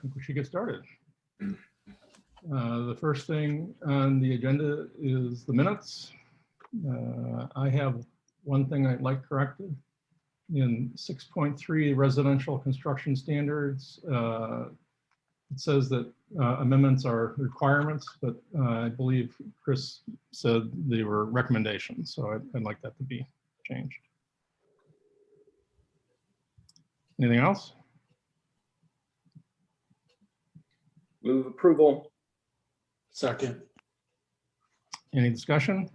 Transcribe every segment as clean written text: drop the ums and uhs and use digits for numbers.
think we should get started. The first thing on the agenda is the minutes. I have one thing I'd like corrected. In 6.3 residential construction standards, it says that amendments are requirements, but I believe Chris said they were recommendations, so I'd like that to be changed. Anything else? Move approval. Second. Any discussion?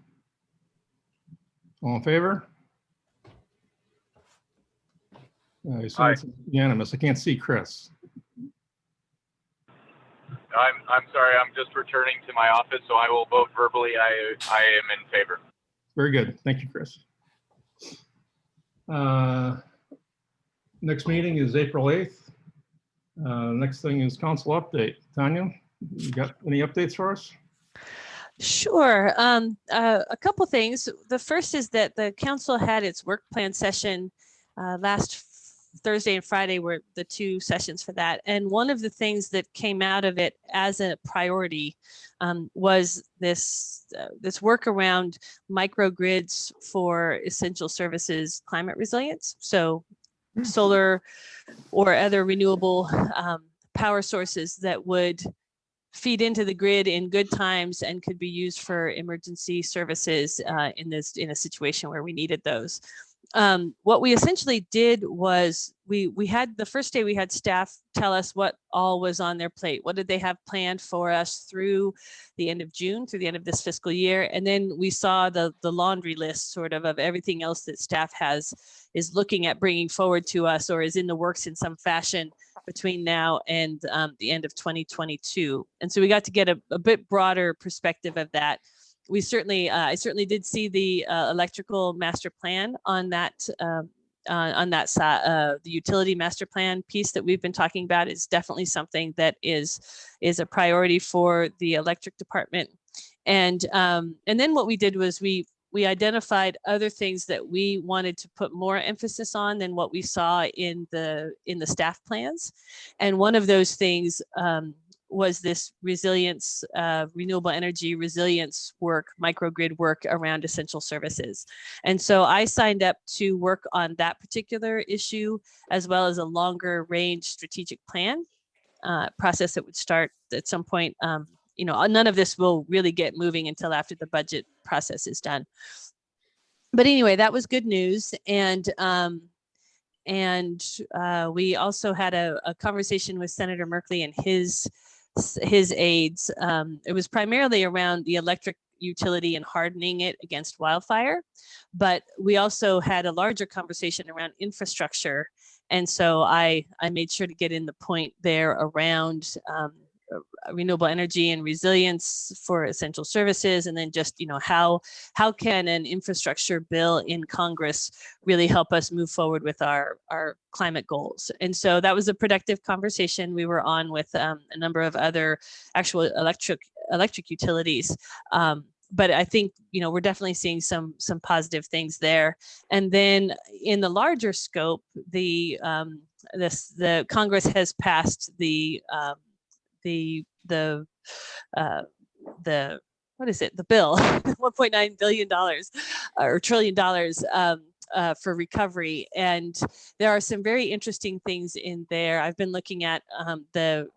All in favor? I assume it's unanimous. I can't see Chris. I'm sorry, I'm just returning to my office, so I will vote verbally. I am in favor. Very good. Thank you, Chris. Next meeting is April 8th. Next thing is council update. Tanya, you got any updates for us? Sure. A couple things. The first is that the council had its work plan session last Thursday and Friday were the two sessions for that. And one of the things that came out of it as a priority was this work around microgrids for essential services climate resilience. So solar or other renewable power sources that would feed into the grid in good times and could be used for emergency services in a situation where we needed those. What we essentially did was we had the first day we had staff tell us what all was on their plate. What did they have planned for us through the end of June, through the end of this fiscal year? And then we saw the laundry list sort of everything else that staff is looking at bringing forward to us or is in the works in some fashion between now and the end of 2022. And so we got to get a bit broader perspective of that. We certainly, I certainly did see the electrical master plan on that side. The utility master plan piece that we've been talking about is definitely something that is a priority for the electric department. And then what we did was we identified other things that we wanted to put more emphasis on than what we saw in the staff plans. And one of those things was this resilience, renewable energy resilience work, microgrid work around essential services. And so I signed up to work on that particular issue, as well as a longer range strategic plan process that would start at some point. You know, none of this will really get moving until after the budget process is done. But anyway, that was good news. And we also had a conversation with Senator Merkley and his aides. It was primarily around the electric utility and hardening it against wildfire, but we also had a larger conversation around infrastructure. And so I made sure to get in the point there around renewable energy and resilience for essential services, and then just, you know, how can an infrastructure bill in Congress really help us move forward with our climate goals. And so that was a productive conversation we were on with a number of other actual electric utilities. But I think, you know, we're definitely seeing some positive things there. And then in the larger scope, the Congress has passed the what is it? The bill, $1.9 billion or $1 trillion for recovery. And there are some very interesting things in there. I've been looking at the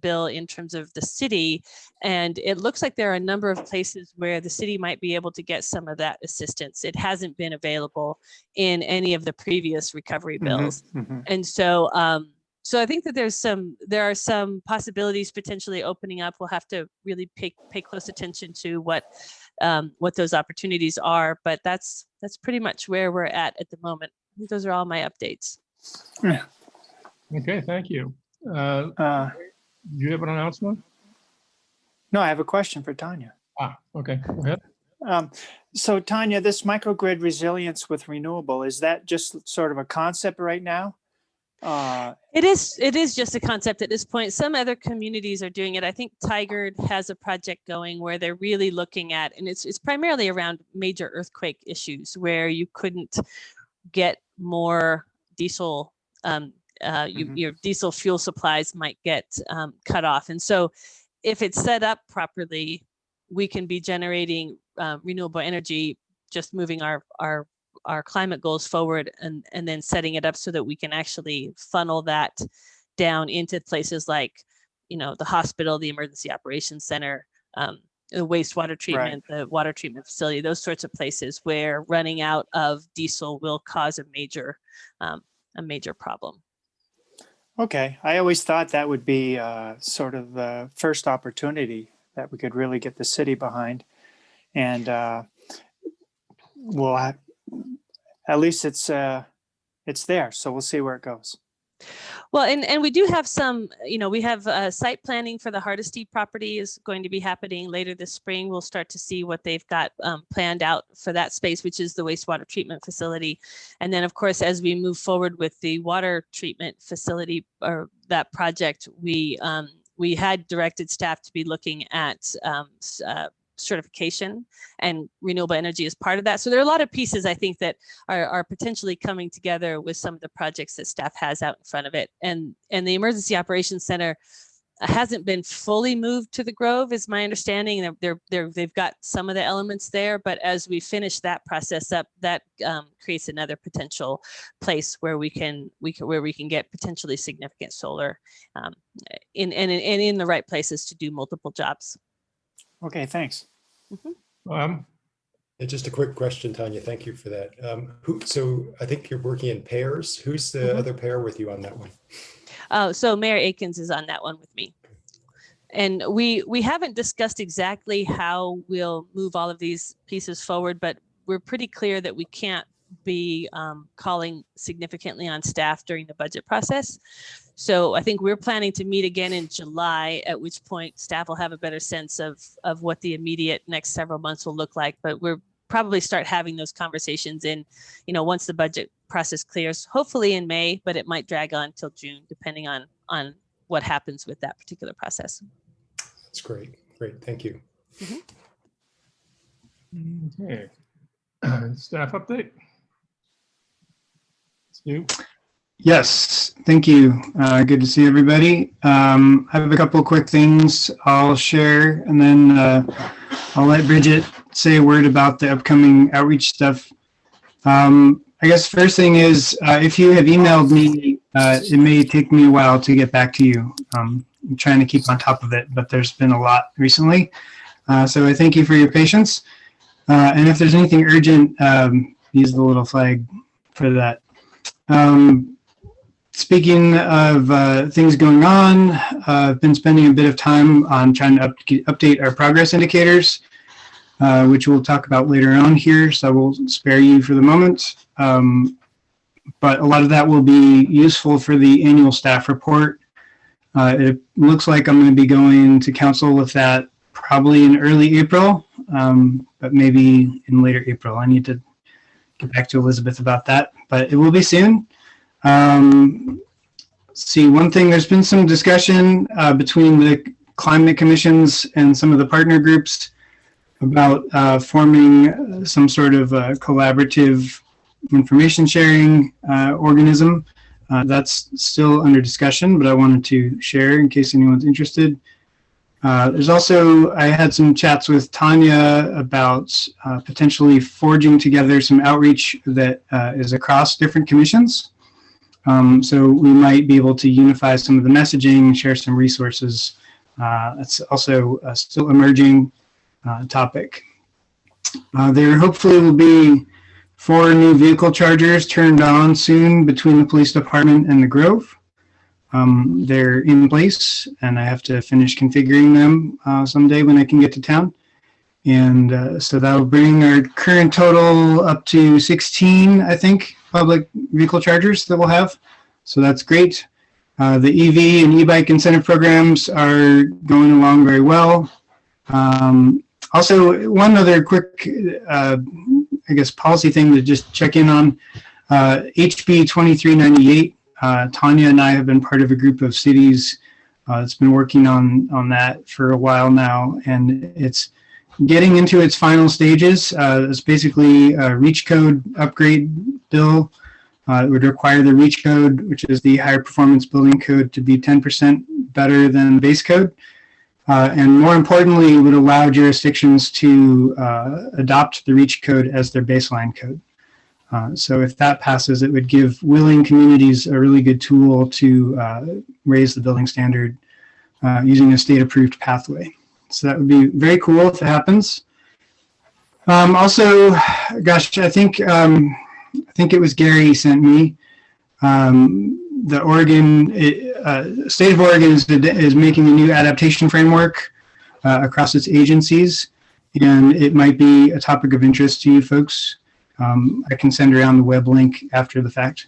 bill in terms of the city, and it looks like there are a number of places where the city might be able to get some of that assistance. It hasn't been available in any of the previous recovery bills. And so so I think that there are some possibilities potentially opening up. We'll have to really pay close attention to what those opportunities are, but that's pretty much where we're at the moment. I think those are all my updates. Okay, thank you. Do you have an announcement? No, I have a question for Tanya. Okay, go ahead. So Tanya, this microgrid resilience with renewable, is that just sort of a concept right now? It is just a concept at this point. Some other communities are doing it. I think Tigard has a project going where they're really looking at, and it's primarily around major earthquake issues where you couldn't get more diesel your diesel fuel supplies might get cut off. And so if it's set up properly, we can be generating renewable energy, just moving our climate goals forward, and then setting it up so that we can actually funnel that down into places like, the hospital, the emergency operations center, the wastewater treatment, the water treatment facility, those sorts of places where running out of diesel will cause a major problem. Okay, I always thought that would be sort of the first opportunity that we could really get the city behind, and at least it's there, so we'll see where it goes. Well, and we do have some, we have site planning for the Hardesty property is going to be happening later this spring. We'll start to see what they've got planned out for that space, which is the wastewater treatment facility. And then, of course, as we move forward with the water treatment facility or that project, we had directed staff to be looking at certification, and renewable energy is part of that. So there are a lot of pieces, I think, that are potentially coming together with some of the projects that staff has out in front of it. And the Emergency Operations Center hasn't been fully moved to the Grove, is my understanding. They've got some of the elements there, but as we finish that process up, that creates another potential place where we can get potentially significant solar in the right places to do multiple jobs. Okay, thanks. Just a quick question, Tanya. Thank you for that. So I think you're working in pairs. Who's the other pair with you on that one? So Mayor Akins is on that one with me. And we haven't discussed exactly how we'll move all of these pieces forward, but we're pretty clear that we can't be calling significantly on staff during the budget process. So I think we're planning to meet again in July, at which point staff will have a better sense of what the immediate next several months will look like. But we're probably start having those conversations once the budget process clears, hopefully in May, but it might drag on till June, depending on what happens with that particular process. That's great. Great. Thank you. Okay. Staff update. Stu? Yes, thank you. Good to see everybody. I have a couple of quick things I'll share, and then I'll let Bridget say a word about the upcoming outreach stuff. I guess first thing is, if you have emailed me, it may take me a while to get back to you. I'm trying to keep on top of it, but there's been a lot recently. So I thank you for your patience. And if there's anything urgent, use the little flag for that. Speaking of things going on, I've been spending a bit of time on trying to update our progress indicators, which we'll talk about later on here, so I will spare you for the moment. But a lot of that will be useful for the annual staff report. It looks like I'm going to be going to council with that probably in early April, but maybe in later April. I need to get back to Elizabeth about that, but it will be soon. See, one thing, there's been some discussion between the climate commissions and some of the partner groups about forming some sort of collaborative information sharing organism. That's still under discussion, but I wanted to share in case anyone's interested. There's also, I had some chats with Tanya about potentially forging together some outreach that is across different commissions. So we might be able to unify some of the messaging, share some resources. That's also a still emerging topic. There hopefully will be 4 new vehicle chargers turned on soon between the police department and the Grove. They're in place, and I have to finish configuring them someday when I can get to town. And so that'll bring our current total up to 16, I think, public vehicle chargers that we'll have. So that's great. The EV and e-bike incentive programs are going along very well. Also, one other quick, I guess, policy thing to just check in on, HB 2398. Tanya and I have been part of a group of cities that's been working on that for a while now, and it's getting into its final stages. It's basically a reach code upgrade bill It would require the REACH code, which is the higher performance building code, to be 10% better than base code. And more importantly, it would allow jurisdictions to adopt the REACH code as their baseline code. So if that passes, it would give willing communities a really good tool to raise the building standard using a state-approved pathway. So that would be very cool if it happens. Also, gosh, I think it was Gary sent me. The state of Oregon is making a new adaptation framework across its agencies, and it might be a topic of interest to you folks. I can send around the web link after the fact.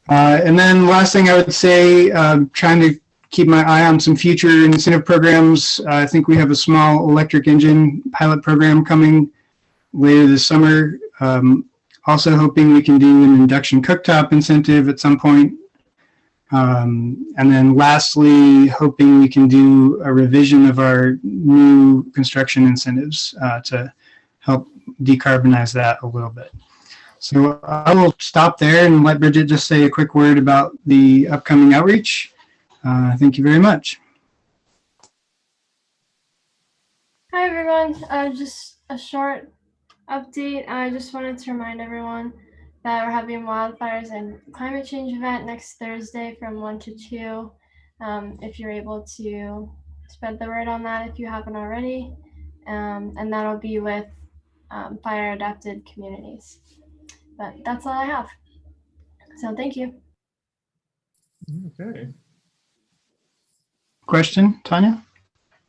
And then last thing I would say, trying to keep my eye on some future incentive programs. I think we have a small electric engine pilot program coming later this summer. Also hoping we can do an induction cooktop incentive at some point. And then lastly, hoping we can do a revision of our new construction incentives to help decarbonize that a little bit. So I will stop there and let Bridget just say a quick word about the upcoming outreach. Thank you very much. Hi everyone, just a short update. I just wanted to remind everyone that we're having wildfires and climate change event next Thursday from 1 to 2. If you're able to spread the word on that if you haven't already. And that'll be with fire adapted communities. But that's all I have. So thank you. Okay. Question, Tanya?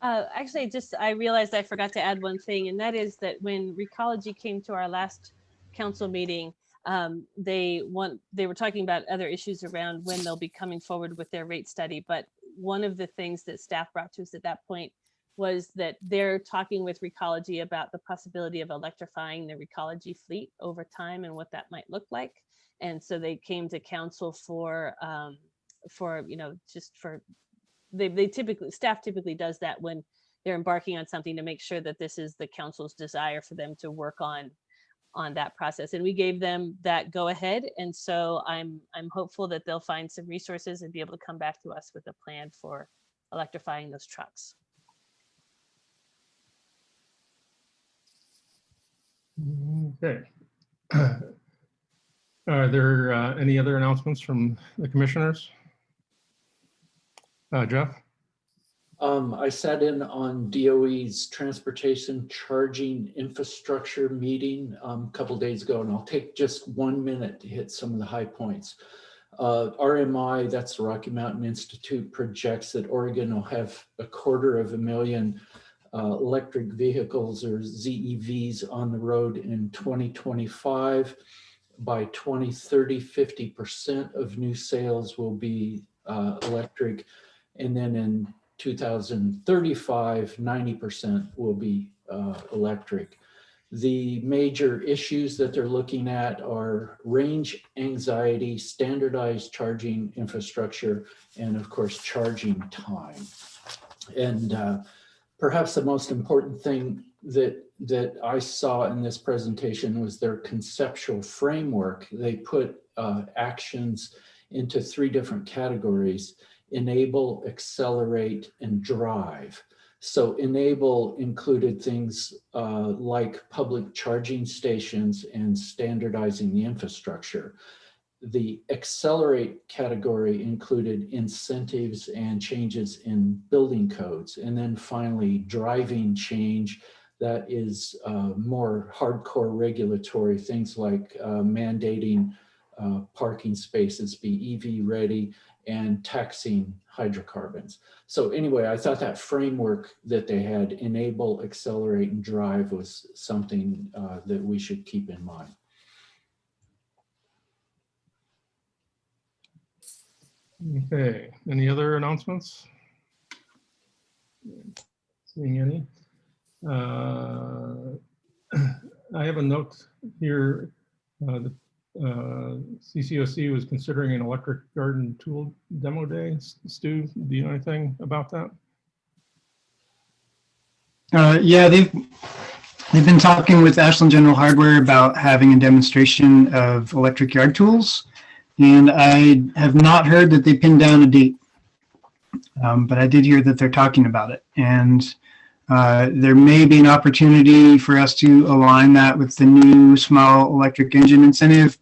Actually, I realized I forgot to add one thing, and that is that when Recology came to our last council meeting, they were talking about other issues around when they'll be coming forward with their rate study. But one of the things that staff brought to us at that point was that they're talking with Recology about the possibility of electrifying the Recology fleet over time and what that might look like. And so they came to council staff typically does that when they're embarking on something to make sure that this is the council's desire for them to work on that process. And we gave them that go ahead. And so I'm hopeful that they'll find some resources and be able to come back to us with a plan for electrifying those trucks. Okay. Are there any other announcements from the commissioners? Jeff? I sat in on DOE's transportation charging infrastructure meeting a couple days ago, and I'll take just 1 minute to hit some of the high points. RMI, that's the Rocky Mountain Institute, projects that Oregon will have 250,000 electric vehicles or ZEVs on the road in 2025. By 2030, 50% of new sales will be electric. And then in 2035, 90% will be electric. The major issues that they're looking at are range anxiety, standardized charging infrastructure, and of course, charging time. And perhaps the most important thing that I saw in this presentation was their conceptual framework. They put actions into 3 different categories: enable, accelerate, and drive. So enable included things like public charging stations and standardizing the infrastructure. The accelerate category included incentives and changes in building codes. And then finally, driving change that is more hardcore regulatory, things like mandating parking spaces be EV ready and taxing hydrocarbons. So anyway, I thought that framework that they had, enable, accelerate, and drive, was something that we should keep in mind. Okay, any other announcements? Seeing any? I have a note here. CCOC was considering an electric garden tool demo day. Stu, do you know anything about that? Yeah, they've been talking with Ashland General Hardware about having a demonstration of electric yard tools. And I have not heard that they pinned down a date. But I did hear that they're talking about it. And there may be an opportunity for us to align that with the new small electric engine incentive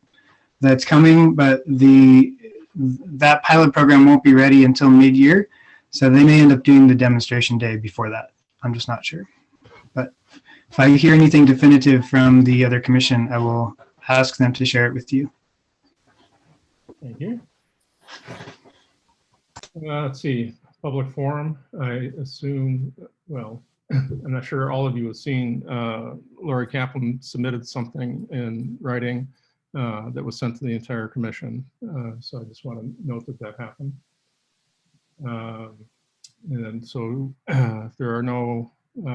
that's coming, but that pilot program won't be ready until mid-year. So they may end up doing the demonstration day before that. I'm just not sure. But if I hear anything definitive from the other commission, I will ask them to share it with you. Thank you. Let's see, public forum. I assume, well, I'm not sure all of you have seen, Lori Kaplan submitted something in writing that was sent to the entire commission. So I just want to note that that happened. And so if there are no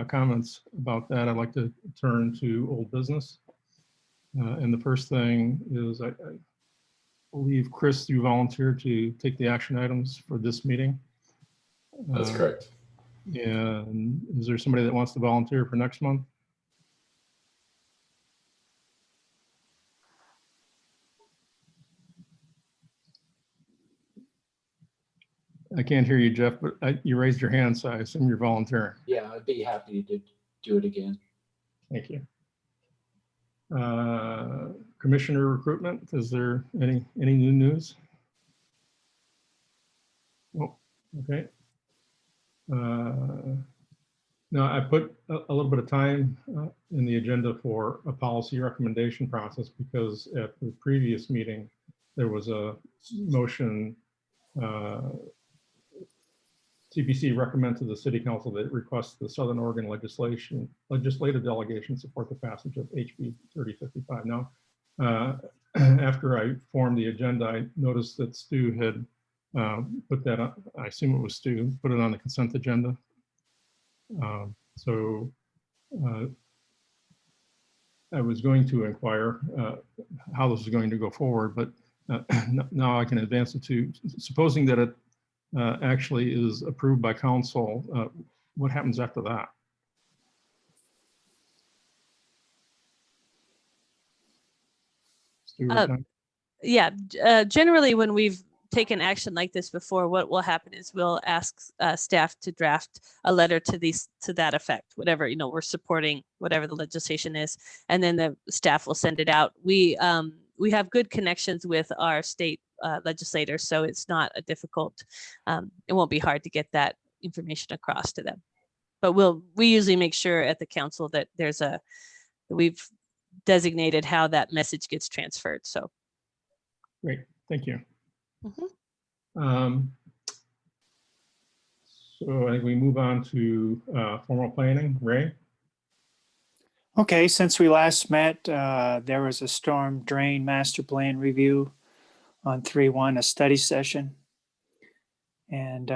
comments about that, I'd like to turn to old business. And the first thing is I believe, Chris, you volunteered to take the action items for this meeting. That's correct. And is there somebody that wants to volunteer for next month? I can't hear you, Jeff, but you raised your hand, so I assume you're volunteering. Yeah, I'd be happy to do it again. Thank you. Commissioner recruitment, is there any new news? Oh, okay. No, I put a little bit of time in the agenda for a policy recommendation process because at the previous meeting, there was a motion CPC recommend to the City Council that it requests the Southern Oregon legislative delegation support the passage of HB 3055. Now, after I formed the agenda, I noticed that Stu had put that on, I assume it was Stu, put it on the consent agenda. So I was going to inquire how this is going to go forward, but now I can advance it to, supposing that it actually is approved by council, what happens after that? Stu, Yeah, generally when we've taken action like this before, what will happen is we'll ask staff to draft a letter to that effect, whatever, you know, we're supporting whatever the legislation is, and then the staff will send it out. We have good connections with our state legislators, so it's not a difficult, it won't be hard to get that information across to them. But we usually make sure at the council that we've designated how that message gets transferred. So great, thank you. Mm-hmm. So I think we move on to formal planning. Ray? Okay, since we last met, there was a storm drain master plan review on 3/1, a study session. And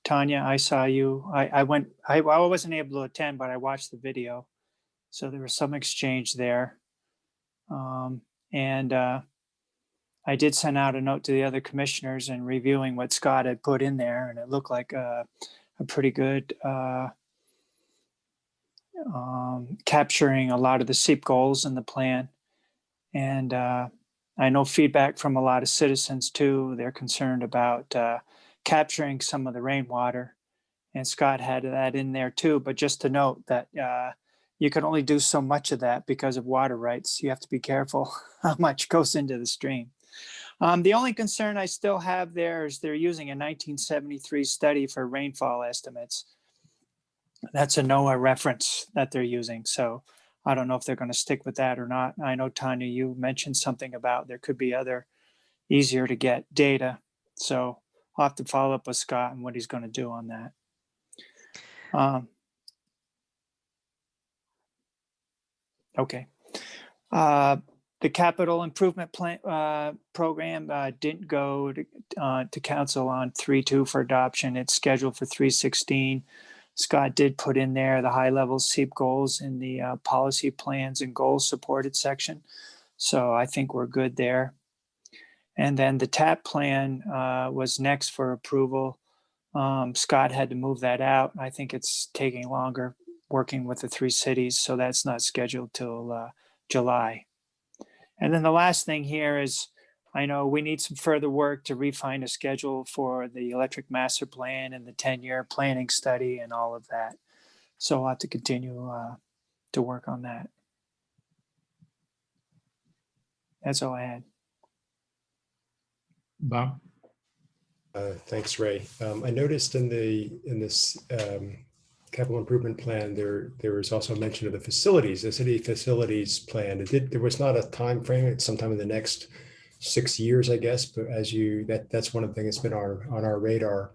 Tanya, I saw you. I wasn't able to attend, but I watched the video. So there was some exchange there. I did send out a note to the other commissioners and reviewing what Scott had put in there, and it looked like a pretty good capturing a lot of the Seep goals in the plan. And I know feedback from a lot of citizens too. They're concerned about capturing some of the rainwater, and Scott had that in there too. But just to note that you can only do so much of that because of water rights. You have to be careful how much goes into the stream. The only concern I still have there is they're using a 1973 study for rainfall estimates. That's a NOAA reference that they're using. So I don't know if they're going to stick with that or not. I know, Tanya, you mentioned something about there could be other easier to get data. So I'll have to follow up with Scott and what he's going to do on that. Okay. The capital improvement plan program didn't go to council on 3/2 for adoption. It's scheduled for 3/16. Scott did put in there the high level Seep goals in the policy plans and goals supported section. So I think we're good there. And then the TAP plan was next for approval. Scott had to move that out. I think it's taking longer working with the 3 cities. So that's not scheduled till July. And then the last thing here is I know we need some further work to refine a schedule for the electric master plan and the 10-year planning study and all of that. So I'll have to continue to work on that. That's all I had. Bob? Thanks, Ray. I noticed in this capital improvement plan, there was also mention of the facilities, the city facilities plan. There was not a time frame. It's sometime in the next 6 years, I guess. But that's one of the things that's been on our radar.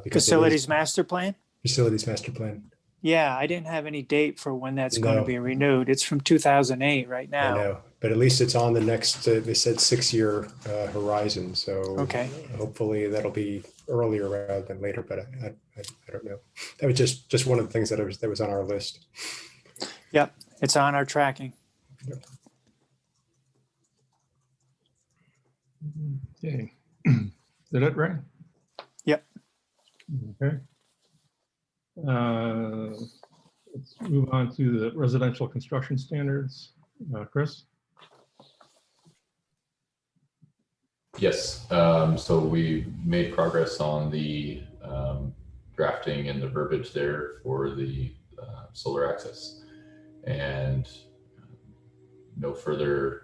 Because Facilities master plan? Facilities master plan. Yeah, I didn't have any date for when that's going to No. be renewed. It's from 2008 right now. I know, but at least it's on the next, they said 6-year horizon. So Okay. hopefully that'll be earlier rather than later, but I don't know. That was just one of the things that was on our list. Yep, it's on our tracking. Okay. Did it, Ray? Yep. Okay. Let's move on to the residential construction standards. Chris? Yes, so we made progress on the drafting and the verbiage there for the solar access, and no further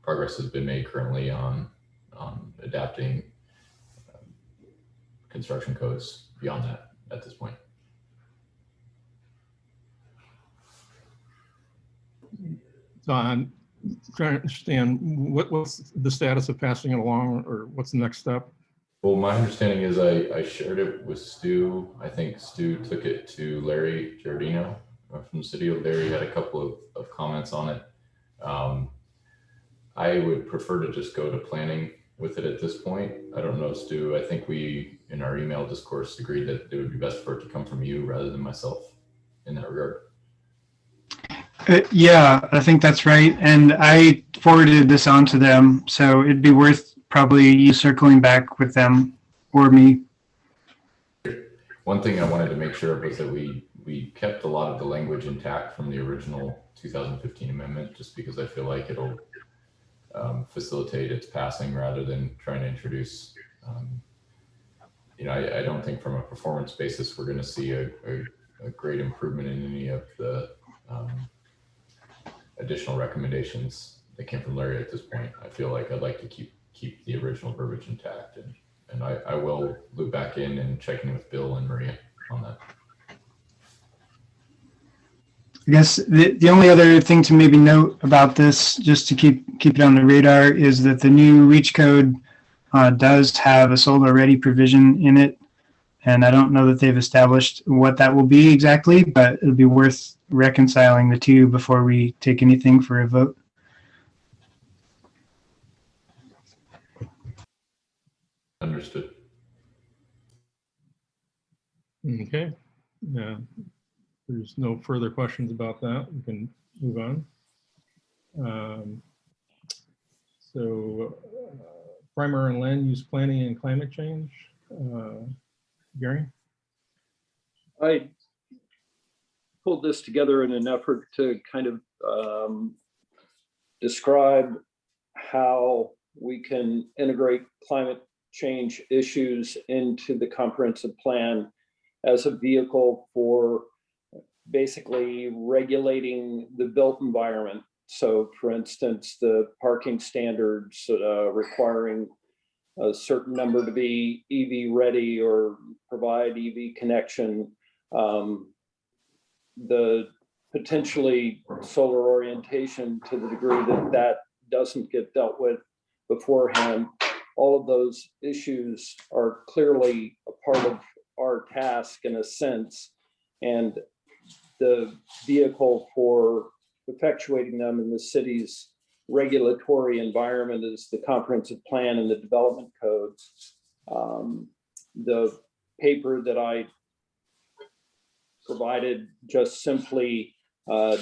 progress has been made currently on adapting construction codes beyond that at this point. So I'm trying to understand what's the status of passing it along, or what's the next step? Well, my understanding is I shared it with Stu. I think Stu took it to Larry Giardino from the city. Larry had a couple of comments on it. I would prefer to just go to planning with it at this point. I don't know, Stu. I think we, in our email discourse, agreed that it would be best for it to come from you rather than myself in that regard. Yeah, I think that's right. And I forwarded this on to them. So it'd be worth probably you circling back with them or me. One thing I wanted to make sure of was that we kept a lot of the language intact from the original 2015 amendment, just because I feel like it'll facilitate its passing rather than trying to introduce, I don't think from a performance basis, we're going to see a great improvement in any of the additional recommendations that came from Larry at this point. I feel like I'd like to keep the original verbiage intact, and I will loop back in and check in with Bill and Maria on that. I guess the only other thing to maybe note about this, just to keep it on the radar, is that the new REACH code does have a solar ready provision in it. And I don't know that they've established what that will be exactly, but it'll be worth reconciling the two before we take anything for a vote. Understood. Okay. There's no further questions about that. We can move on. Primary and land use planning and climate change. Gary? I pulled this together in an effort to kind of describe how we can integrate climate change issues into the comprehensive plan as a vehicle for basically regulating the built environment. So for instance, the parking standards requiring a certain number to be EV ready or provide EV connection, the potentially solar orientation to the degree that doesn't get dealt with beforehand. All of those issues are clearly a part of our task in a sense, and the vehicle for effectuating them in the city's regulatory environment is the comprehensive plan and the development codes. The paper that I provided just simply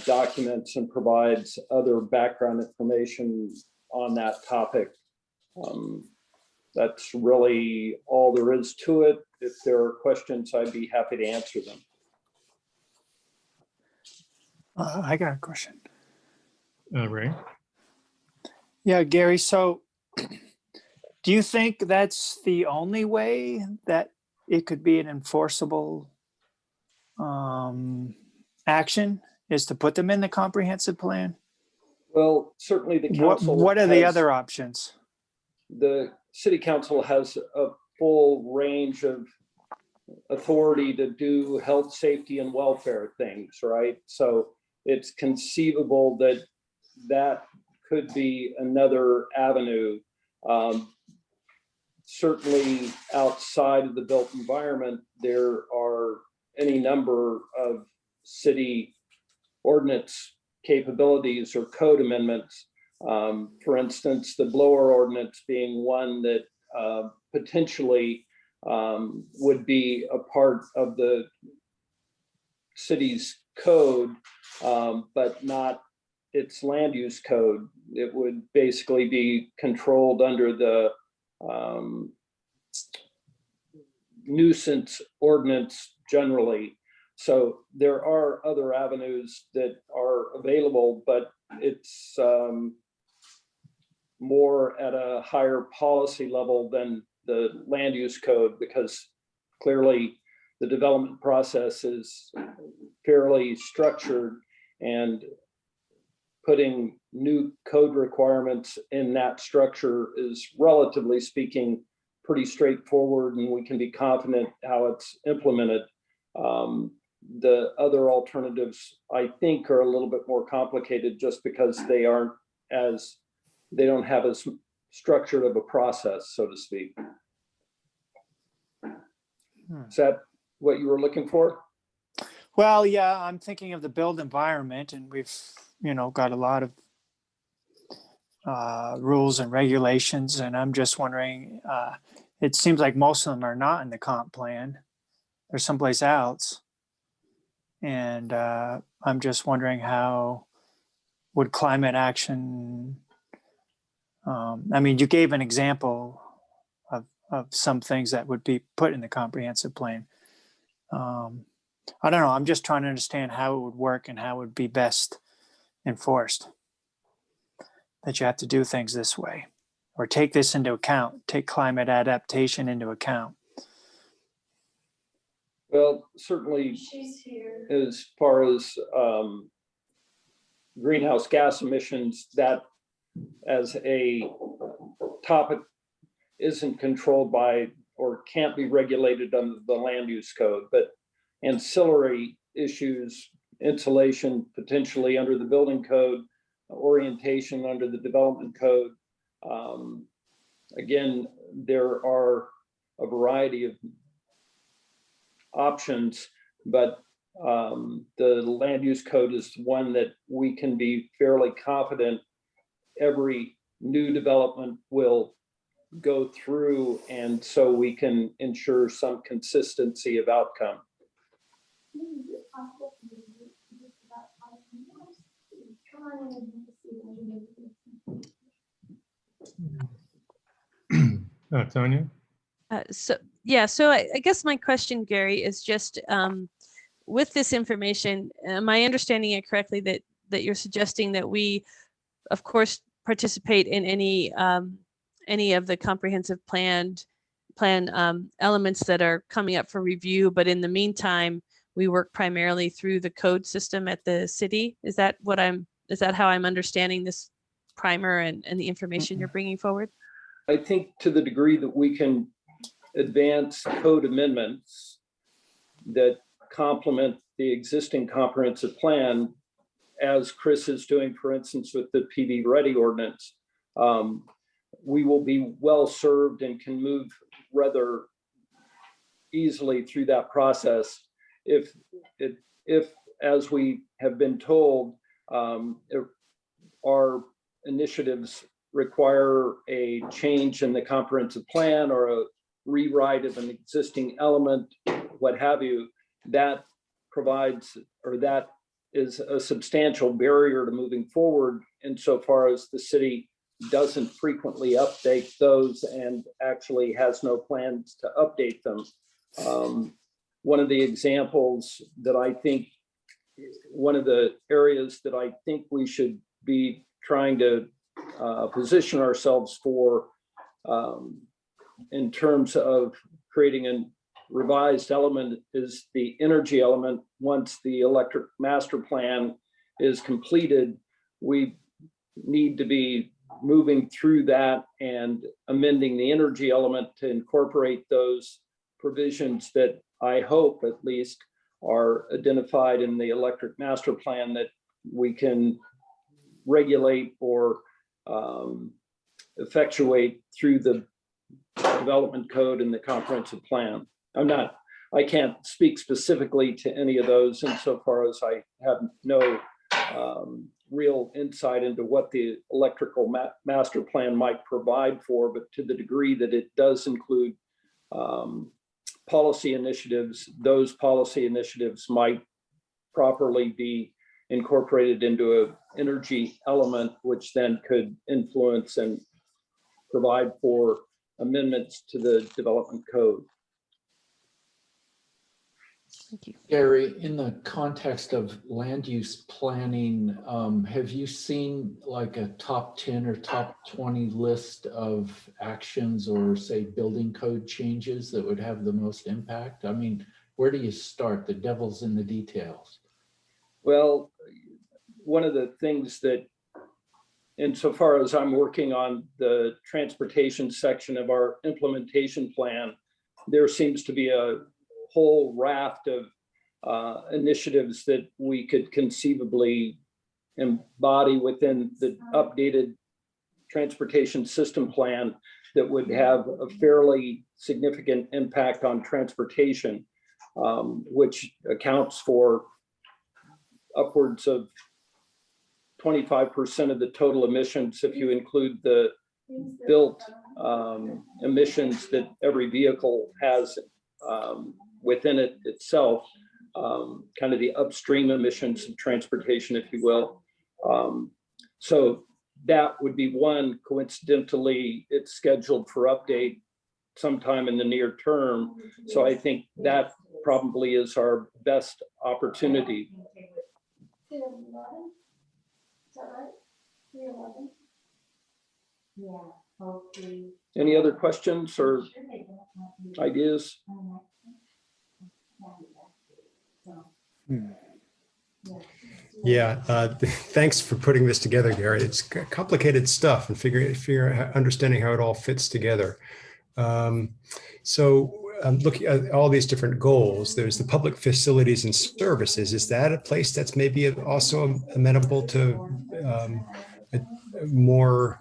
documents and provides other background information on that topic. That's really all there is to it. If there are questions, I'd be happy to answer them. I got a question. Ray? Yeah, Gary, so do you think that's the only way that it could be an enforceable action, is to put them in the comprehensive plan? Well, certainly the council. What are the has- other options? The city council has a full range of authority to do health, safety, and welfare things, right? So it's conceivable that that could be another avenue. Certainly outside of the built environment, there are any number of city ordinance capabilities or code amendments. For instance, the blower ordinance being one that potentially would be a part of the city's code, but not its land use code. It would basically be controlled under the nuisance ordinance generally. So there are other avenues that are available, but it's more at a higher policy level than the land use code, because clearly the development process is fairly structured, and putting new code requirements in that structure is, relatively speaking, pretty straightforward, and we can be confident how it's implemented. The other alternatives, I think, are a little bit more complicated just because they don't have as structured of a process, so to speak. Is that what you were looking for? Well, yeah, I'm thinking of the built environment, and we've, got a lot of rules and regulations, and I'm just wondering, it seems like most of them are not in the comp plan. They're someplace else. And I'm just wondering, how would climate action, you gave an example of some things that would be put in the comprehensive plan. I don't know. I'm just trying to understand how it would work and how it would be best enforced. That you have to do things this way, or take this into account, take climate adaptation into account. Well, certainly as far as greenhouse gas emissions, that as a topic isn't controlled by or can't be regulated under the land use code, but ancillary issues, insulation potentially under the building code, orientation under the development code. Again, there are a variety of options, but the land use code is one that we can be fairly confident every new development will go through, and so we can ensure some consistency of outcome. Tanya? So I guess my question, Gary, is just with this information, am I understanding it correctly that you're suggesting that we, of course, participate in any of the comprehensive plan elements that are coming up for review, but in the meantime, we work primarily through the code system at the city? Is that how I'm understanding this primer and the information you're bringing forward? I think to the degree that we can advance code amendments that complement the existing comprehensive plan, as Chris is doing, for instance, with the PV Ready ordinance, we will be well served and can move rather easily through that process. If as we have been told, our initiatives require a change in the comprehensive plan or a rewrite of an existing element, what have you, that provides, or that is a substantial barrier to moving forward insofar as the city doesn't frequently update those and actually has no plans to update them. One of the examples that I think, one of the areas that I think we should be trying to position ourselves for in terms of creating a revised element is the energy element. Once the electric master plan is completed, we need to be moving through that and amending the energy element to incorporate those provisions that I hope at least are identified in the electric master plan that we can regulate or effectuate through the development code and the comprehensive plan. I can't speak specifically to any of those insofar as I have no real insight into what the electrical master plan might provide for, but to the degree that it does include policy initiatives, those policy initiatives might properly be incorporated into an energy element, which then could influence and provide for amendments to the development code. Thank you. Gary, in the context of land use planning, have you seen like a top 10 or top 20 list of actions or say building code changes that would have the most impact? I mean, where do you start? The devil's in the details. Well, one of the things that, insofar as I'm working on the transportation section of our implementation plan, there seems to be a whole raft of initiatives that we could conceivably embody within the updated transportation system plan that would have a fairly significant impact on transportation, which accounts for upwards of 25% of the total emissions if you include the built emissions that every vehicle has within it itself, kind of the upstream emissions of transportation, if you will. So that would be one. Coincidentally, it's scheduled for update sometime in the near term. So I think that probably is our best opportunity. Is that right? 311? Yeah, hopefully. Any other questions or ideas? Yeah, thanks for putting this together, Gary. It's complicated stuff and understanding how it all fits together. So looking at all these different goals, there's the public facilities and services. Is that a place that's maybe also amenable to more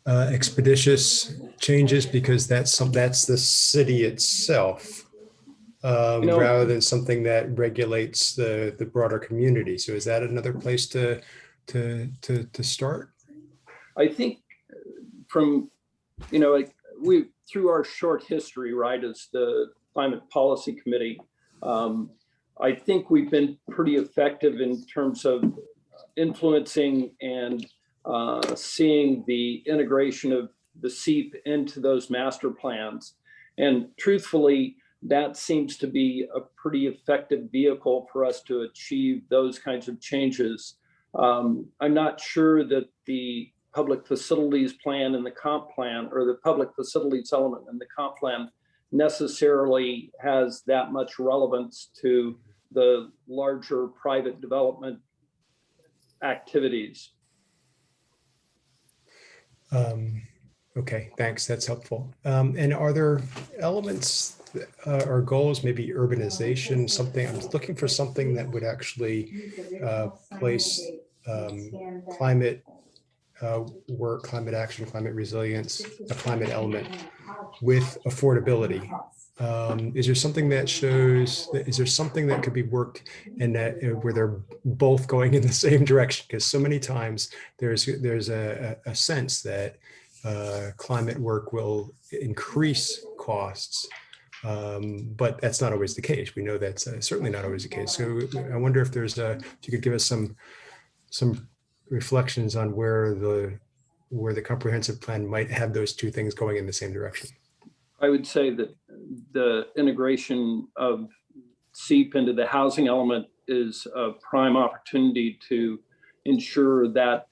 expeditious changes, because that's the city itself, rather than something that regulates the broader community? So is that another place to start? I think from, like we, through our short history, right, as the Climate Policy Committee, I think we've been pretty effective in terms of influencing and seeing the integration of the Seep into those master plans. And truthfully, that seems to be a pretty effective vehicle for us to achieve those kinds of changes. I'm not sure that the public facilities plan and the comp plan, or the public facilities element and the comp plan, necessarily has that much relevance to the larger private development activities. Okay, thanks. That's helpful. And are there elements or goals, maybe urbanization, something? I'm looking for something that would actually place climate work, climate action, climate resilience, a climate element with affordability. Is there something that shows, is there something that could be worked in that where they're both going in the same direction? Because so many times there's a sense that climate work will increase costs, but that's not always the case. We know that's certainly not always the case. So I wonder if there's if you could give us some reflections on where the comprehensive plan might have those two things going in the same direction. I would say that the integration of Seep into the housing element is a prime opportunity to ensure that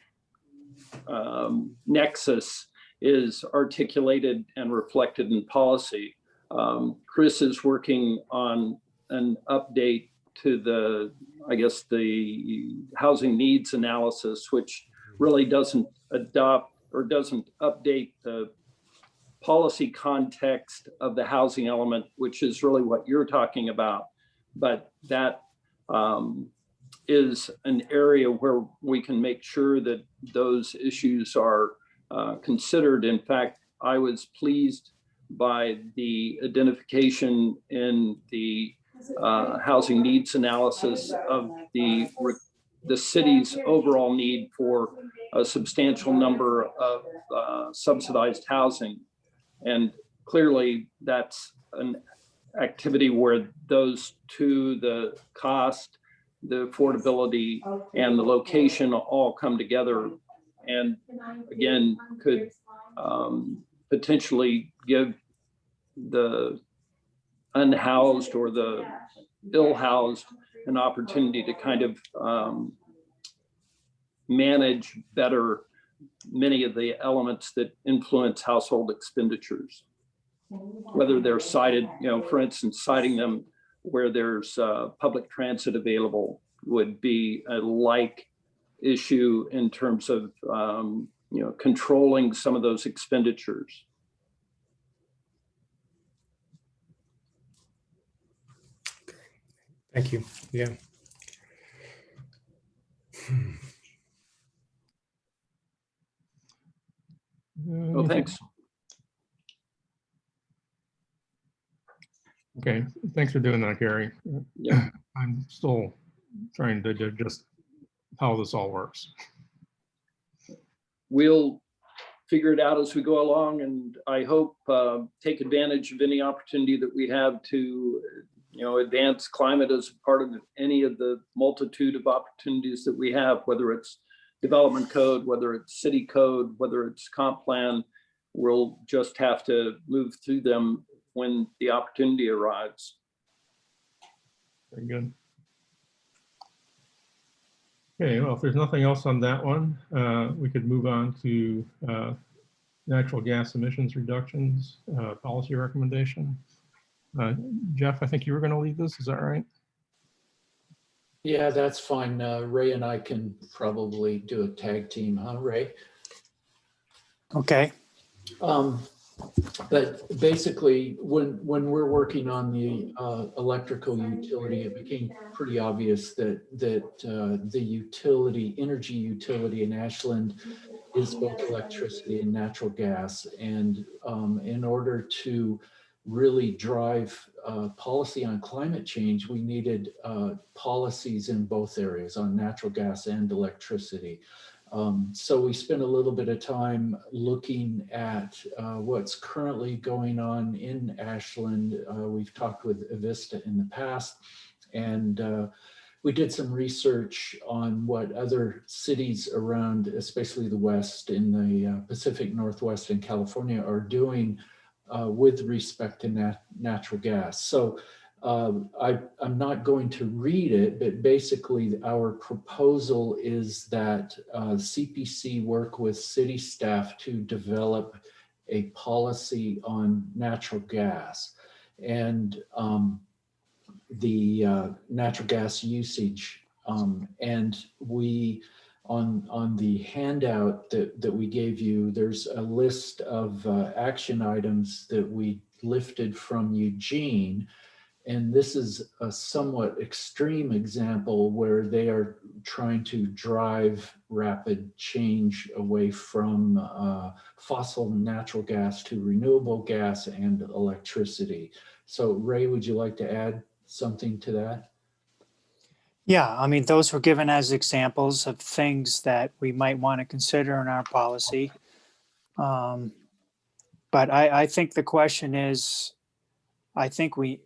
nexus is articulated and reflected in policy. Chris is working on an update to the, I guess, the housing needs analysis, which really doesn't adopt or doesn't update the policy context of the housing element, which is really what you're talking about. But that is an area where we can make sure that those issues are considered. In fact, I was pleased by the identification in the housing needs analysis of the city's overall need for a substantial number of subsidized housing. And clearly that's an activity where those two, the cost, the affordability, and the location all come together, and again could potentially give the unhoused or the ill-housed an opportunity to kind of manage better many of the elements that influence household expenditures, whether they're cited, for instance, citing them where there's public transit available would be a like issue in terms of controlling some of those expenditures. Thank you. Yeah. Well, thanks. Okay, thanks for doing that, Gary. Yeah. I'm still trying to digest how this all works. We'll figure it out as we go along, and I hope take advantage of any opportunity that we have to advance climate as part of any of the multitude of opportunities that we have, whether it's development code, whether it's city code, whether it's comp plan. We'll just have to move through them when the opportunity arrives. Very good. Okay, well, if there's nothing else on that one, we could move on to natural gas emissions reductions policy recommendation. Jeff, I think you were going to lead this, is that right? Yeah, that's fine. Ray and I can probably do a tag team, huh, Ray? Okay. But basically, when we're working on the electrical utility, it became pretty obvious that the energy utility in Ashland is both electricity and natural gas. And in order to really drive policy on climate change, we needed policies in both areas, on natural gas and electricity. So we spent a little bit of time looking at what's currently going on in Ashland. We've talked with Avista in the past, and we did some research on what other cities around, especially the West, in the Pacific Northwest and California, are doing with respect to natural gas. So I'm not going to read it, but basically our proposal is that CPC work with city staff to develop a policy on natural gas and the natural gas usage. And we, on the handout that we gave you, there's a list of action items that we lifted from Eugene. And this is a somewhat extreme example where they are trying to drive rapid change away from fossil natural gas to renewable gas and electricity. So Ray, would you like to add something to that? Yeah, I mean, those were given as examples of things that we might want to consider in our policy. But I think the question is, I think we,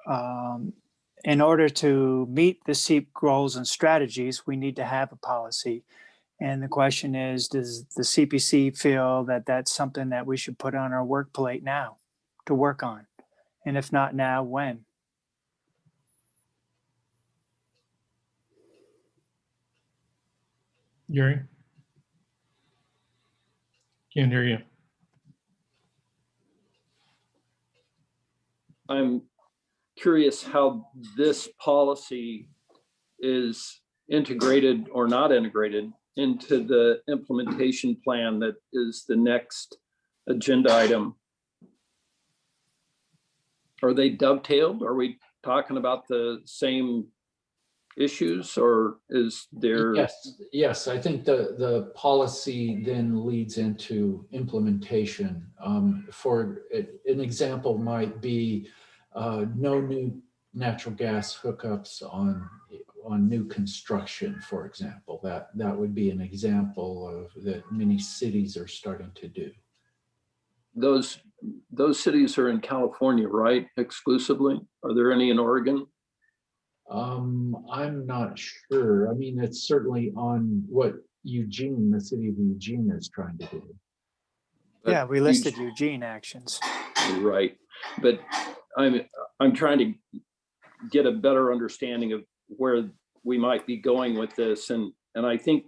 in order to meet the Seep goals and strategies, we need to have a policy. And the question is, does the CPC feel that that's something that we should put on our work plate now to work on? And if not now, when? Gary? Can't hear you. I'm curious how this policy is integrated or not integrated into the implementation plan that is the next agenda item. Are they dovetailed? Are we talking about the same issues, or is there? Yes. I think the policy then leads into implementation. For an example might be no new natural gas hookups on new construction, for example. That would be an example of that many cities are starting to do. Those cities are in California, right? Exclusively? Are there any in Oregon? I'm not sure. I mean, it's certainly on what Eugene, the city of Eugene, is trying to do. But Yeah, we listed Eugene actions. Right, but I'm trying to get a better understanding of where we might be going with this, and I think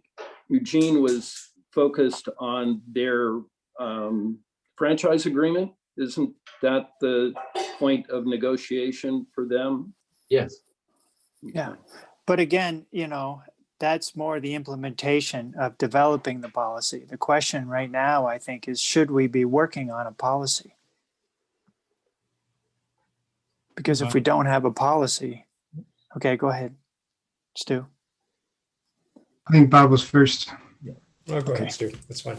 Eugene was focused on their franchise agreement. Isn't that the point of negotiation for them? Yes. Yeah. But again, that's more the implementation of developing the policy. The question right now, I think, is should we be working on a policy? Because if we don't have a policy, okay, go ahead, Stu. I think Bob was first. Oh, go Okay. ahead, Stu. That's fine.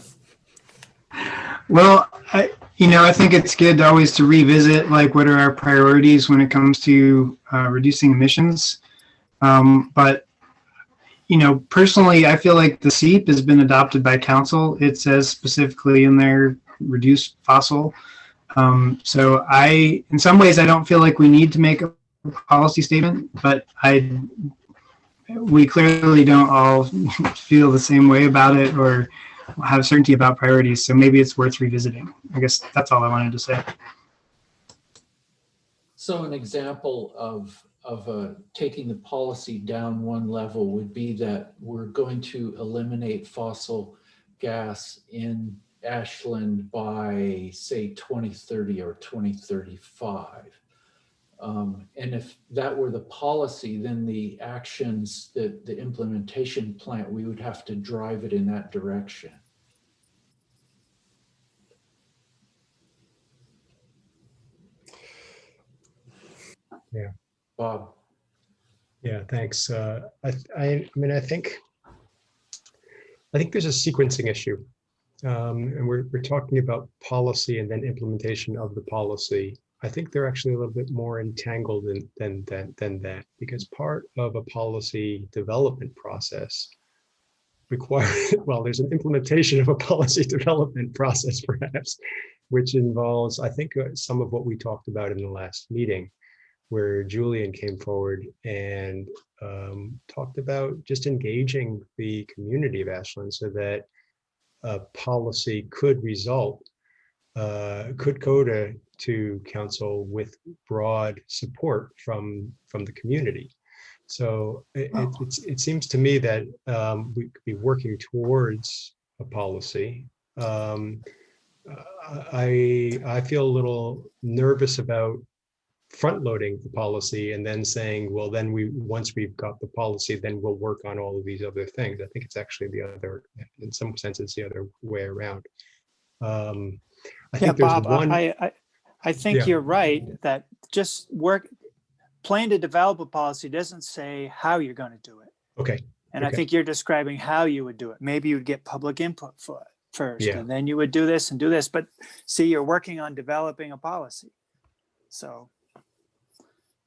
Well, I think it's good always to revisit like what are our priorities when it comes to reducing emissions. But personally, I feel like the Seep has been adopted by council. It says specifically in there, reduce fossil. So in some ways, I don't feel like we need to make a policy statement, but we clearly don't all feel the same way about it or have certainty about priorities. So maybe it's worth revisiting. I guess that's all I wanted to say. So an example of taking the policy down one level would be that we're going to eliminate fossil gas in Ashland by, say, 2030 or 2035. And if that were the policy, then the actions, the implementation plan, we would have to drive it in that direction. Yeah. Bob. Yeah, thanks. I mean, I think there's a sequencing issue, and we're talking about policy and then implementation of the policy. I think they're actually a little bit more entangled than that, because part of a policy development process requires, well, there's an implementation of a policy development process, perhaps, which involves, I think, some of what we talked about in the last meeting, where Julian came forward and talked about just engaging the community of Ashland so that a policy could go to council with broad support from the community. So it seems to me that we could be working towards a policy. I feel a little nervous about front-loading the policy and then saying, well, then once we've got the policy, then we'll work on all of these other things. I think it's actually in some sense, it's the other way around. I think there's Bob, one. I think you're right that just plan to develop a policy doesn't say how you're going to do it. Okay. And I think you're describing how you would do it. Maybe you'd get public input first, and then you would do this and do this. But see, you're working on developing a policy. So.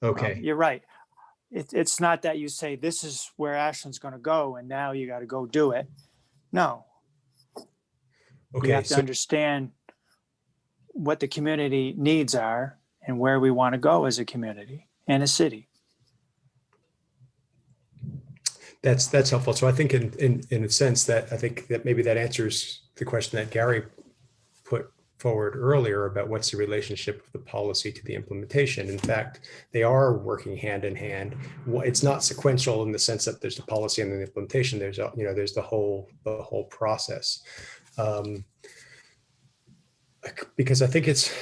Okay. You're right. It's not that you say this is where Ashland's going to go and now you got to go do it. No. Okay. We have to understand what the community needs are and where we want to go as a community and a city. That's helpful. So I think in a sense that I think that maybe that answers the question that Gary put forward earlier about what's the relationship of the policy to the implementation. In fact, they are working hand in hand. It's not sequential in the sense that there's the policy and the implementation. There's the whole process. because I think it's,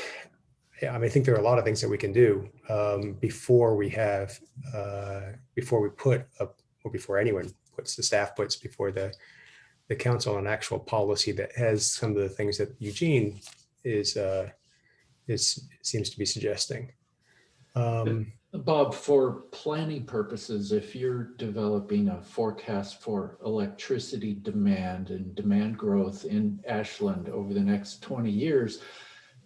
yeah, I mean, I think there are a lot of things that we can do before we have, before we put up, or before anyone puts, the staff puts before the council an actual policy that has some of the things that Eugene is seems to be suggesting. Bob, for planning purposes, if you're developing a forecast for electricity demand and demand growth in Ashland over the next 20 years,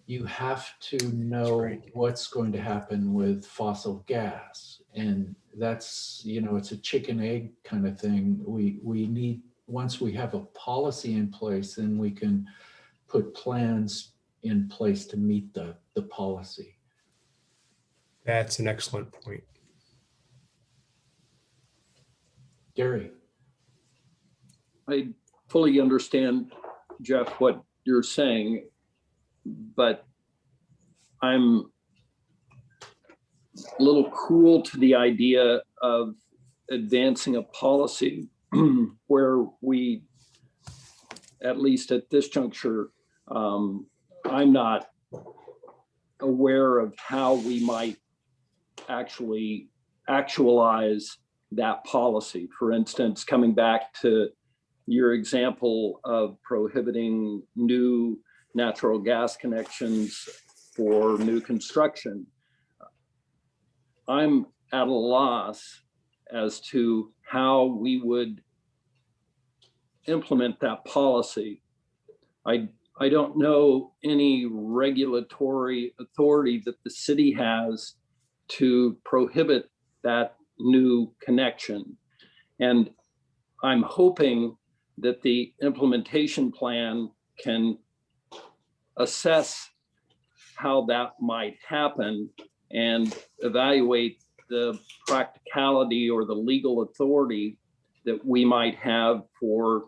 you have to know what's going to happen with fossil gas. And that's, you know, it's a chicken egg kind of thing. We need, once we have a policy in place, then we can put plans in place to meet the policy. That's an excellent point. Gary. I fully understand, Jeff, what you're saying, but I'm a little cool to the idea of advancing a policy where we, at least at this juncture, I'm not aware of how we might actually actualize that policy. For instance, coming back to your example of prohibiting new natural gas connections for new construction, I'm at a loss as to how we would implement that policy. I don't know any regulatory authority that the city has to prohibit that new connection. And I'm hoping that the implementation plan can assess how that might happen and evaluate the practicality or the legal authority that we might have for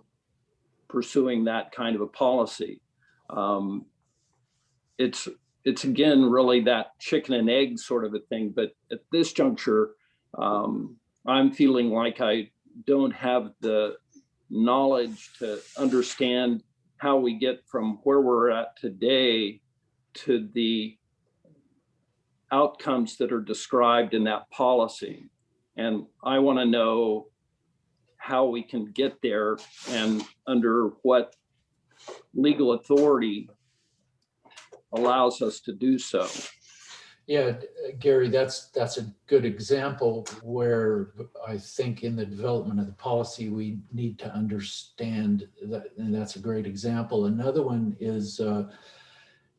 pursuing that kind of a policy. It's again, really that chicken and egg sort of a thing, but at this juncture, I'm feeling like I don't have the knowledge to understand how we get from where we're at today to the outcomes that are described in that policy. And I want to know how we can get there and under what legal authority allows us to do so. Yeah, Gary, that's a good example where I think in the development of the policy, we need to understand that, and that's a great example. Another one is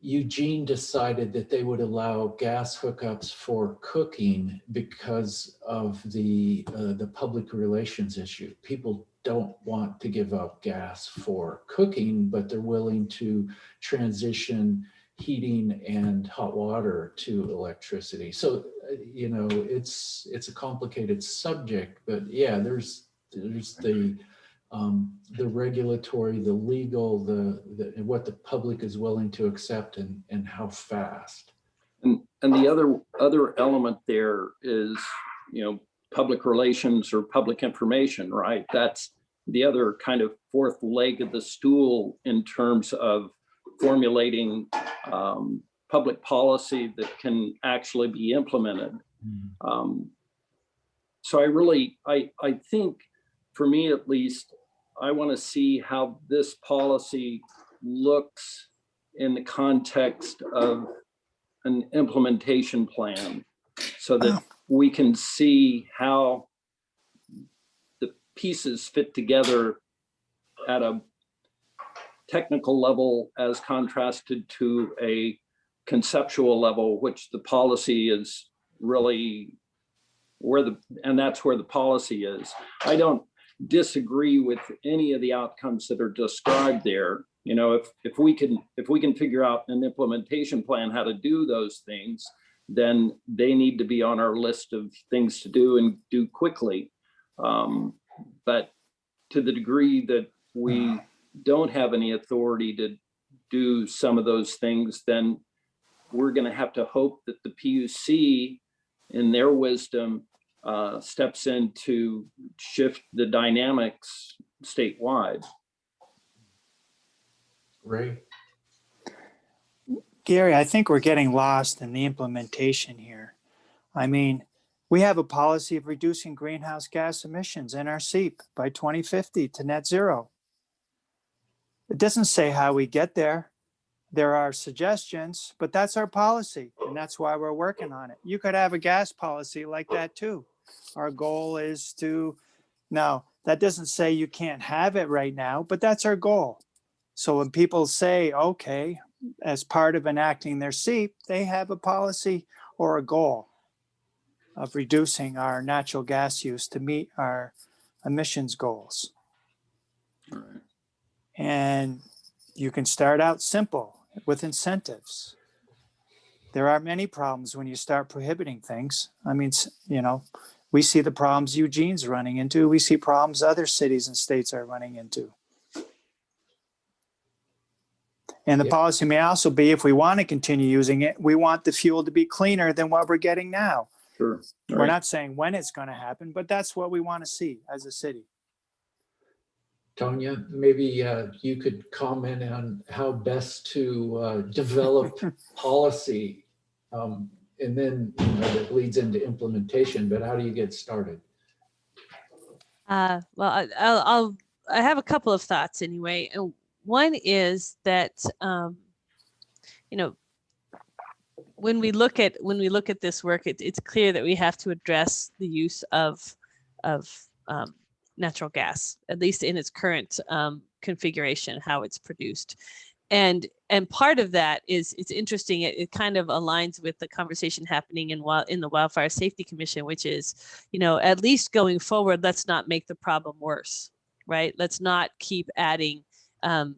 Eugene decided that they would allow gas hookups for cooking because of the public relations issue. People don't want to give up gas for cooking, but they're willing to transition heating and hot water to electricity. So, you know, it's a complicated subject, but yeah, there's the regulatory, the legal, the what the public is willing to accept and how fast. And the other element there is, you know, public relations or public information, right? That's the other kind of fourth leg of the stool in terms of formulating public policy that can actually be implemented. So I think, for me at least, I want to see how this policy looks in the context of an implementation plan so that we can see how the pieces fit together at a technical level as contrasted to a conceptual level, which the policy is really and that's where the policy is. I don't disagree with any of the outcomes that are described there. You know, if we can figure out an implementation plan, how to do those things, then they need to be on our list of things to do and do quickly. But to the degree that we don't have any authority to do some of those things, then we're going to have to hope that the PUC, in their wisdom, steps in to shift the dynamics statewide. Ray? Gary, I think we're getting lost in the implementation here. I mean, we have a policy of reducing greenhouse gas emissions in our Seep by 2050 to net zero. It doesn't say how we get there. There are suggestions, but that's our policy, and that's why we're working on it. You could have a gas policy like that too. Our goal is to, now, that doesn't say you can't have it right now, but that's our goal. So when people say, okay, as part of enacting their Seep, they have a policy or a goal of reducing our natural gas use to meet our emissions goals. All right. And you can start out simple with incentives. There are many problems when you start prohibiting things. I mean, you know, we see the problems Eugene's running into. We see problems other cities and states are running into. And the policy may also be, if we want to continue using it, we want the fuel to be cleaner than what we're getting now. Sure. All We're right. not saying when it's going to happen, but that's what we want to see as a city. Tonya, maybe you could comment on how best to develop policy, and then that leads into implementation. But how do you get started? Well, I have a couple of thoughts anyway. And one is that, you know, when we look at this work, it's clear that we have to address the use of natural gas, at least in its current configuration, how it's produced. And part of that is, it's interesting, it kind of aligns with the conversation happening in the Wildfire Safety Commission, which is, you know, at least going forward, let's not make the problem worse, right? Let's not keep adding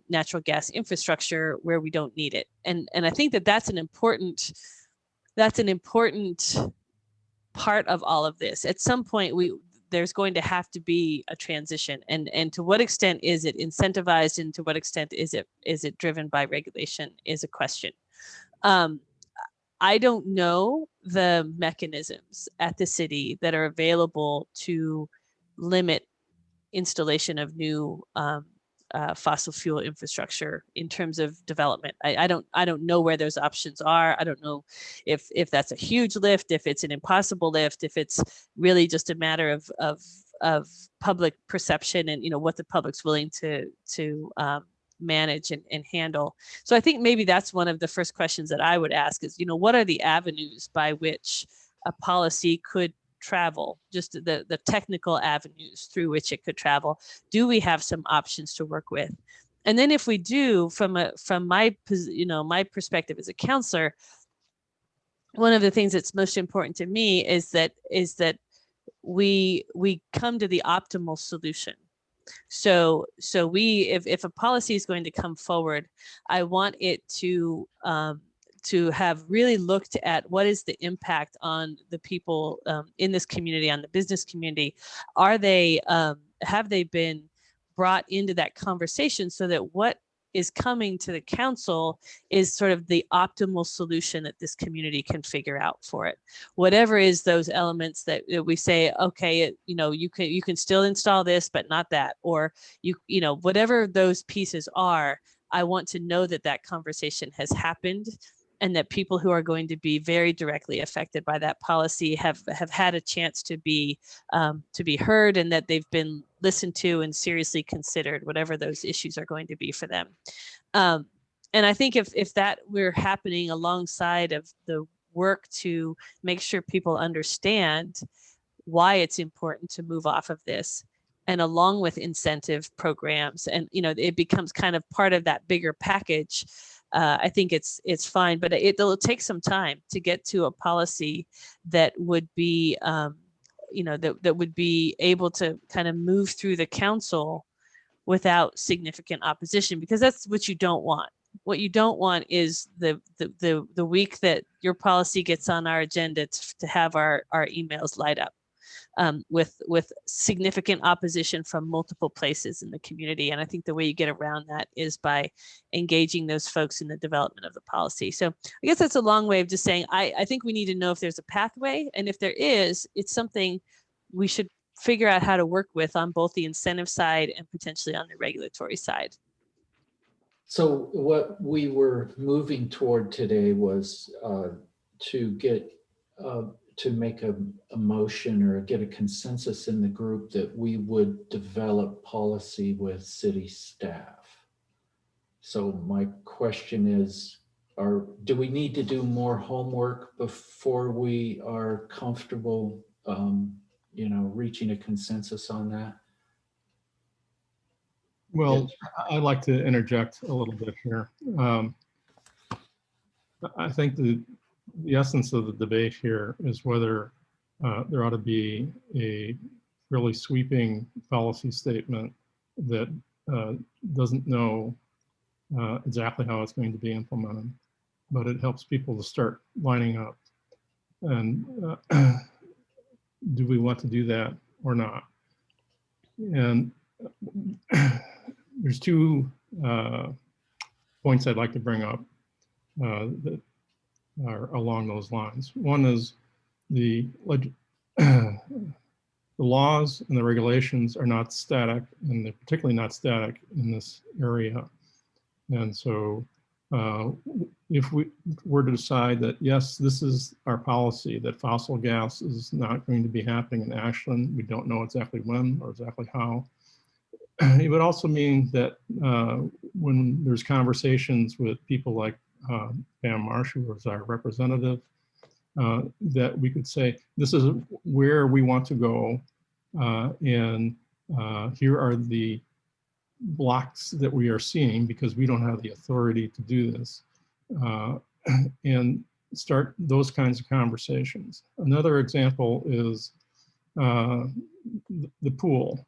natural gas infrastructure where we don't need it. And I think that that's an important part of all of this. At some point, there's going to have to be a transition, and to what extent is it incentivized, and to what extent is it driven by regulation is a question. I don't know the mechanisms at the city that are available to limit installation of new fossil fuel infrastructure in terms of development. I don't know where those options are. I don't know if that's a huge lift, if it's an impossible lift, if it's really just a matter of public perception and, you know, what the public's willing to manage and handle. So I think maybe that's one of the first questions that I would ask is, you know, what are the avenues by which a policy could travel, just the technical avenues through which it could travel? Do we have some options to work with? And then if we do, from my perspective as a counselor, one of the things that's most important to me is that we come to the optimal solution. So if a policy is going to come forward, I want it to have really looked at what is the impact on the people in this community, on the business community. Are they, have they been brought into that conversation so that what is coming to the council is sort of the optimal solution that this community can figure out for it? Whatever is those elements that we say, okay, you can still install this, but not that, or whatever those pieces are, I want to know that conversation has happened, and that people who are going to be very directly affected by that policy have had a chance to be heard, and that they've been listened to and seriously considered, whatever those issues are going to be for them. And I think if that were happening alongside of the work to make sure people understand why it's important to move off of this, and along with incentive programs, and it becomes kind of part of that bigger package, I think it's fine, but it'll take some time to get to a policy that would be, that would be able to kind of move through the council without significant opposition, because that's what you don't want. What you don't want is the week that your policy gets on our agenda to have our emails light up with significant opposition from multiple places in the community. And I think the way you get around that is by engaging those folks in the development of the policy. So I guess that's a long way of just saying, I think we need to know if there's a pathway, and if there is, it's something we should figure out how to work with on both the incentive side and potentially on the regulatory side. So what we were moving toward today was to get, to make a motion or get a consensus in the group that we would develop policy with city staff. So my question is, do we need to do more homework before we are comfortable, reaching a consensus on that? Well, I'd like to interject a little bit here. I think the essence of the debate here is whether there ought to be a really sweeping policy statement that doesn't know exactly how it's going to be implemented, but it helps people to start lining up. And do we want to do that or not? And there's two points I'd like to bring up that are along those lines. One is the laws and the regulations are not static, and they're particularly not static in this area. And so if we were to decide that, yes, this is our policy, that fossil gas is not going to be happening in Ashland, we don't know exactly when or exactly how. It would also mean that when there's conversations with people like Pam Marsh, who is our representative, that we could say, this is where we want to go, and here are the blocks that we are seeing because we don't have the authority to do this, and start those kinds of conversations. Another example is the pool.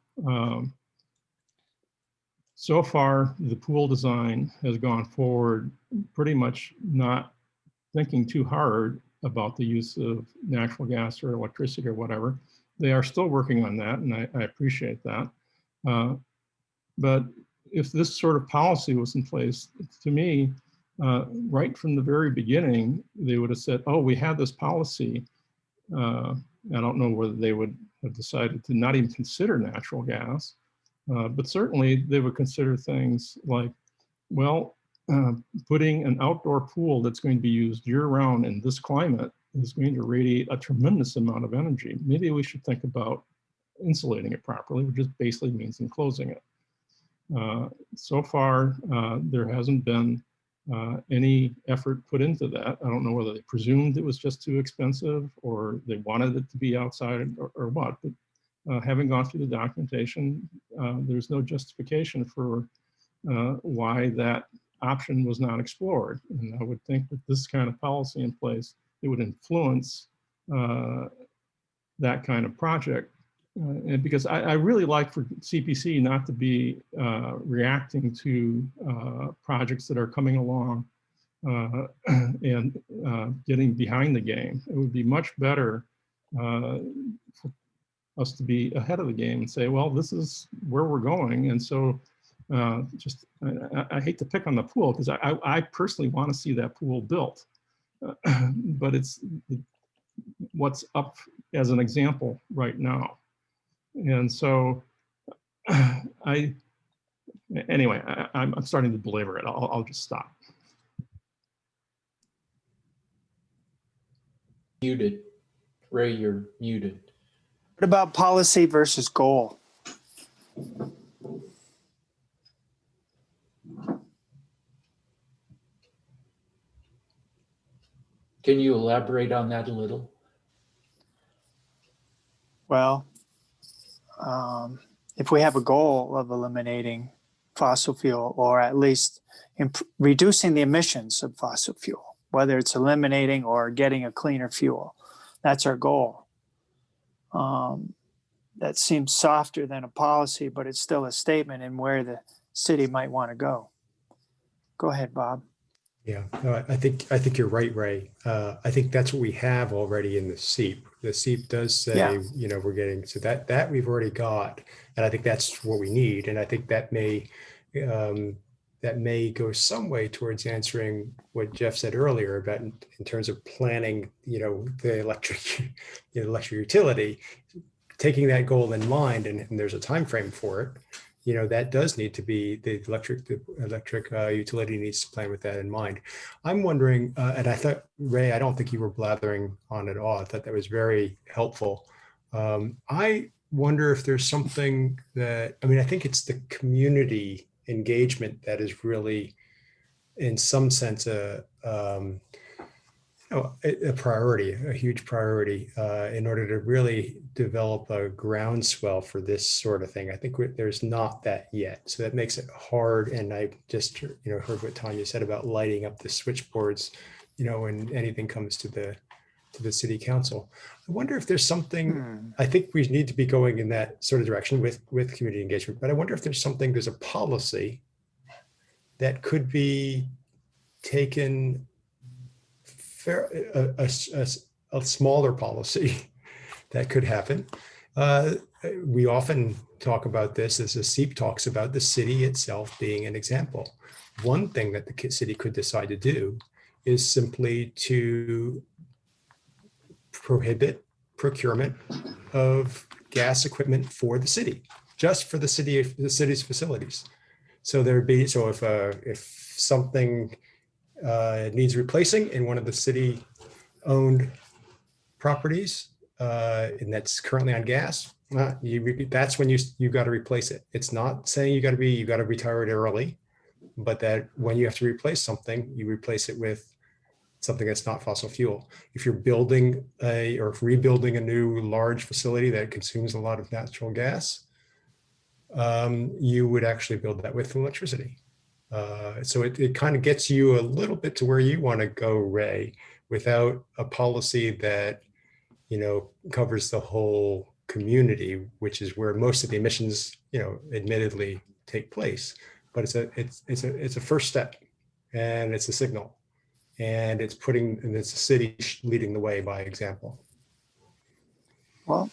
So far, the pool design has gone forward pretty much not thinking too hard about the use of natural gas or electricity or whatever. They are still working on that, and I appreciate that. But if this sort of policy was in place, to me, right from the very beginning, they would have said, oh, we have this policy. I don't know whether they would have decided to not even consider natural gas. But certainly they would consider things like, well, putting an outdoor pool that's going to be used year-round in this climate is going to radiate a tremendous amount of energy. Maybe we should think about insulating it properly, which just basically means enclosing it. So far, there hasn't been any effort put into that. I don't know whether they presumed it was just too expensive or they wanted it to be outside or what, but having gone through the documentation, there's no justification for why that option was not explored. And I would think that this kind of policy in place, it would influence that kind of project. And because I really like for CPC not to be reacting to projects that are coming along and getting behind the game. It would be much better for us to be ahead of the game and say, well, this is where we're going. And so I hate to pick on the pool because I personally want to see that pool built, but it's what's up as an example right now. And so anyway, I'm starting to belabor it. I'll just stop. Muted. Ray, you're muted. What about policy versus goal? Can you elaborate on that a little? Well, if we have a goal of eliminating fossil fuel, or at least reducing the emissions of fossil fuel, whether it's eliminating or getting a cleaner fuel, that's our goal. That seems softer than a policy, but it's still a statement in where the city might want to go. Go ahead, Bob. Yeah, no, I think you're right, Ray. I think that's what we have already in the Seep. The Seep does say, we're getting, so that we've already got, and I think that's what we need. And I think that may go some way towards answering what Jeff said earlier about in terms of planning, the electric utility, taking that goal in mind, and there's a time frame for it. you know, that does need to be, the electric utility needs to plan with that in mind. I'm wondering, and I thought, Ray, I don't think you were blathering on at all. I thought that was very helpful. I wonder if there's something that, I mean, I think it's the community engagement that is really, in some sense, a priority, a huge priority, in order to really develop a groundswell for this sort of thing. I think there's not that yet. So that makes it hard. And I just, heard what Tanya said about lighting up the switchboards, when anything comes to the city council. I wonder if there's something, I think we need to be going in that sort of direction with community engagement, but I wonder if there's a policy that could be taken, a smaller policy that could happen. We often talk about this, as the Seep talks about the city itself being an example. One thing that the city could decide to do is simply to prohibit procurement of gas equipment for the city, just for the city's facilities. So if something needs replacing in one of the city-owned properties, and that's currently on gas, that's when you got to replace it. It's not saying you got to retire it early, but that when you have to replace something, you replace it with something that's not fossil fuel. If you're building or rebuilding a new large facility that consumes a lot of natural gas, you would actually build that with electricity. So it kind of gets you a little bit to where you want to go, Ray, without a policy that, covers the whole community, which is where most of the emissions, admittedly take place. But it's a first step, and it's a signal, and it's the city leading the way by example. Well,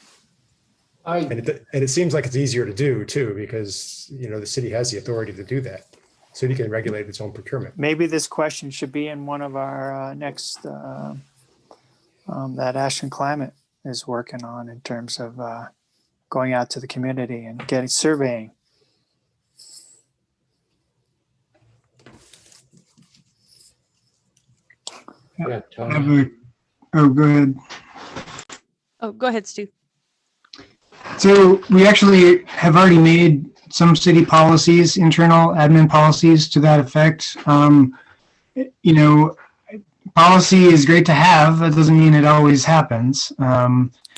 and it seems like it's easier to do too, because the city has the authority to do that. City can regulate its own procurement. maybe this question should be in one of our next, that Ashland Climate is working on, in terms of going out to the community and getting surveying. Yeah, Go ahead. Oh, go ahead, Stu. So we actually have already made some city policies, internal admin policies to that effect. Policy is great to have. That doesn't mean it always happens,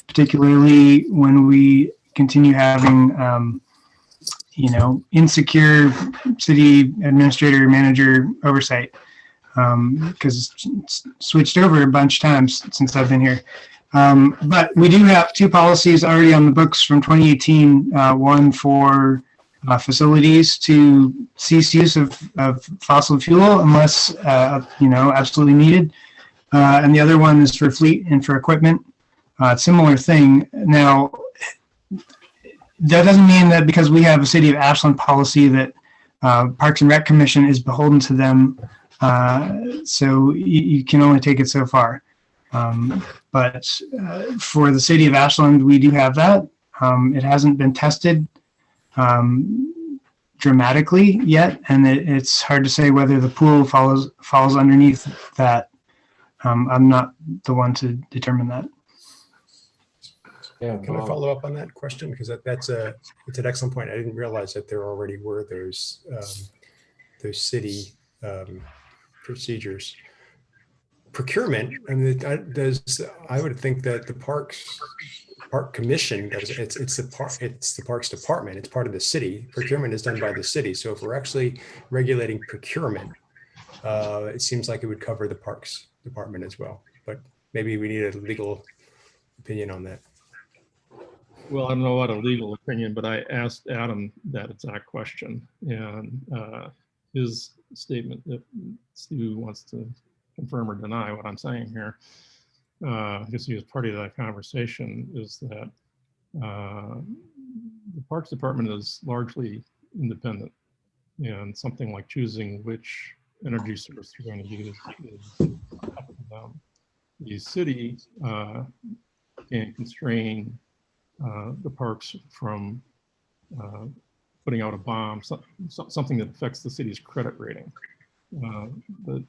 particularly when we continue having, insecure city administrator manager oversight, because it's switched over a bunch of times since I've been here. But we do have two policies already on the books from 2018, one for facilities to cease use of fossil fuel unless, absolutely needed. And the other one is for fleet and for equipment. Similar thing. Now, that doesn't mean that because we have a City of Ashland policy that Parks and Rec Commission is beholden to them. So you can only take it so far. But for the City of Ashland, we do have that. It hasn't been tested dramatically yet, and it's hard to say whether the pool falls underneath that. I'm not the one to determine that. Yeah, Can I follow up on that question? Because it's an excellent point. I didn't realize that there already were those city procedures. Procurement, I mean, I would think that the Park Commission does. It's the Parks Department. It's part of the city. Procurement is done by the city. So if we're actually regulating procurement, it seems like it would cover the Parks Department as well. But maybe we need a legal opinion on that. Well, I don't know what a legal opinion, but I asked Adam that exact question, and his statement that Stu wants to confirm or deny what I'm saying here, because he was part of that conversation, is that the Parks Department is largely independent, and something like choosing which energy source you're going to use is up to them. The city can constrain the parks from putting out a bomb, something that affects the city's credit rating. But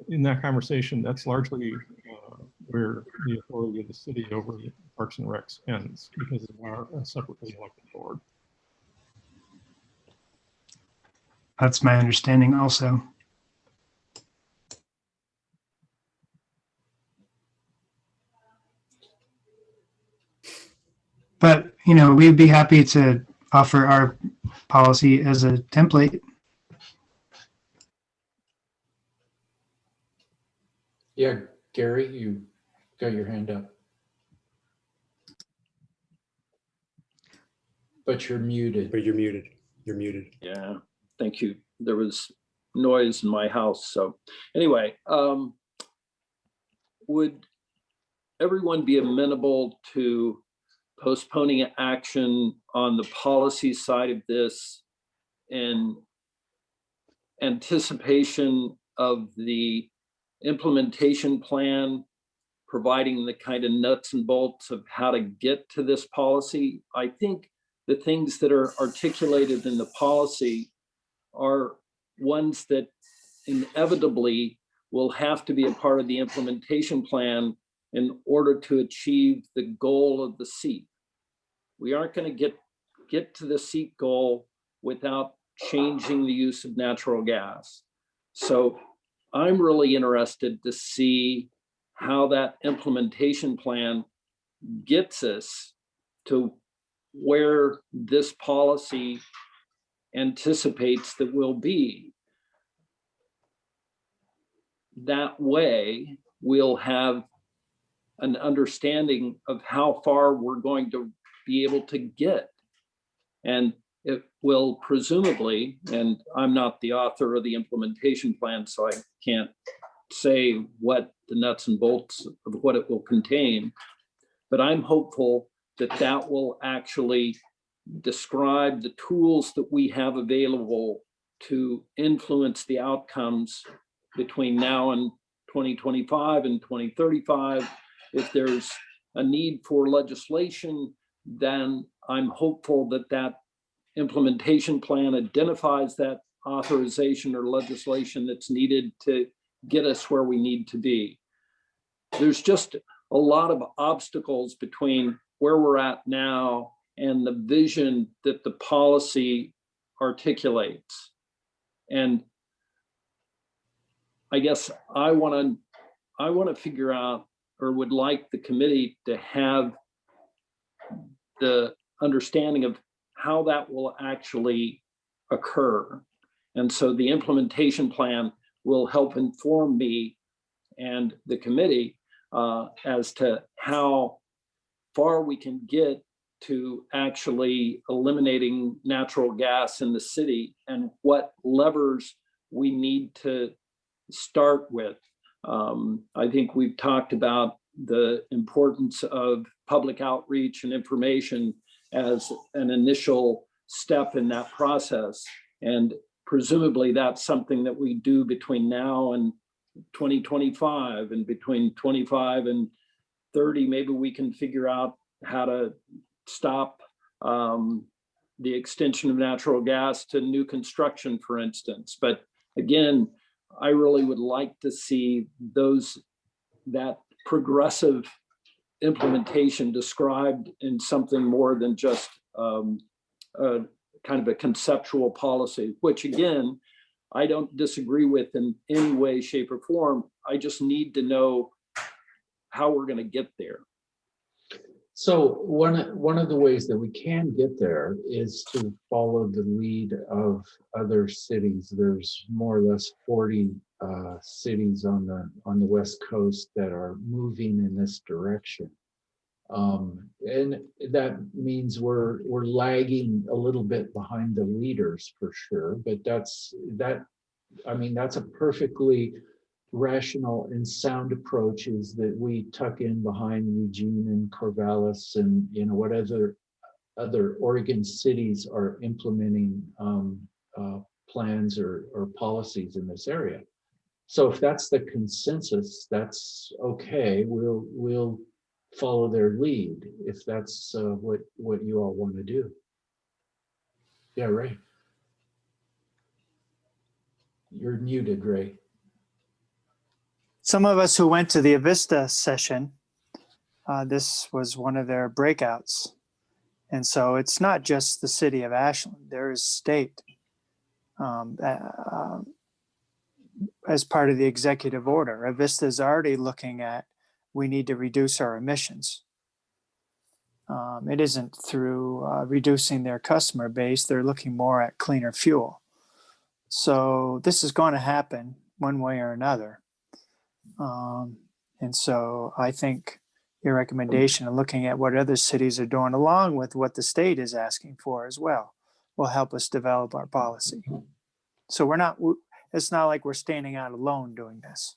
in that conversation, that's largely where the authority of the city over the Parks and Recs ends, because of our separately elected board. That's my understanding also. But, you know, we'd be happy to offer our policy as a template. Yeah, Gary, you got your hand up. But you're muted. But you're muted. You're muted. Yeah, thank you. There was noise in my house. So anyway, would everyone be amenable to postponing action on the policy side of this in anticipation of the implementation plan, providing the kind of nuts and bolts of how to get to this policy? I think the things that are articulated in the policy are ones that inevitably will have to be a part of the implementation plan in order to achieve the goal of the Seep. We aren't going to get to the Seep goal without changing the use of natural gas. So I'm really interested to see how that implementation plan gets us to where this policy anticipates that we'll be. That way, we'll have an understanding of how far we're going to be able to get. And it will presumably, and I'm not the author of the implementation plan, so I can't say what the nuts and bolts of what it will contain, but I'm hopeful that that will actually describe the tools that we have available to influence the outcomes between now and 2025 and 2035. If there's a need for legislation, then I'm hopeful that that implementation plan identifies that authorization or legislation that's needed to get us where we need to be. There's just a lot of obstacles between where we're at now and the vision that the policy articulates. And I guess I want to figure out, or would like the committee to have the understanding of how that will actually occur. And so the implementation plan will help inform me and the committee as to how far we can get to actually eliminating natural gas in the city and what levers we need to start with. I think we've talked about the importance of public outreach and information as an initial step in that process. And presumably that's something that we do between now and 2025, and between 25 and 30, maybe we can figure out how to stop the extension of natural gas to new construction, for instance. But again, I really would like to see that progressive implementation described in something more than just a kind of a conceptual policy, which again, I don't disagree with in any way, shape, or form. I just need to know how we're going to get there. So one of the ways that we can get there is to follow the lead of other cities. There's more or less 40 cities on the West Coast that are moving in this direction. And that means we're lagging a little bit behind the leaders for sure, but that's a perfectly rational and sound approach, is that we tuck in behind Eugene and Corvallis and what other Oregon cities are implementing plans or policies in this area. So if that's the consensus, that's okay. We'll follow their lead if that's what you all want to do. Yeah, Ray. You're muted, Ray. Some of us who went to the Avista session, this was one of their breakouts. And so it's not just the city of Ashland, there is state as part of the executive order. Avista is already looking at, we need to reduce our emissions. It isn't through reducing their customer base, they're looking more at cleaner fuel. So this is going to happen one way or another. And so I think your recommendation of looking at what other cities are doing along with what the state is asking for as well will help us develop our policy. So it's not like we're standing out alone doing this.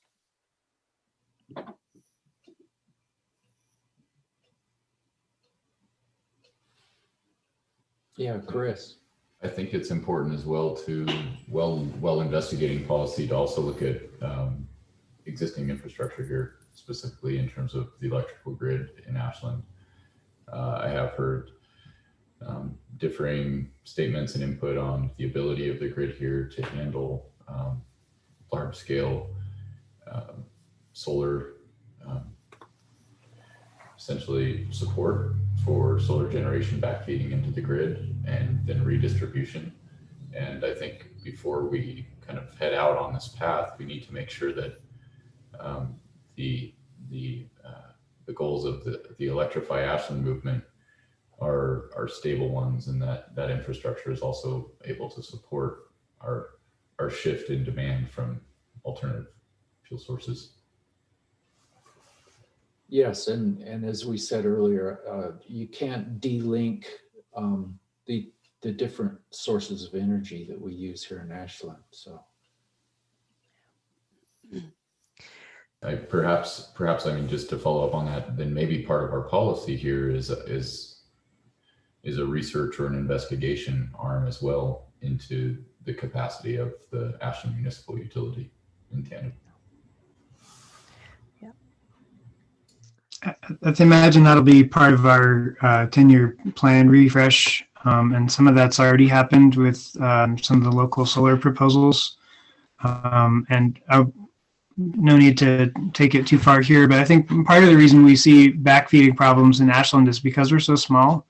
Yeah, Chris. I think it's important as well to, while investigating policy, to also look at existing infrastructure here, specifically in terms of the electrical grid in Ashland. I have heard differing statements and input on the ability of the grid here to handle large scale solar, essentially support for solar generation backfeeding into the grid and then redistribution. And I think before we kind of head out on this path, we need to make sure that the goals of the Electrify Ashland movement are stable ones, and that infrastructure is also able to support our shift in demand from alternative fuel sources. Yes, and as we said earlier, you can't de-link the different sources of energy that we use here in Ashland. So, Perhaps, I mean, just to follow up on that, then maybe part of our policy here is a research or an investigation arm as well into the capacity of the Ashland Municipal Utility in tandem. Let's imagine that'll be part of our 10-year plan refresh. And some of that's already happened with some of the local solar proposals. And no need to take it too far here, but I think part of the reason we see backfeeding problems in Ashland is because we're so small.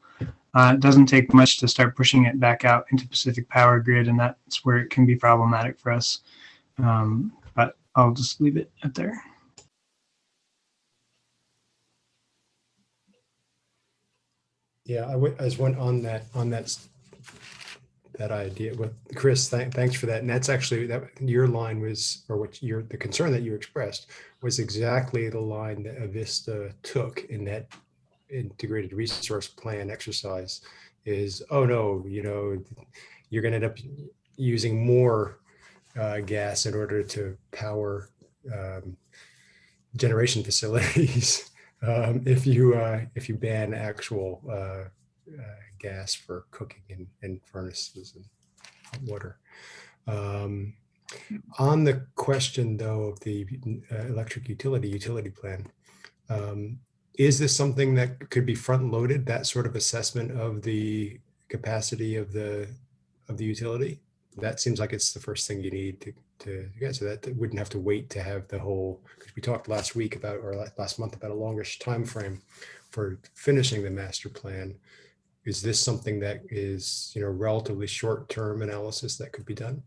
It doesn't take much to start pushing it back out into Pacific Power Grid, and that's where it can be problematic for us. But I'll just leave it at there. Yeah, I was one on that idea with Chris. Thanks for that. And that's actually that your line was, or the concern that you expressed was exactly the line that Avista took in that integrated resource plan exercise. Is, oh no, you're going to end up using more gas in order to power generation facilities. If you ban actual gas for cooking in furnaces and hot water. On the question though of the electric utility plan, is this something that could be front loaded, that sort of assessment of the capacity of the utility? That seems like it's the first thing you need to get, so that wouldn't have to wait to have the whole, because we talked last month about a longish time frame for finishing the master plan. Is this something that is, relatively short-term analysis that could be done?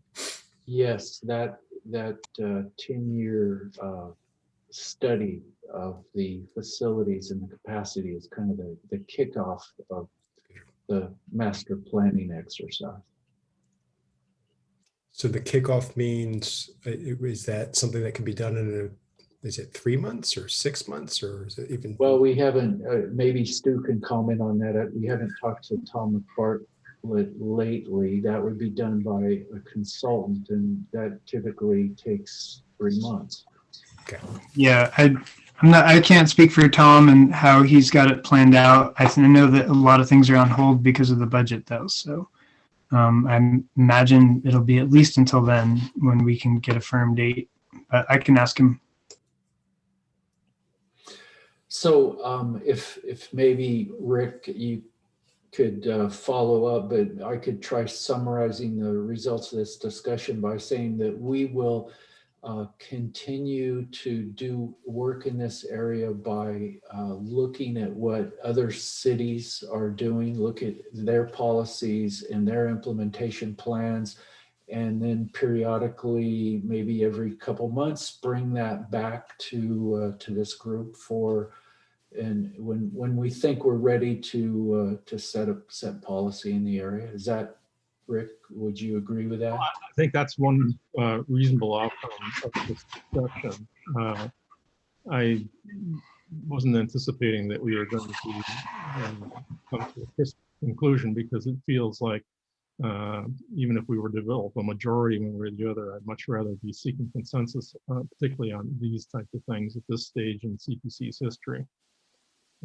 yes, that 10-year study of the facilities and the capacity is kind of the kickoff of the master planning exercise. So the kickoff means, is that something that can be done in is it 3 months or 6 months, or is it even? Well, we haven't, maybe Stu can comment on that. We haven't talked to Tom McCart lately. That would be done by a consultant, and that typically takes 3 months. Okay. Yeah, I can't speak for Tom and how he's got it planned out. I know that a lot of things are on hold because of the budget though. So I imagine it'll be at least until then when we can get a firm date, but I can ask him. So if maybe Rick, you could follow up, but I could try summarizing the results of this discussion by saying that we will continue to do work in this area by looking at what other cities are doing, look at their policies and their implementation plans, and then periodically, maybe every couple months, bring that back to this group for, and when we think we're ready to set policy in the area. Is that, Rick, would you agree with that? I think that's one reasonable outcome of this discussion. I wasn't anticipating that we were going to come to a crisp conclusion, because it feels like even if we were to develop a majority one way or the other, I'd much rather be seeking consensus, particularly on these types of things at this stage in CPC's history.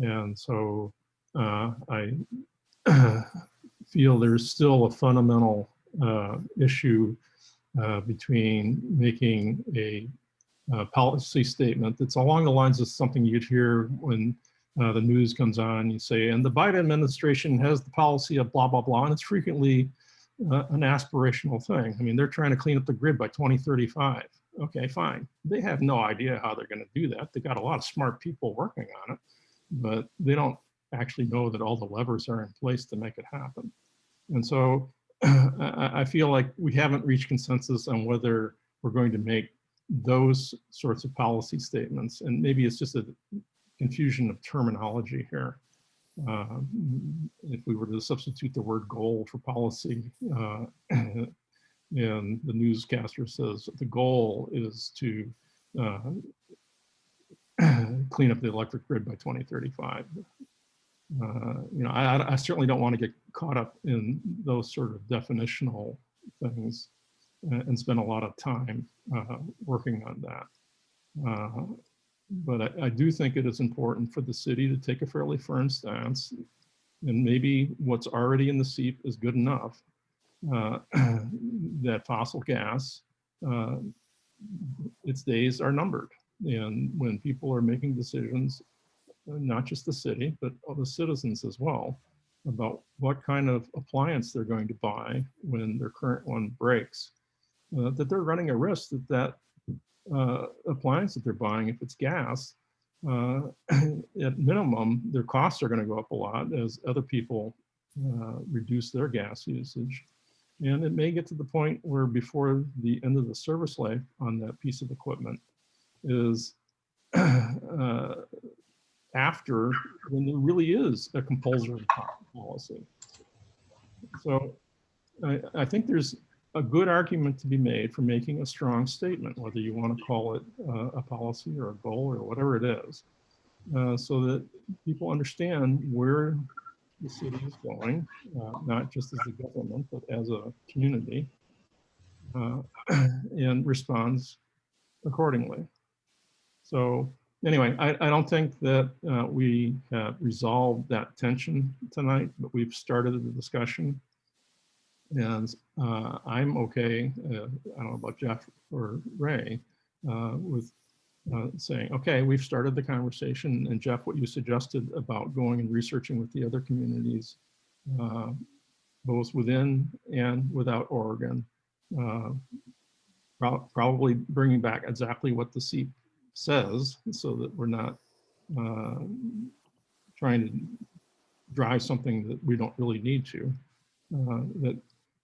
And so I feel there's still a fundamental issue between making a policy statement that's along the lines of something you'd hear when the news comes on. You say, and the Biden administration has the policy of blah, blah, blah. And it's frequently an aspirational thing. I mean, they're trying to clean up the grid by 2035. Okay, fine. They have no idea how they're going to do that. They got a lot of smart people working on it, but they don't actually know that all the levers are in place to make it happen. And so I feel like we haven't reached consensus on whether we're going to make those sorts of policy statements. And maybe it's just a confusion of terminology here. If we were to substitute the word goal for policy, and the newscaster says the goal is to clean up the electric grid by 2035. I certainly don't want to get caught up in those sort of definitional things and spend a lot of time working on that. But I do think it is important for the city to take a fairly firm stance, and maybe what's already in the Seep is good enough, that fossil gas, its days are numbered. And when people are making decisions, not just the city, but other citizens as well, about what kind of appliance they're going to buy when their current one breaks, that they're running a risk that appliance that they're buying, if it's gas, at minimum, their costs are going to go up a lot as other people reduce their gas usage. And it may get to the point where before the end of the service life on that piece of equipment is after, when there really is a compulsory policy. So I think there's a good argument to be made for making a strong statement, whether you want to call it a policy or a goal or whatever it is, so that people understand where the city is going, not just as a government, but as a community, and responds accordingly. So anyway, I don't think that we have resolved that tension tonight, but we've started the discussion. And I'm okay, I don't know about Jeff or Ray, with saying, okay, we've started the conversation. And Jeff, what you suggested about going and researching with the other communities, both within and without Oregon, probably bringing back exactly what the Seep says, so that we're not trying to drive something that we don't really need to. That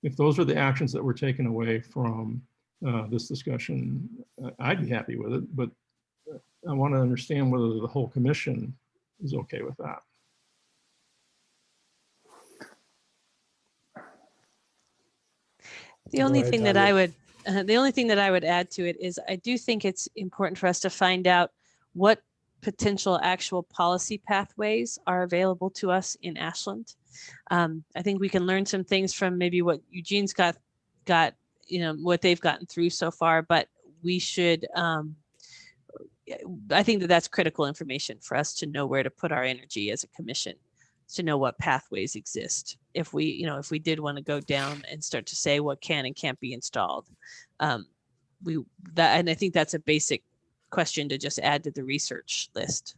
if those are the actions that were taken away from this discussion, I'd be happy with it, but I want to understand whether the whole commission is okay with that. The only thing that I would add to it is I do think it's important for us to find out what potential actual policy pathways are available to us in Ashland. I think we can learn some things from maybe what Eugene's got, what they've gotten through so far, but we should, I think that that's critical information for us to know where to put our energy as a commission, to know what pathways exist. If we did want to go down and start to say what can and can't be installed, and I think that's a basic question to just add to the research list.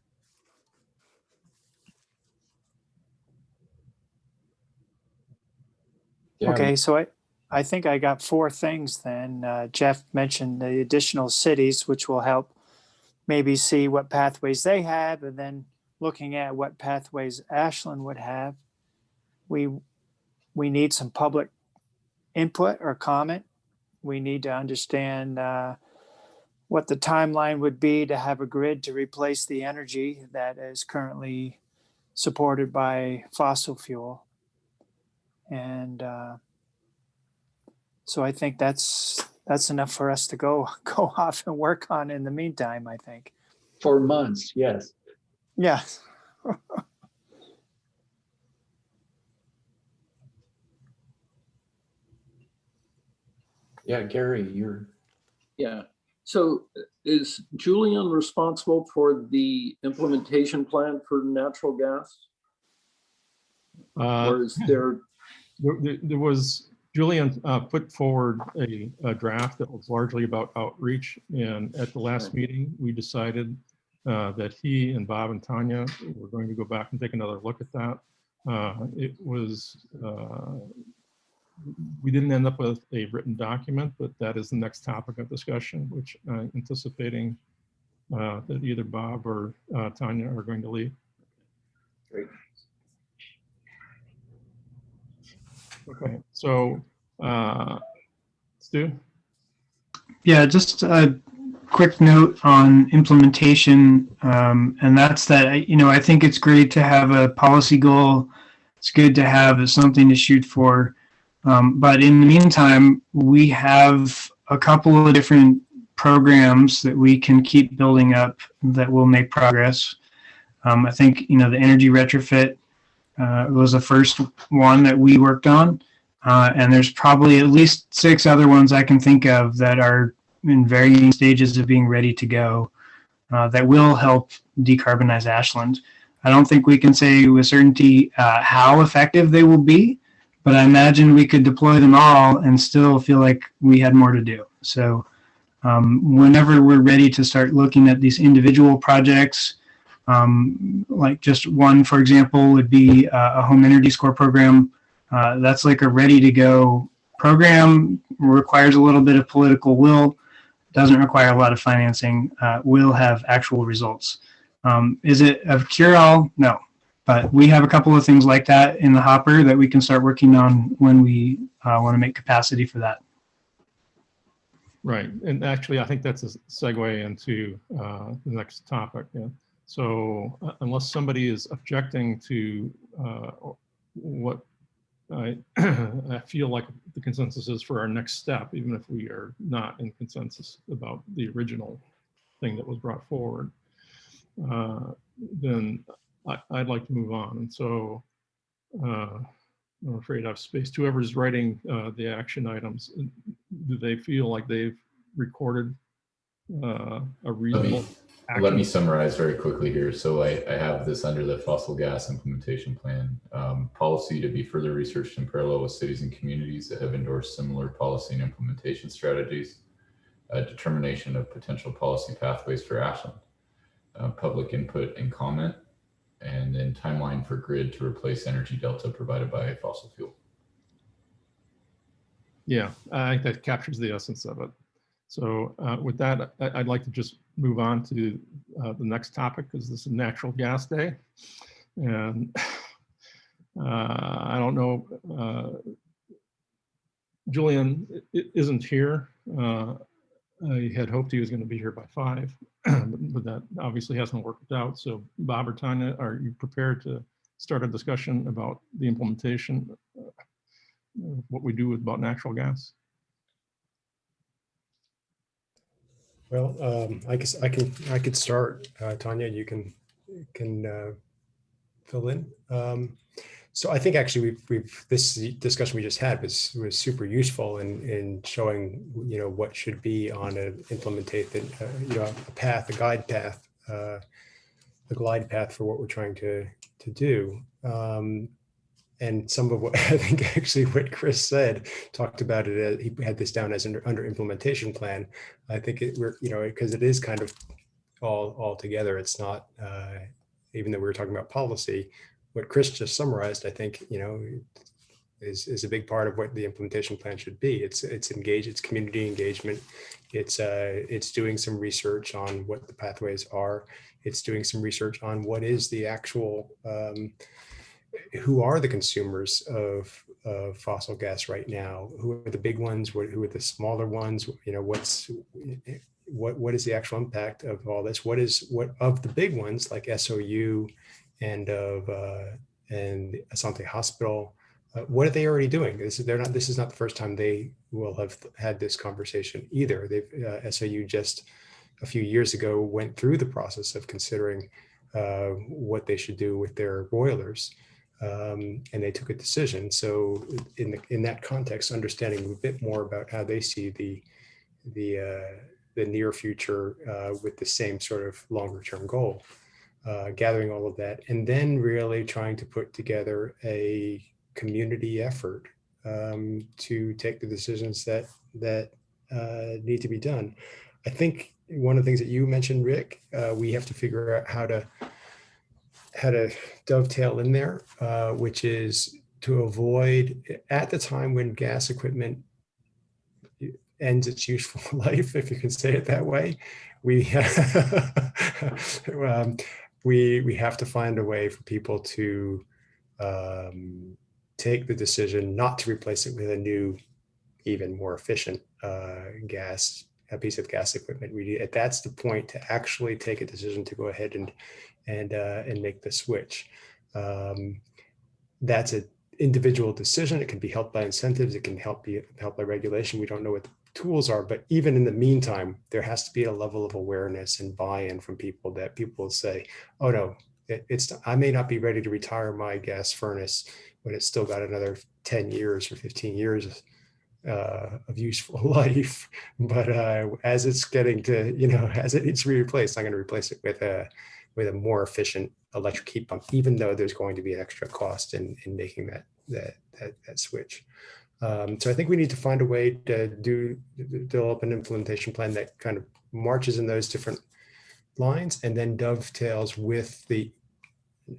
Yeah. Okay, so I think I got 4 things then. Jeff mentioned the additional cities, which will help maybe see what pathways they have, and then looking at what pathways Ashland would have. We need some public input or comment. We need to understand what the timeline would be to have a grid to replace the energy that is currently supported by fossil fuel. And so I think that's enough for us to go off and work on in the meantime, I think. For months, yes. Yeah. Yeah, Gary, you're. Yeah. So is Julian responsible for the implementation plan for natural gas? Or is there? There was, Julian put forward a draft that was largely about outreach. And at the last meeting, we decided that he and Bob and Tanya were going to go back and take another look at that. It was, we didn't end up with a written document, but that is the next topic of discussion, which I'm anticipating that either Bob or Tanya are going to lead. Great. Okay, so Stu? Yeah, just a quick note on implementation, and that's that, I think it's great to have a policy goal. It's good to have something to shoot for. But in the meantime, we have a couple of different programs that we can keep building up that will make progress. I think, the energy retrofit was the first one that we worked on. And there's probably at least 6 other ones I can think of that are in varying stages of being ready to go that will help decarbonize Ashland. I don't think we can say with certainty how effective they will be, but I imagine we could deploy them all and still feel like we had more to do. So whenever we're ready to start looking at these individual projects, like just one, for example, would be a home energy score program. That's like a ready to go program, requires a little bit of political will, doesn't require a lot of financing, will have actual results. Is it a cure-all? No. But we have a couple of things like that in the hopper that we can start working on when we want to make capacity for that. Right, and actually I think that's a segue into the next topic. Yeah. So unless somebody is objecting to what I feel like the consensus is for our next step, even if we are not in consensus about the original thing that was brought forward, then I'd like to move on. And so I'm afraid I've spaced whoever's writing the action items. Do they feel like they've recorded a reasonable action? Let me summarize very quickly here. So I have this under the fossil gas implementation plan. Policy to be further researched in parallel with cities and communities that have endorsed similar policy and implementation strategies. Determination of potential policy pathways for Ashland. Public input and comment, and then timeline for grid to replace energy delta provided by fossil fuel. Yeah, I think that captures the essence of it. So with that, I'd like to just move on to the next topic, because this is Natural Gas Day. And I don't know, Julian isn't here. I had hoped he was going to be here by 5, but that obviously hasn't worked out. So Bob or Tanya, are you prepared to start a discussion about the implementation, what we do about natural gas? Well, I guess I could start. Tanya, you can fill in. So I think actually this discussion we just had was super useful in showing what should be on an implementation, a path, a guide path, a glide path for what we're trying to do. And some of what I think actually what Chris said, talked about it, he had this down as an under implementation plan. I think because it is kind of all together. It's not, even though we were talking about policy, what Chris just summarized, I think, is a big part of what the implementation plan should be. It's engaged, it's community engagement. It's doing some research on what the pathways are. It's doing some research on what is the actual, who are the consumers of fossil gas right now? Who are the big ones? Who are the smaller ones? You know, what is the actual impact of all this? What of the big ones like SOU and Asante Hospital? What are they already doing? This is not the first time they will have had this conversation either. SOU just a few years ago went through the process of considering what they should do with their boilers, and they took a decision. So in that context, understanding a bit more about how they see the near future with the same sort of longer term goal, gathering all of that, and then really trying to put together a community effort to take the decisions that need to be done. I think one of the things that you mentioned, Rick, we have to figure out how to dovetail in there, which is to avoid, at the time when gas equipment ends its useful life, if you can say it that way, we have to find a way for people to take the decision not to replace it with a new, even more efficient a piece of gas equipment. That's the point, to actually take a decision to go ahead and make the switch. That's an individual decision. It can be helped by incentives. It can help by regulation. We don't know what the tools are, but even in the meantime, there has to be a level of awareness and buy-in from people, that people say, oh no, I may not be ready to retire my gas furnace when it's still got another 10 years or 15 years of useful life. But as it's getting to, as it needs to be replaced, I'm going to replace it with a more efficient electric heat pump, even though there's going to be an extra cost in making that switch. So I think we need to find a way to develop an implementation plan that kind of marches in those different lines and then dovetails with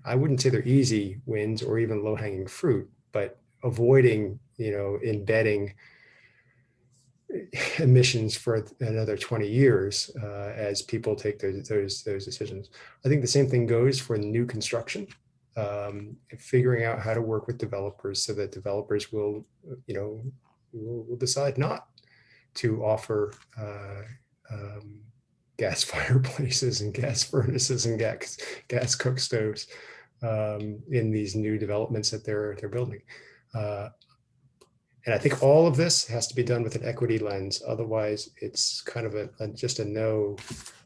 I wouldn't say they're easy wins or even low-hanging fruit, but avoiding, embedding emissions for another 20 years as people take those decisions. I think the same thing goes for new construction, figuring out how to work with developers so that developers will decide not to offer gas fireplaces and gas furnaces and gas cook stoves in these new developments that they're building. And I think all of this has to be done with an equity lens. Otherwise, it's kind of just a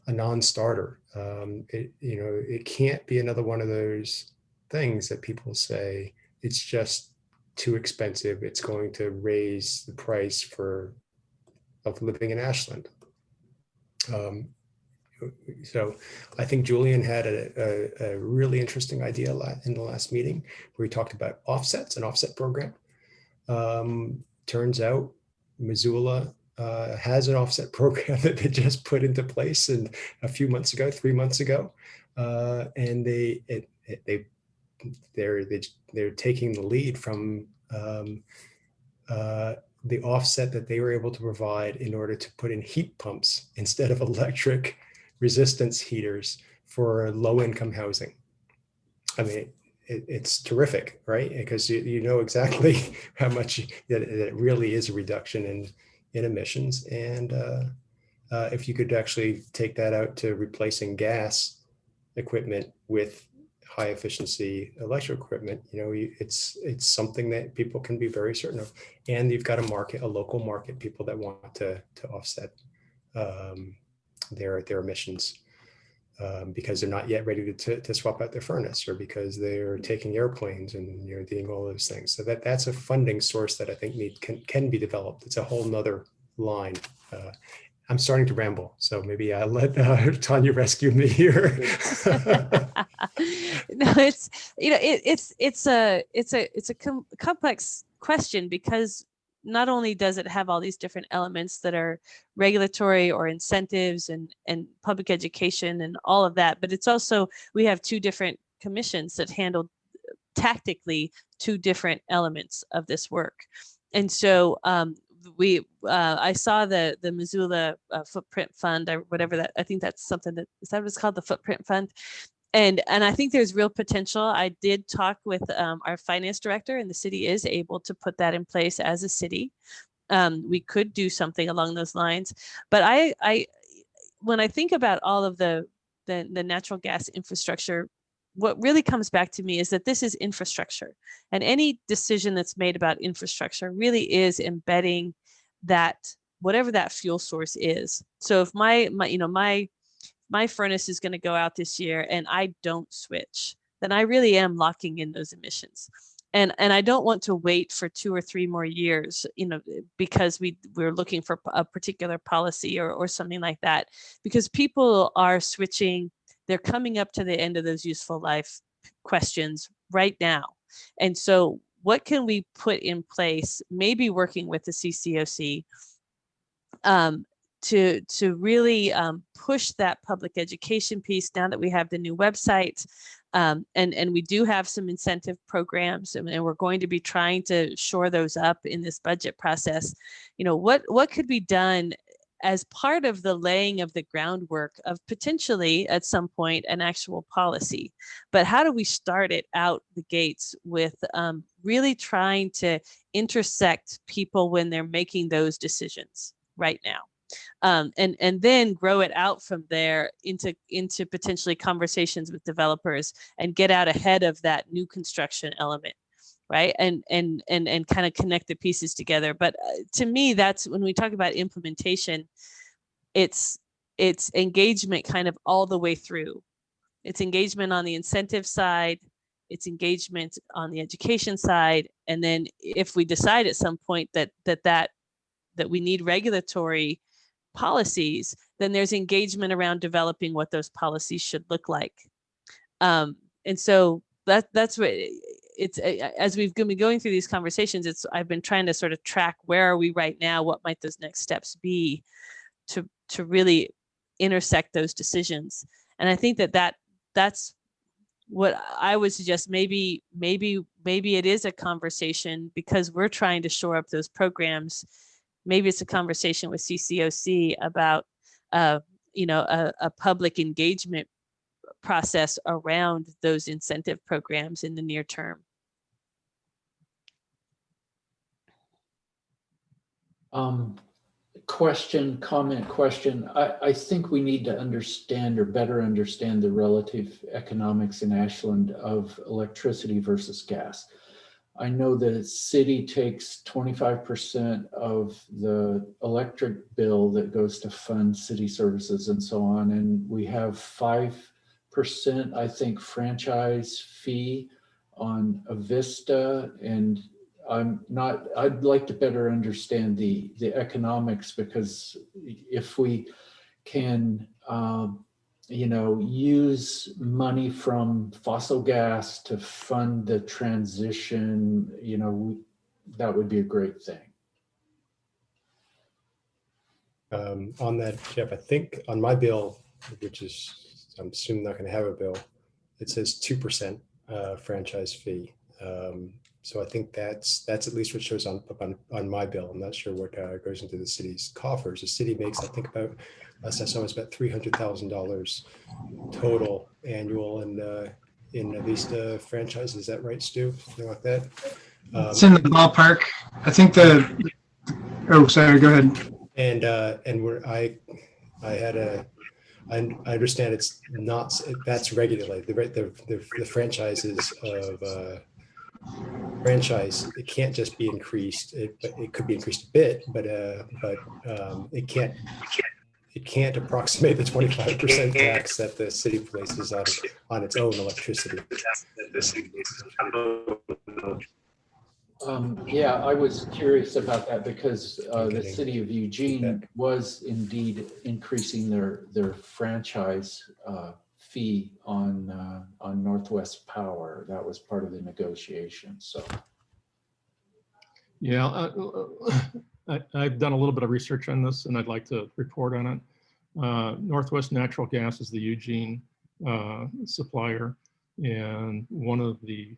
non-starter. It can't be another one of those things that people say it's just too expensive. It's going to raise the price of living in Ashland. So I think Julian had a really interesting idea in the last meeting where he talked about offsets, an offset program. Turns out Missoula has an offset program that they just put into place a few months ago, 3 months ago, and they're taking the lead from the offset that they were able to provide in order to put in heat pumps instead of electric resistance heaters for low-income housing. I mean, it's terrific, right? Because you know exactly how much that it really is a reduction in emissions. And if you could actually take that out to replacing gas equipment with high efficiency electric equipment, it's something that people can be very certain of. And you've got a local market, people that want to offset their emissions because they're not yet ready to swap out their furnace, or because they're taking airplanes and doing all those things. So that's a funding source that I think can be developed. It's a whole nother line. I'm starting to ramble, so maybe I'll let Tanya rescue me here. No, it's a complex question, because not only does it have all these different elements that are regulatory or incentives and public education and all of that, but it's also, we have two different commissions that handle tactically two different elements of this work. And so I saw the Missoula Footprint Fund, or whatever that, I think that's something that, is that what it's called, the Footprint Fund? And I think there's real potential. I did talk with our finance director, and the city is able to put that in place as a city. We could do something along those lines. But when I think about all of the natural gas infrastructure, what really comes back to me is that this is infrastructure, and any decision that's made about infrastructure really is embedding that, whatever that fuel source is. So if my furnace is going to go out this year and I don't switch, then I really am locking in those emissions. And I don't want to wait for 2 or 3 more years, because we're looking for a particular policy or something like that, because people are switching. They're coming up to the end of those useful life questions right now. And so what can we put in place, maybe working with the CCOC, to really push that public education piece now that we have the new website. And we do have some incentive programs, and we're going to be trying to shore those up in this budget process. What could be done as part of the laying of the groundwork of potentially at some point an actual policy? But how do we start it out the gates with really trying to intersect people when they're making those decisions right now? And then grow it out from there into potentially conversations with developers, and get out ahead of that new construction element, right? And kind of connect the pieces together. But to me, that's when we talk about implementation, it's engagement kind of all the way through. It's engagement on the incentive side, it's engagement on the education side, and then if we decide at some point that we need regulatory policies, then there's engagement around developing what those policies should look like. And so that's what it's, as we've been going through these conversations, I've been trying to sort of track, where are we right now? What might those next steps be to really intersect those decisions? And I think that's what I would suggest. Maybe it is a conversation, because we're trying to shore up those programs. Maybe it's a conversation with CCOC about, a public engagement process around those incentive programs in the near term. Question. I think we need to understand, or better understand, the relative economics in Ashland of electricity versus gas. I know the city takes 25% of the electric bill that goes to fund city services and so on. And we have 5%, I think, franchise fee on Avista. And I'd like to better understand the economics, because if we can, use money from fossil gas to fund the transition, that would be a great thing. On that, Jeff, I think on my bill, which is, I'm assuming not going to have a bill, it says 2% franchise fee. So I think that's at least what shows on my bill. I'm not sure what goes into the city's coffers. The city makes, I think, about, last I saw, was about $300,000 total annual in at least franchise. Is that right, Stu? Something like that. It's in the ballpark. I think oh, sorry, go ahead. And where I understand it's not, that's regulated. The franchises of franchise, it can't just be increased. It could be increased a bit, but it can't approximate the 25% tax that the city places on its own electricity. Yeah, I was curious about that, because the city of Eugene was indeed increasing their franchise fee on Northwest Power. That was part of the negotiation. So, yeah, I've done a little bit of research on this, and I'd like to report on it. Northwest Natural Gas is the Eugene supplier. And one of the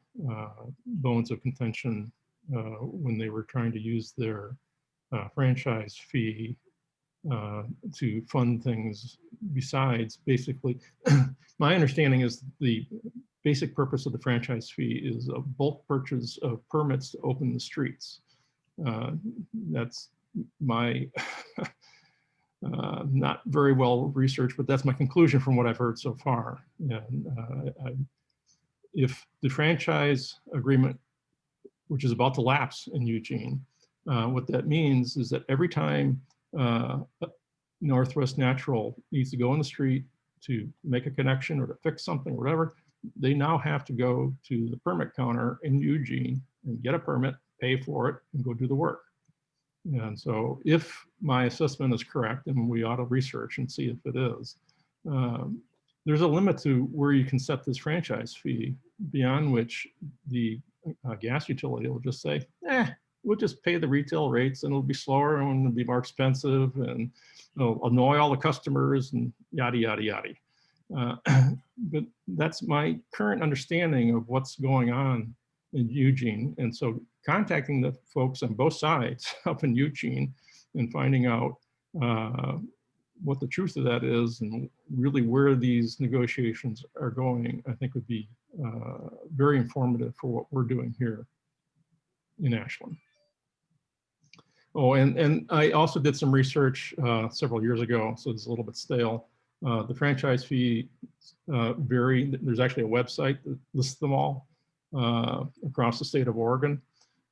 bones of contention when they were trying to use their franchise fee to fund things besides basically, my understanding is the basic purpose of the franchise fee is a bulk purchase of permits to open the streets. That's my not very well researched, but that's my conclusion from what I've heard so far. And if the franchise agreement, which is about to lapse in Eugene, what that means is that every time Northwest Natural needs to go on the street to make a connection or to fix something, or whatever, they now have to go to the permit counter in Eugene and get a permit, pay for it, and go do the work. And so if my assessment is correct, and we ought to research and see if it is, there's a limit to where you can set this franchise fee, beyond which the gas utility will just say, we'll just pay the retail rates and it'll be slower and it'll be more expensive and it'll annoy all the customers and yada, yada, yada. But that's my current understanding of what's going on in Eugene. And so contacting the folks on both sides up in Eugene and finding out what the truth of that is and really where these negotiations are going, I think would be very informative for what we're doing here in Ashland. Oh, and I also did some research several years ago, so it's a little bit stale. The franchise fee vary. There's actually a website that lists them all across the state of Oregon.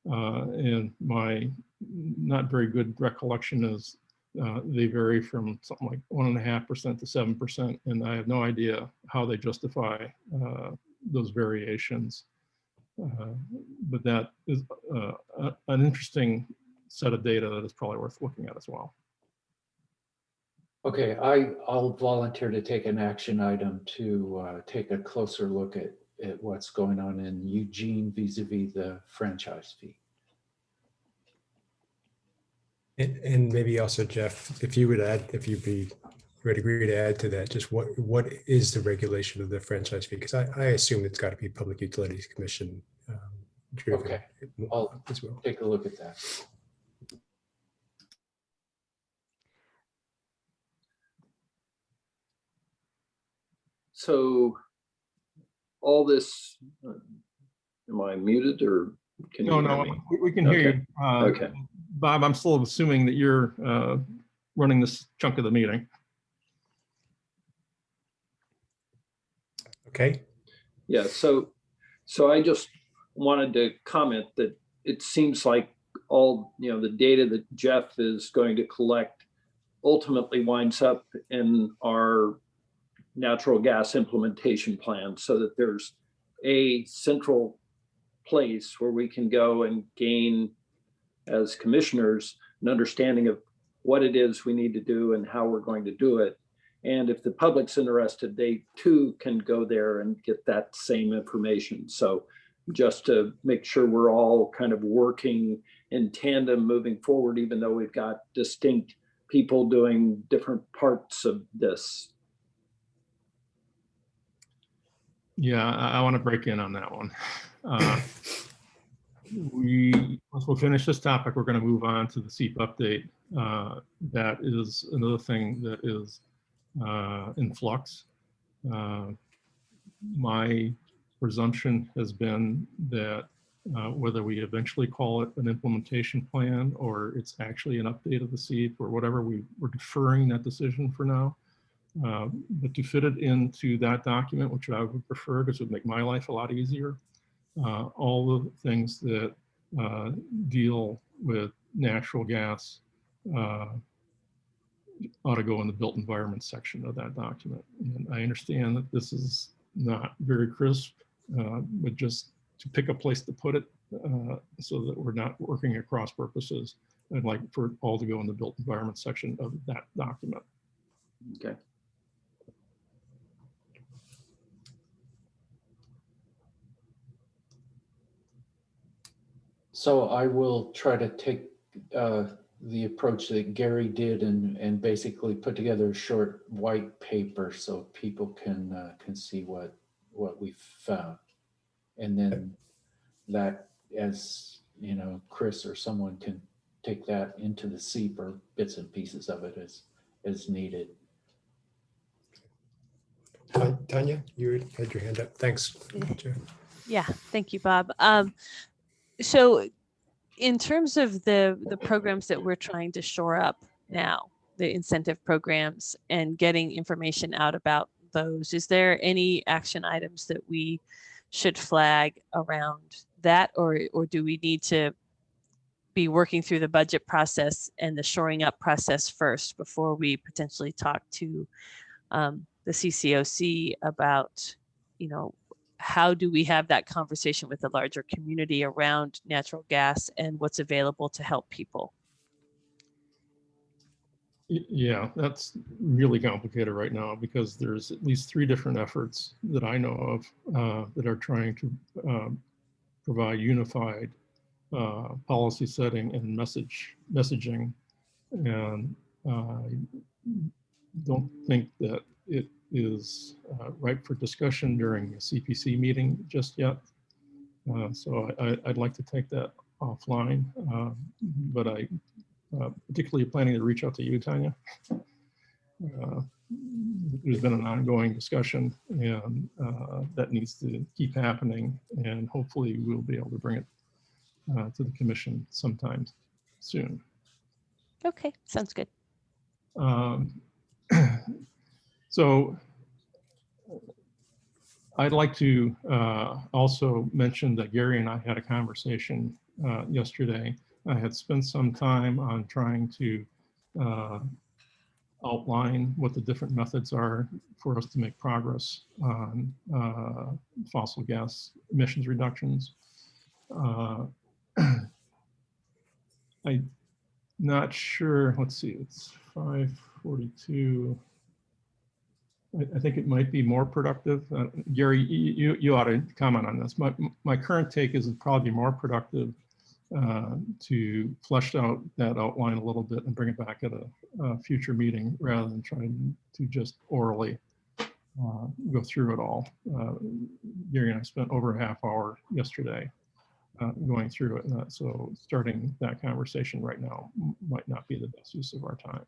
And my not very good recollection is they vary from something like 1.5% to 7%, and I have no idea how they justify those variations. But that is an interesting set of data that is probably worth looking at as well. Okay, I'll volunteer to take an action item to take a closer look at what's going on in Eugene vis-a-vis the franchise fee. And maybe also, Jeff, if you would add, if you would agree to add to that, just what is the regulation of the franchise fee? Because I assume it's got to be Public Utilities Commission driven. Okay, I'll as well. Take a look at that. So all this, am I muted or can you hear No, me? we can hear you. Okay. Bob, I'm still assuming that you're running this chunk of the meeting. Okay. Yeah, so I just wanted to comment that it seems like all, the data that Jeff is going to collect ultimately winds up in our natural gas implementation plan, so that there's a central place where we can go and gain, as commissioners, an understanding of what it is we need to do and how we're going to do it. And if the public's interested, they too can go there and get that same information. So just to make sure we're all kind of working in tandem moving forward, even though we've got distinct people doing different parts of this. Yeah, I want to break in on that one. Once we'll finish this topic, we're going to move on to the Seep update. That is another thing that is in flux. My presumption has been that whether we eventually call it an implementation plan or it's actually an update of the Seep or whatever, we're deferring that decision for now. But to fit it into that document, which I would prefer because it would make my life a lot easier, all the things that deal with natural gas ought to go in the built environment section of that document. And I understand that this is not very crisp, but just to pick a place to put it so that we're not working at cross purposes, I'd like for it all to go in the built environment section of that document. Okay. So I will try to take the approach that Gary did and basically put together a short white paper so people can see what what we found. And then that, as you know, Chris or someone can take that into the Seep or bits and pieces of it as needed. Hi, Tanya, you had your hand up. Thanks. Jeff. Yeah, thank you, Bob. So in terms of the programs that we're trying to shore up now, the incentive programs and getting information out about those, is there any action items that we should flag around that, or do we need to be working through the budget process and the shoring up process first before we potentially talk to the CCOC about, you know, how do we have that conversation with the larger community around natural gas and what's available to help people? Yeah, that's really complicated right now because there's at least 3 different efforts that I know of that are trying to provide unified policy setting and messaging. And I don't think that it is ripe for discussion during a CPC meeting just yet. So I'd like to take that offline, but I particularly planning to reach out to you, Tanya. There's been an ongoing discussion and that needs to keep happening, and hopefully we'll be able to bring it to the commission sometime soon. Okay, sounds good. So I'd like to also mention that Gary and I had a conversation yesterday. I had spent some time on trying to outline what the different methods are for us to make progress on fossil gas emissions reductions. I'm not sure, let's see, it's 5:42. I think it might be more productive. Gary, you ought to comment on this. My current take is it'd probably be more productive to flesh out that outline a little bit and bring it back at a future meeting rather than trying to just orally go through it all. Gary and I spent over a half hour yesterday going through it. So starting that conversation right now might not be the best use of our time.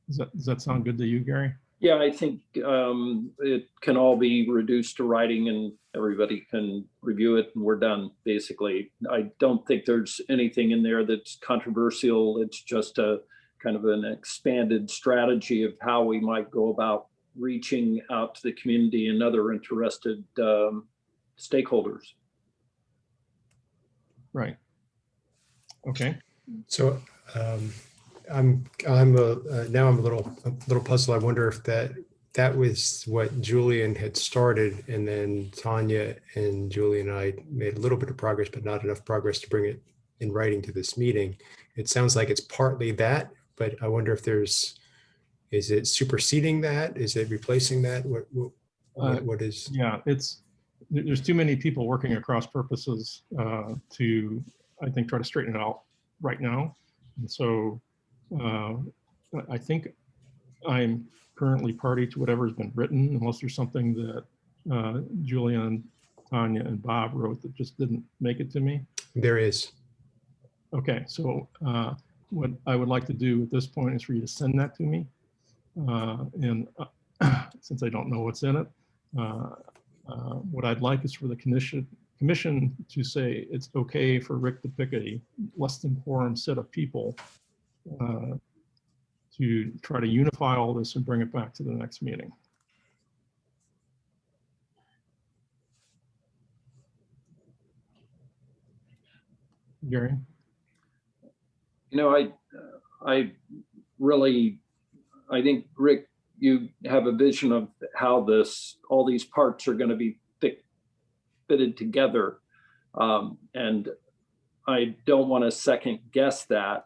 Does that sound good to you, Gary? Yeah, I think it can all be reduced to writing and everybody can review it and we're done, basically. I don't think there's anything in there that's controversial. It's just a kind of an expanded strategy of how we might go about reaching out to the community and other interested stakeholders. Right. Okay. So I'm now I'm a little puzzled. I wonder if that was what Julian had started, and then Tanya and Julian and I made a little bit of progress, but not enough progress to bring it in writing to this meeting. It sounds like it's partly that, but I wonder if is it superseding that? Is it replacing that? What is? Yeah, there's too many people working across purposes to, I think, try to straighten it out right now. And so I think I'm currently party to whatever's been written, unless there's something that Julian, Tanya, and Bob wrote that just didn't make it to me. There is. Okay, so what I would like to do at this point is for you to send that to me. And since I don't know what's in it, what I'd like is for the commission to say it's okay for Rick to pick a less than quorum set of people to try to unify all this and bring it back to the next meeting. Gary? You know, I think, Rick, you have a vision of how all these parts are going to be fitted together. And I don't want to second guess that.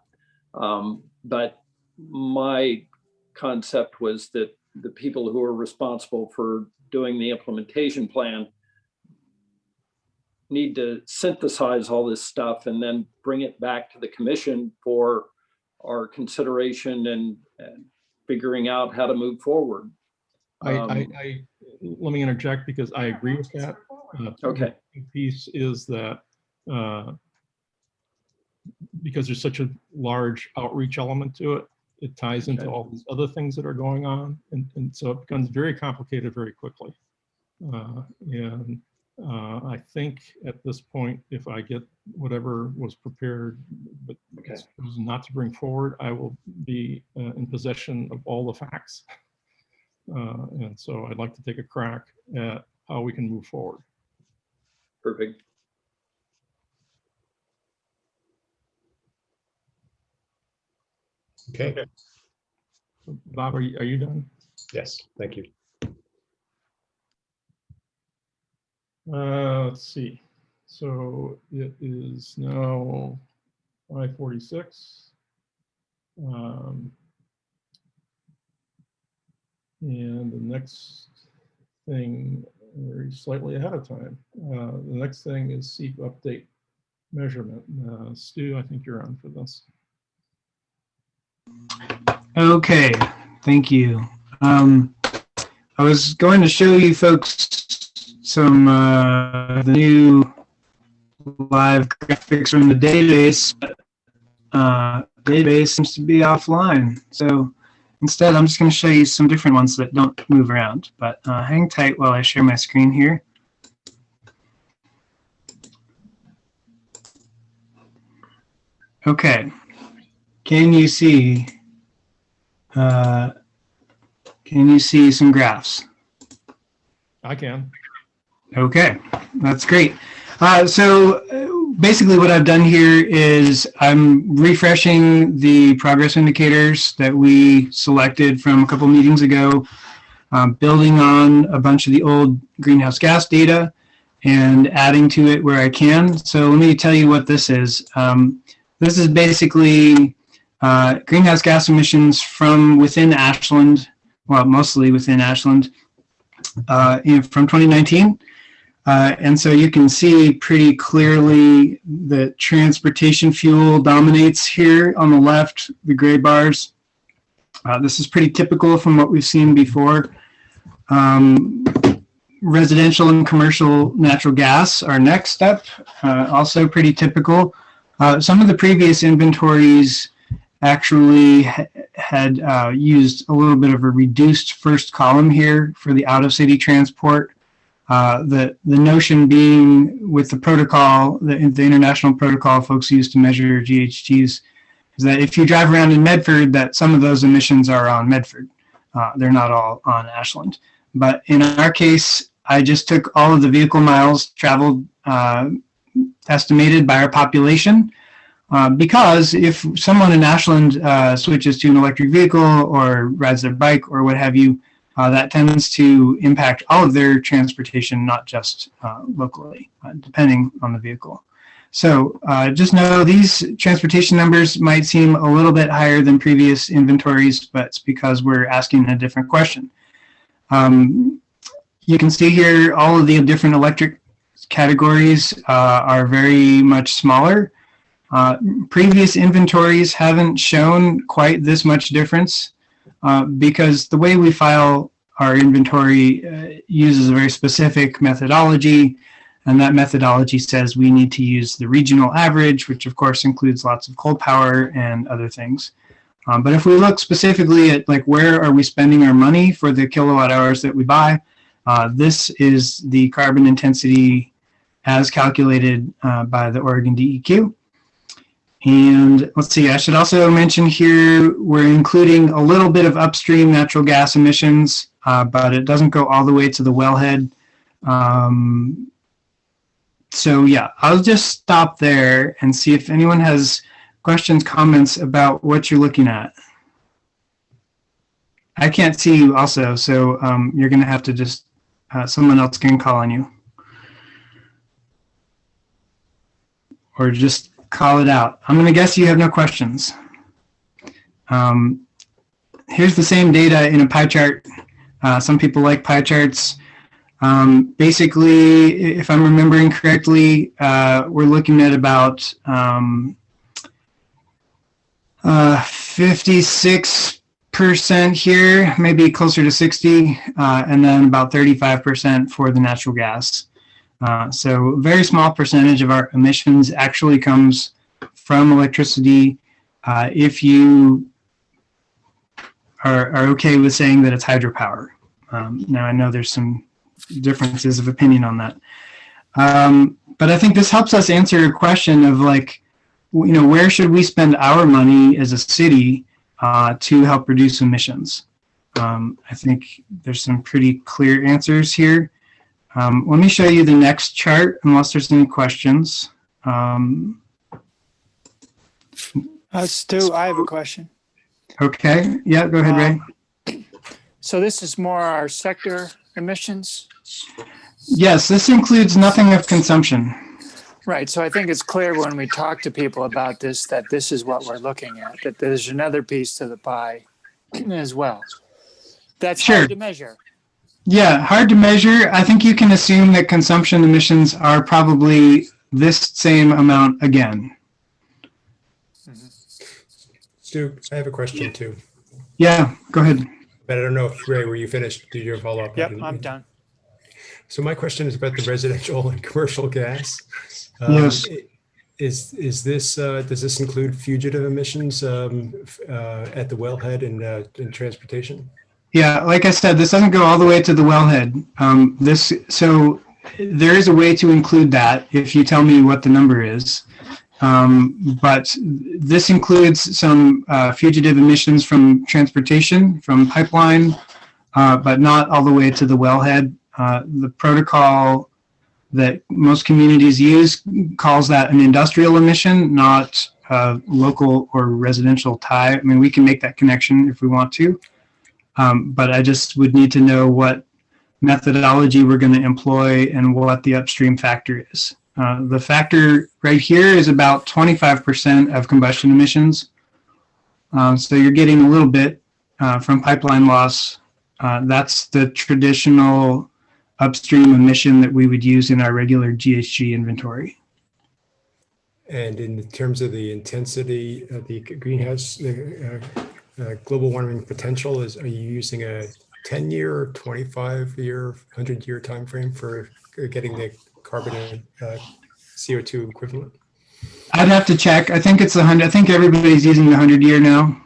But my concept was that the people who are responsible for doing the implementation plan need to synthesize all this stuff and then bring it back to the commission for our consideration and figuring out how to move forward. Let me interject because I agree with that. Okay. The piece is that because there's such a large outreach element to it, it ties into all these other things that are going on. And so it becomes very complicated very quickly. I think at this point, if I get whatever was prepared, but not to bring forward, I will be in possession of all the facts. And so I'd like to take a crack at how we can move forward. Perfect. Okay. So Bob, are you done? Yes, thank you. Let's see. So it is now 5:46. And the next thing, we're slightly ahead of time. The next thing is Seep update measurement. Stu, I think you're on for this. Okay, thank you. I was going to show you folks some the new live graphics from the database, but database seems to be offline. So instead, I'm just going to show you some different ones that don't move around. But hang tight while I share my screen here. Okay, can you see? Can you see some graphs? I can. Okay, that's great. So basically what I've done here is I'm refreshing the progress indicators that we selected from a couple meetings ago, building on a bunch of the old greenhouse gas data and adding to it where I can. So let me tell you what this is. This is basically greenhouse gas emissions from within Ashland, well, mostly within Ashland, from 2019. And so you can see pretty clearly that transportation fuel dominates here on the left, the gray bars. This is pretty typical from what we've seen before. Residential and commercial natural gas are next step, also pretty typical. Some of the previous inventories actually had used a little bit of a reduced first column here for the out-of-city transport. The notion being with the protocol, the international protocol folks use to measure GHGs, is that if you drive around in Medford, that some of those emissions are on Medford. They're not all on Ashland. But in our case, I just took all of the vehicle miles traveled estimated by our population. Because if someone in Ashland switches to an electric vehicle or rides their bike or what have you, that tends to impact all of their transportation, not just locally, depending on the vehicle. So just know these transportation numbers might seem a little bit higher than previous inventories, but it's because we're asking a different question. You can see here all of the different electric categories are very much smaller. Previous inventories haven't shown quite this much difference because the way we file our inventory uses a very specific methodology, and that methodology says we need to use the regional average, which of course includes lots of coal power and other things. But if we look specifically at like where are we spending our money for the kilowatt hours that we buy, this is the carbon intensity as calculated by the Oregon DEQ. And let's see, I should also mention here, we're including a little bit of upstream natural gas emissions, but it doesn't go all the way to the wellhead. So yeah, I'll just stop there and see if anyone has questions, comments about what you're looking at. I can't see you also, so you're gonna have to just, someone else can call on you. Or just call it out. I'm going to guess you have no questions. Here's the same data in a pie chart. Some people like pie charts. Basically, if I'm remembering correctly, we're looking at about 56% here, maybe closer to 60, and then about 35% for the natural gas. So a very small percentage of our emissions actually comes from electricity. If you are okay with saying that it's hydropower. Now I know there's some differences of opinion on that. But I think this helps us answer a question of like, where should we spend our money as a city to help reduce emissions? I think there's some pretty clear answers here. Let me show you the next chart, unless there's any questions. Stu, I have a question. Okay, yeah, go ahead, Ray. So this is more our sector emissions? Yes, this includes nothing of consumption. Right, so I think it's clear when we talk to people about this, that this is what we're looking at, that there's another piece to the pie as well. That's Sure. hard to measure. Yeah, hard to measure. I think you can assume that consumption emissions are probably this same amount again. Stu, I have a question too, Yeah, go ahead. but I don't know if Ray, were you finished? Did you follow up? Yep, I'm done. So my question is about the residential and commercial gas. Yes. Is this does this include fugitive emissions at the wellhead and transportation? Yeah, like I said, this doesn't go all the way to the wellhead. So there is a way to include that if you tell me what the number is. But this includes some fugitive emissions from transportation, from pipeline, but not all the way to the wellhead. The protocol that most communities use calls that an industrial emission, not local or residential tie. I mean, we can make that connection if we want to, but I just would need to know what methodology we're going to employ and what the upstream factor is. The factor right here is about 25% of combustion emissions. So you're getting a little bit from pipeline loss. That's the traditional upstream emission that we would use in our regular GHG inventory. And in terms of the intensity of the greenhouse, global warming potential, are you using a 10-year, 25-year, 100-year time frame for getting the carbon and CO2 equivalent? I'd have to check. I think it's 100. I think everybody's using the 100-year now.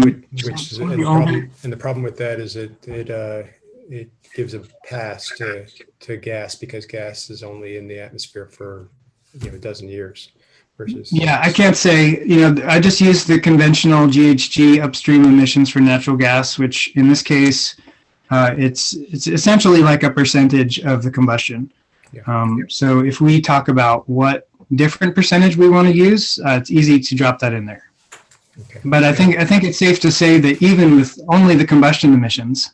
Which is the problem with that is it gives a pass to gas, because gas is only in the atmosphere for a dozen years versus. Yeah, I can't say. I just use the conventional GHG upstream emissions for natural gas, which in this case, it's essentially like a percentage of the combustion. Yeah. So if we talk about what different percentage we want to use, it's easy to drop that in there. Okay. But I think it's safe to say that even with only the combustion emissions,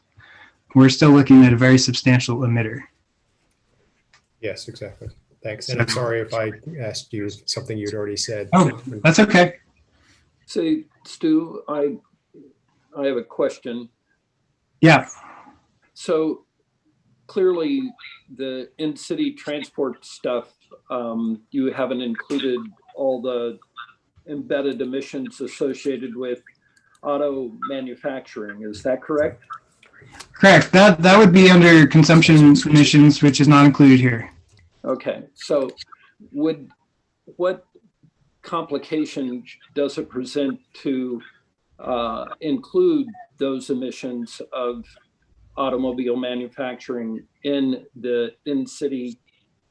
we're still looking at a very substantial emitter. Yes, exactly. Thanks. And I'm sorry if I asked you something you'd already said. Oh, that's okay. So, Stu, I have a question. Yeah. So clearly the in-city transport stuff, you haven't included all the embedded emissions associated with auto manufacturing. Is that correct? Correct. That would be under consumption emissions, which is not included here. Okay. So what complication does it present to include those emissions of automobile manufacturing in the in-city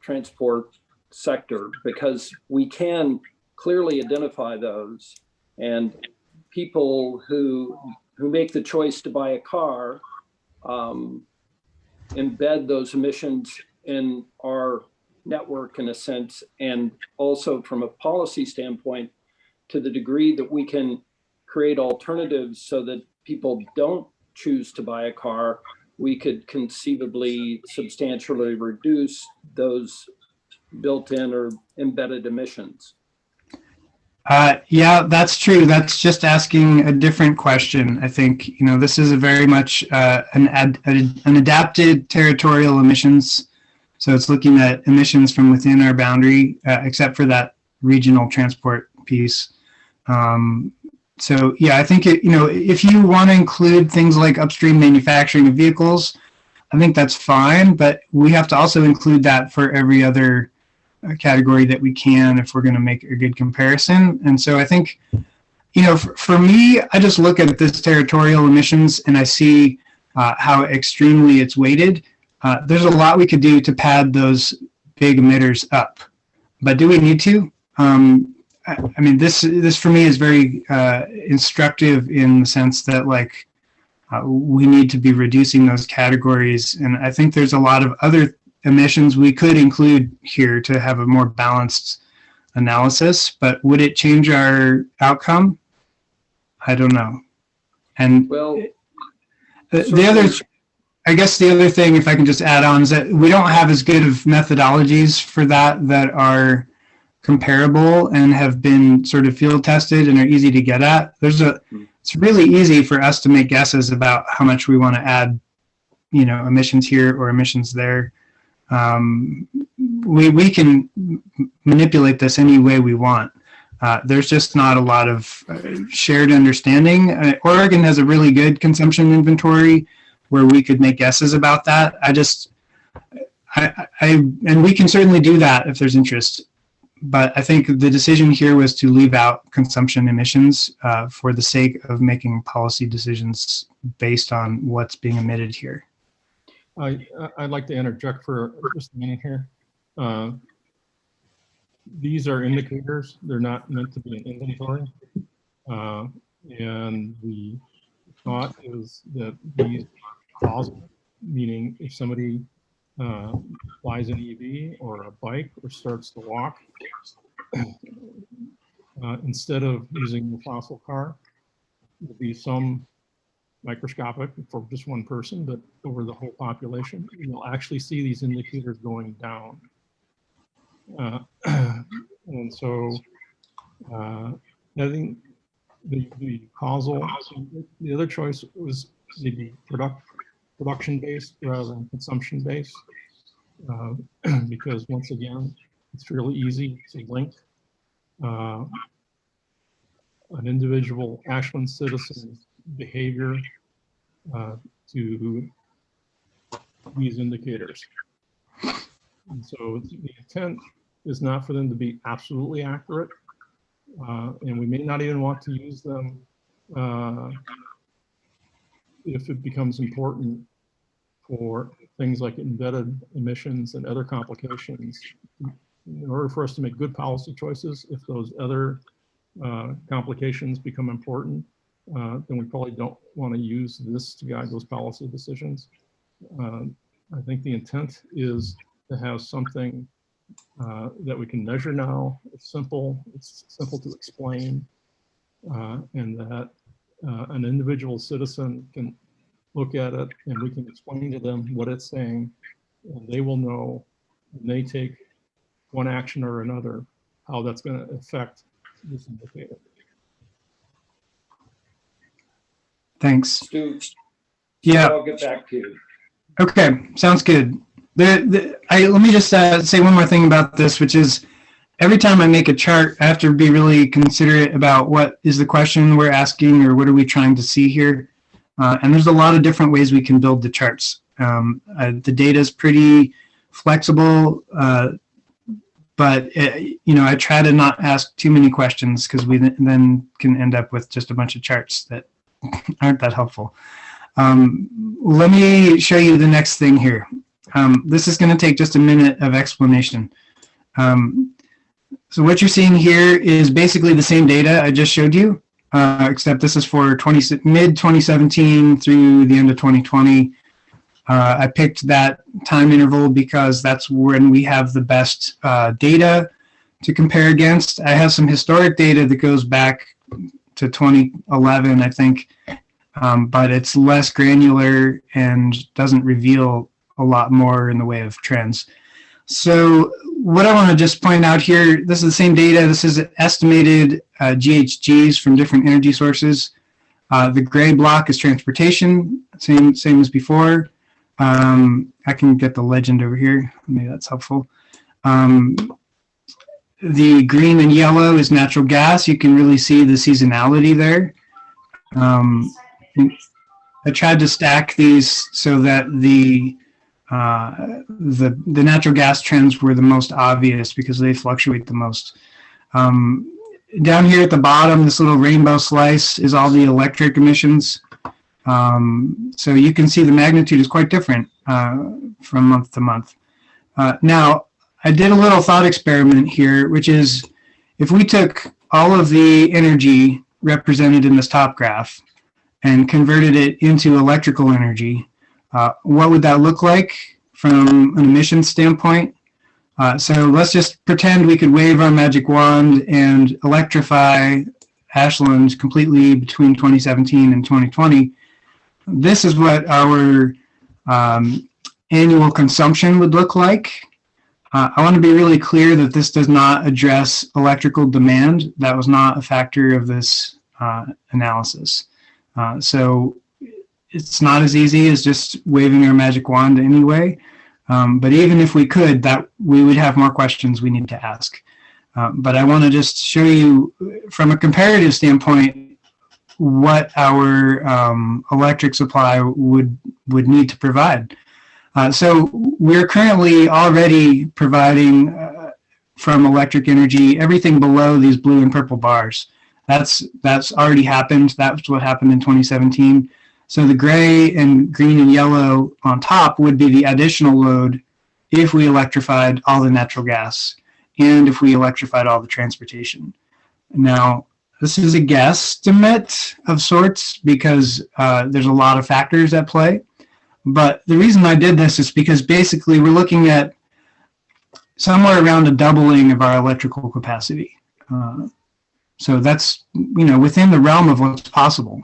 transport sector? Because we can clearly identify those, and people who make the choice to buy a car embed those emissions in our network in a sense. And also from a policy standpoint, to the degree that we can create alternatives so that people don't choose to buy a car, we could conceivably substantially reduce those built-in or embedded emissions. Yeah, that's true. That's just asking a different question. I think, this is a very much an adapted territorial emissions. So it's looking at emissions from within our boundary, except for that regional transport piece. So yeah, I think if you want to include things like upstream manufacturing of vehicles, I think that's fine, but we have to also include that for every other category that we can if we're going to make a good comparison. And so I think, for me, I just look at this territorial emissions and I see how extremely it's weighted. There's a lot we could do to pad those big emitters up, but do we need to? I mean, this for me is very instructive in the sense that we need to be reducing those categories. And I think there's a lot of other emissions we could include here to have a more balanced analysis, but would it change our outcome? I don't know. And Well, I guess the other thing, if I can just add on, is that we don't have as good of methodologies for that are comparable and have been sort of field tested and are easy to get at. It's really easy for us to make guesses about how much we want to add, emissions here or emissions there. We can manipulate this any way we want. There's just not a lot of shared understanding. Oregon has a really good consumption inventory where we could make guesses about that. And we can certainly do that if there's interest. But I think the decision here was to leave out consumption emissions for the sake of making policy decisions based on what's being emitted here. I'd like to interject for just a minute here. These are indicators. They're not meant to be an inventory. And the thought is that these are causal, meaning if somebody flies an EV or a bike or starts to walk, instead of using the fossil car, there'll be some microscopic for just one person, but over the whole population, you'll actually see these indicators going down. And so I think the causal, the other choice was maybe production-based rather than consumption-based, because once again, it's really easy to link an individual Ashland citizen's behavior to these indicators. And so the intent is not for them to be absolutely accurate, and we may not even want to use them if it becomes important for things like embedded emissions and other complications. In order for us to make good policy choices, if those other complications become important, then we probably don't want to use this to guide those policy decisions. I think the intent is to have something that we can measure now. It's simple to explain, and that an individual citizen can look at it and we can explain to them what it's saying, and they will know when they take one action or another how that's going to affect this indicator. Thanks. Stu, Yeah. I'll get back to you. Okay, sounds good. Let me just say one more thing about this, which is every time I make a chart, I have to be really considerate about what is the question we're asking or what are we trying to see here. And there's a lot of different ways we can build the charts. The data is pretty flexible, but I try to not ask too many questions because we then can end up with just a bunch of charts that aren't that helpful. Let me show you the next thing here. This is going to take just a minute of explanation. So what you're seeing here is basically the same data I just showed you, except this is for mid-2017 through the end of 2020. I picked that time interval because that's when we have the best data to compare against. I have some historic data that goes back to 2011, I think, but it's less granular and doesn't reveal a lot more in the way of trends. So what I want to just point out here, this is the same data. This is estimated GHGs from different energy sources. The gray block is transportation, same as before. I can get the legend over here. Maybe that's helpful. the green and yellow is natural gas. You can really see the seasonality there. I tried to stack these so that the natural gas trends were the most obvious because they fluctuate the most. Down here at the bottom, this little rainbow slice is all the electric emissions. So you can see the magnitude is quite different from month to month. Now, I did a little thought experiment here, which is if we took all of the energy represented in this top graph and converted it into electrical energy, what would that look like from an emissions standpoint? So let's just pretend we could wave our magic wand and electrify Ashland completely between 2017 and 2020. This is what our annual consumption would look like. I want to be really clear that this does not address electrical demand. That was not a factor of this analysis. So it's not as easy as just waving our magic wand anyway. But even if we could, that we would have more questions we need to ask. But I want to just show you from a comparative standpoint what our electric supply would need to provide. So we're currently already providing from electric energy everything below these blue and purple bars. That's already happened. That's what happened in 2017. So the gray and green and yellow on top would be the additional load if we electrified all the natural gas and if we electrified all the transportation. Now, this is a guesstimate of sorts because there's a lot of factors at play. But the reason I did this is because basically we're looking at somewhere around a doubling of our electrical capacity. So that's, within the realm of what's possible,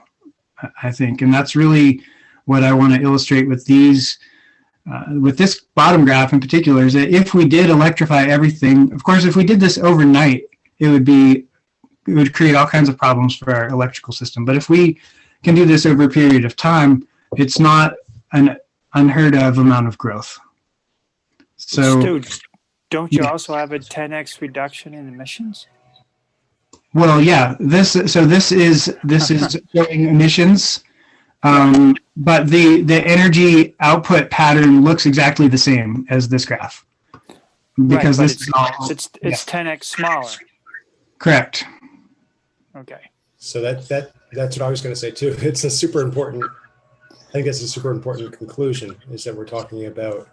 I think. And that's really what I want to illustrate with these, with this bottom graph in particular, is that if we did electrify everything, of course, if we did this overnight, it would create all kinds of problems for our electrical system. But if we can do this over a period of time, it's not an unheard of amount of growth. So, Stu, don't you also have a 10x reduction in emissions? Well, yeah. This is showing emissions, but the energy output pattern looks exactly the same as this graph because right, this is all, it's 10x smaller. Correct. Okay. So that's what I was going to say too. It's a super important. I think that's a super important conclusion, is that we're talking about,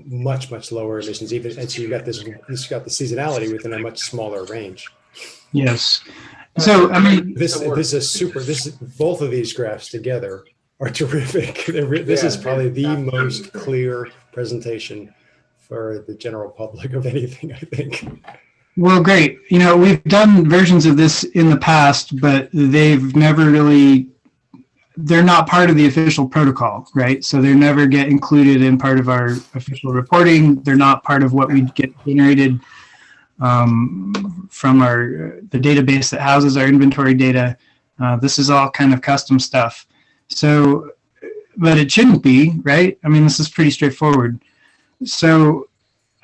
much lower emissions. Even and so you've got the seasonality within a much smaller range. Yes. So I mean, both of these graphs together are terrific. This is probably the most clear presentation for the general public of anything, I think. Well, great. We've done versions of this in the past, but they've never really. They're not part of the official protocol, right? So they never get included in part of our official reporting. They're not part of what we get generated from the database that houses our inventory data. This is all kind of custom stuff. So, but it shouldn't be, right? I mean, this is pretty straightforward. So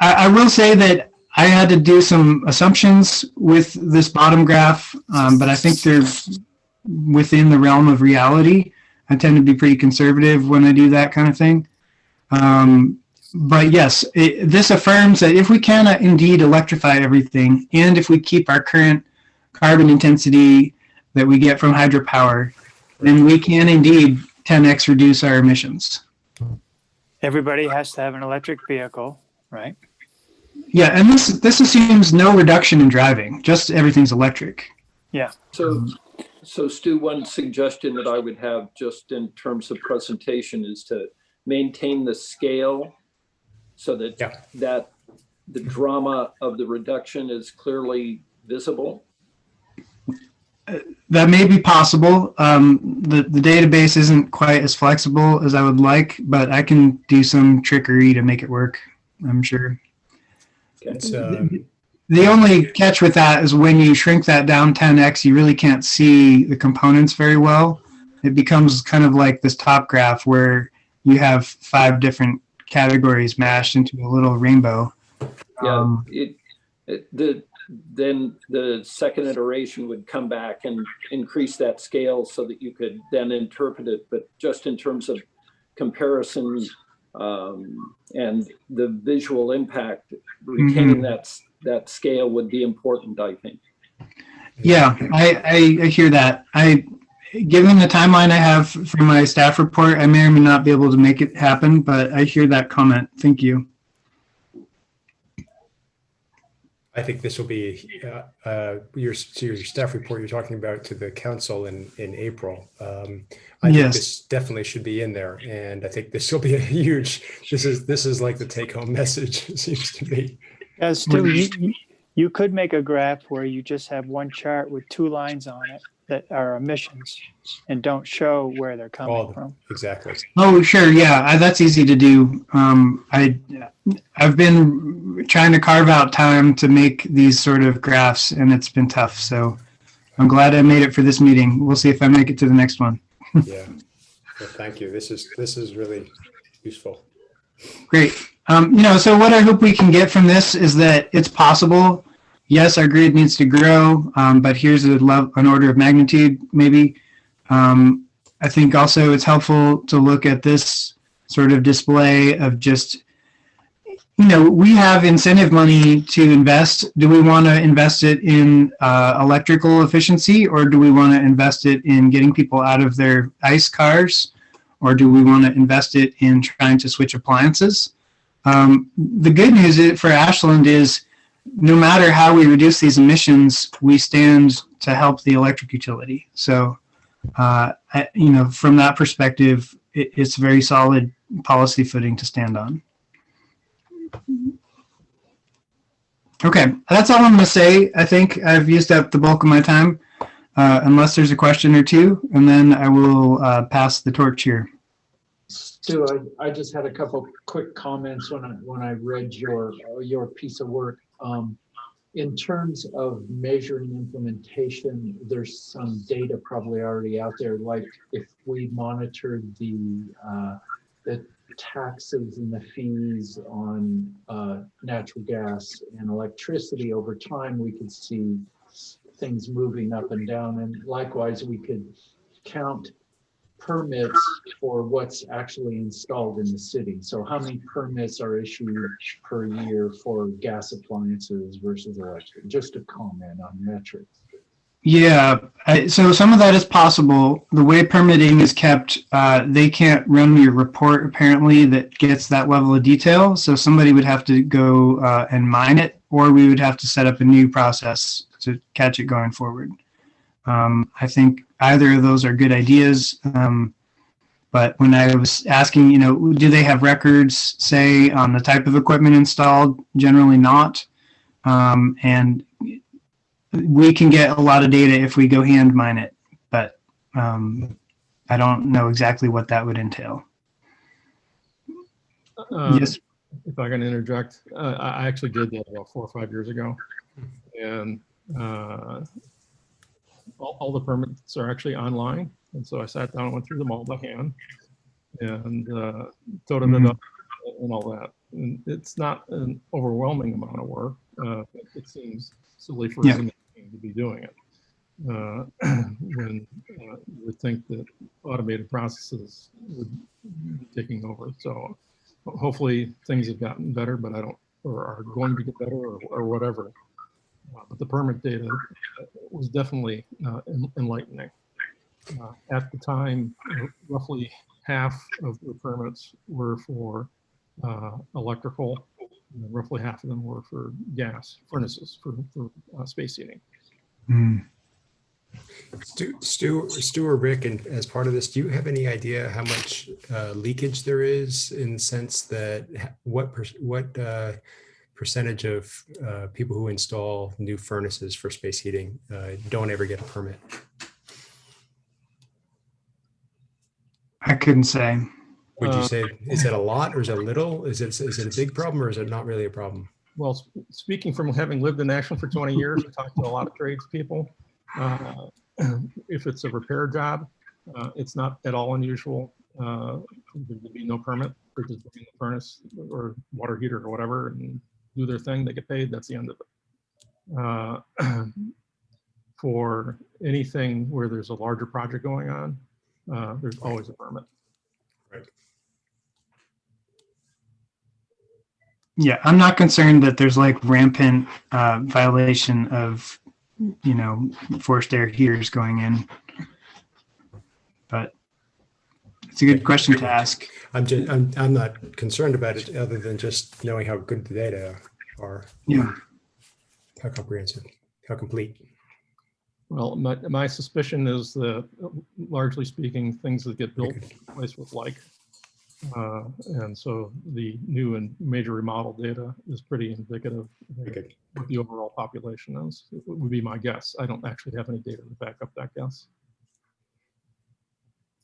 I will say that I had to do some assumptions with this bottom graph, but I think they're within the realm of reality. I tend to be pretty conservative when I do that kind of thing. But yes, this affirms that if we can indeed electrify everything, and if we keep our current carbon intensity that we get from hydropower, then we can indeed 10x reduce our emissions. Everybody has to have an electric vehicle, right? Yeah, and this assumes no reduction in driving, just everything's electric. Yeah. So Stu, one suggestion that I would have just in terms of presentation is to maintain the scale so that that the drama of the reduction is clearly visible. That may be possible. The database isn't quite as flexible as I would like, but I can do some trickery to make it work, I'm sure. Okay. The only catch with that is when you shrink that down 10x, you really can't see the components very well. It becomes kind of like this top graph where you have 5 different categories mashed into a little rainbow. Yeah, then the second iteration would come back and increase that scale so that you could then interpret it. But just in terms of comparison and the visual impact, retaining that scale would be important, I think. Yeah, I hear that. Given the timeline I have for my staff report, I may or may not be able to make it happen, but I hear that comment. Thank you. I think this will be your staff report you're talking about to the council in April. I think this definitely should be in there, and I think this will be a huge. This is like the take-home message. It seems to be. As to you could make a graph where you just have one chart with 2 lines on it that are emissions and don't show where they're coming from. Exactly. Oh, sure. Yeah, that's easy to do. I've been trying to carve out time to make these sort of graphs, and it's been tough. So I'm glad I made it for this meeting. We'll see if I make it to the next one. Yeah. Well, thank you. This is really useful. Great. So what I hope we can get from this is that it's possible. Yes, our grid needs to grow, but here's an order of magnitude, maybe. I think also it's helpful to look at this sort of display of just, we have incentive money to invest. Do we want to invest it in electrical efficiency, or do we want to invest it in getting people out of their ICE cars, or do we want to invest it in trying to switch appliances? The good news for Ashland is no matter how we reduce these emissions, we stand to help the electric utility. So, from that perspective, it's very solid policy footing to stand on. Okay, that's all I'm going to say. I think I've used up the bulk of my time, unless there's a question or two, and then I will pass the torch here. Stu, I just had a couple quick comments when I read your piece of work. In terms of measuring implementation, there's some data probably already out there. Like if we monitored the taxes and the fees on natural gas and electricity over time, we could see things moving up and down. And likewise, we could count permits for what's actually installed in the city. So how many permits are issued per year for gas appliances versus electric? Just a comment on metrics. Yeah, so some of that is possible. The way permitting is kept, they can't run your report apparently that gets that level of detail. So somebody would have to go and mine it, or we would have to set up a new process to catch it going forward. I think either of those are good ideas. But when I was asking, do they have records, say, on the type of equipment installed? Generally not. And we can get a lot of data if we go hand mine it, but I don't know exactly what that would entail. Yes. If I can interject, I actually did that about 4 or 5 years ago, and all the permits are actually online. And so I sat down and went through them all by hand and totaled it up and all that. And it's not an overwhelming amount of work. It seems silly for us to be doing it when you would think that automated processes would be taking over. So hopefully things have gotten better, but or are going to get better or whatever. But the permit data was definitely enlightening. At the time, roughly half of the permits were for electrical, and roughly half of them were for gas furnaces for space heating. Stu or Rick, and as part of this, do you have any idea how much leakage there is, in the sense that what percentage of people who install new furnaces for space heating don't ever get a permit? I couldn't say. Would you say, is it a lot or is it a little? Is it a big problem or is it not really a problem? Well, speaking from having lived in Ashland for 20 years and talked to a lot of tradespeople, if it's a repair job, it's not at all unusual. There would be no permit. They're just bring the furnace or water heater or whatever and do their thing. They get paid. That's the end of it. uh, for anything where there's a larger project going on, there's always a permit. Yeah, I'm not concerned that there's like rampant violation of, forced air heaters going in. But it's a good question to ask. I'm not concerned about it other than just knowing how good the data are. Yeah. How comprehensive, how complete. Well, my suspicion is that, largely speaking, things that get built place with like. And so the new and major remodel data is pretty indicative of what the overall population is. It would be my guess. I don't actually have any data to back up that guess.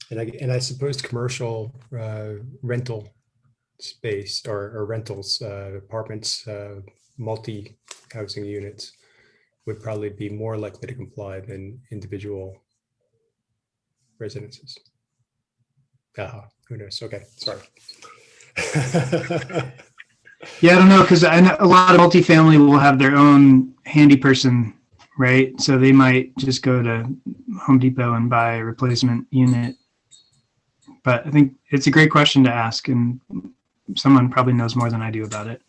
And I suppose commercial rental space or rentals, apartments, multi-housing units would probably be more likely to comply than individual residences. Who knows? Okay, sorry. Yeah, I don't know, because I know a lot of multifamily will have their own handy person, right? So they might just go to Home Depot and buy a replacement unit. But I think it's a great question to ask, and someone probably knows more than I do about it.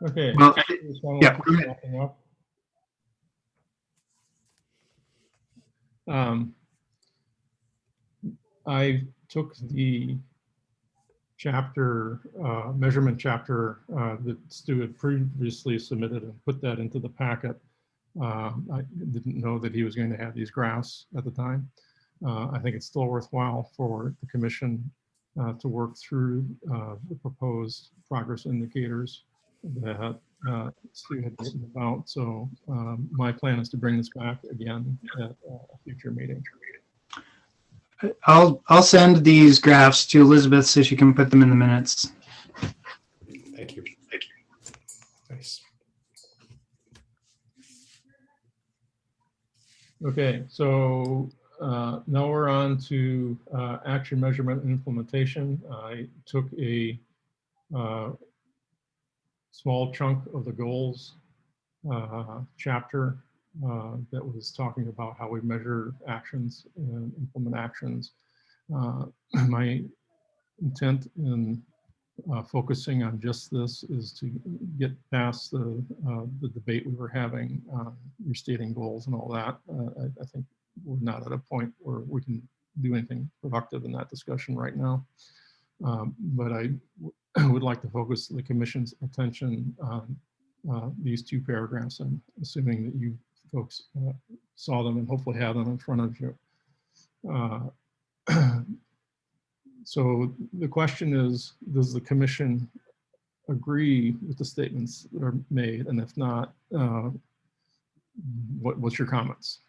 Okay. Well, yeah, go ahead. I took the chapter, measurement chapter that Stu had previously submitted and put that into the packet. I didn't know that he was going to have these graphs at the time. I think it's still worthwhile for the commission to work through the proposed progress indicators that Stu had written about. So my plan is to bring this back again at a future meeting. I'll send these graphs to Elizabeth so she can put them in the minutes. Thank you. Thank you. Nice. Okay, so now we're on to action, measurement, and implementation. I took a small chunk of the goals chapter that was talking about how we measure actions and implement actions. My intent in focusing on just this is to get past the debate we were having, restating goals and all that. I think we're not at a point where we can do anything productive in that discussion right now. But I would like to focus the commission's attention on these two paragraphs. I'm assuming that you folks saw them and hopefully have them in front of you. So the question is, does the commission agree with the statements that are made? And if not, what's your comments?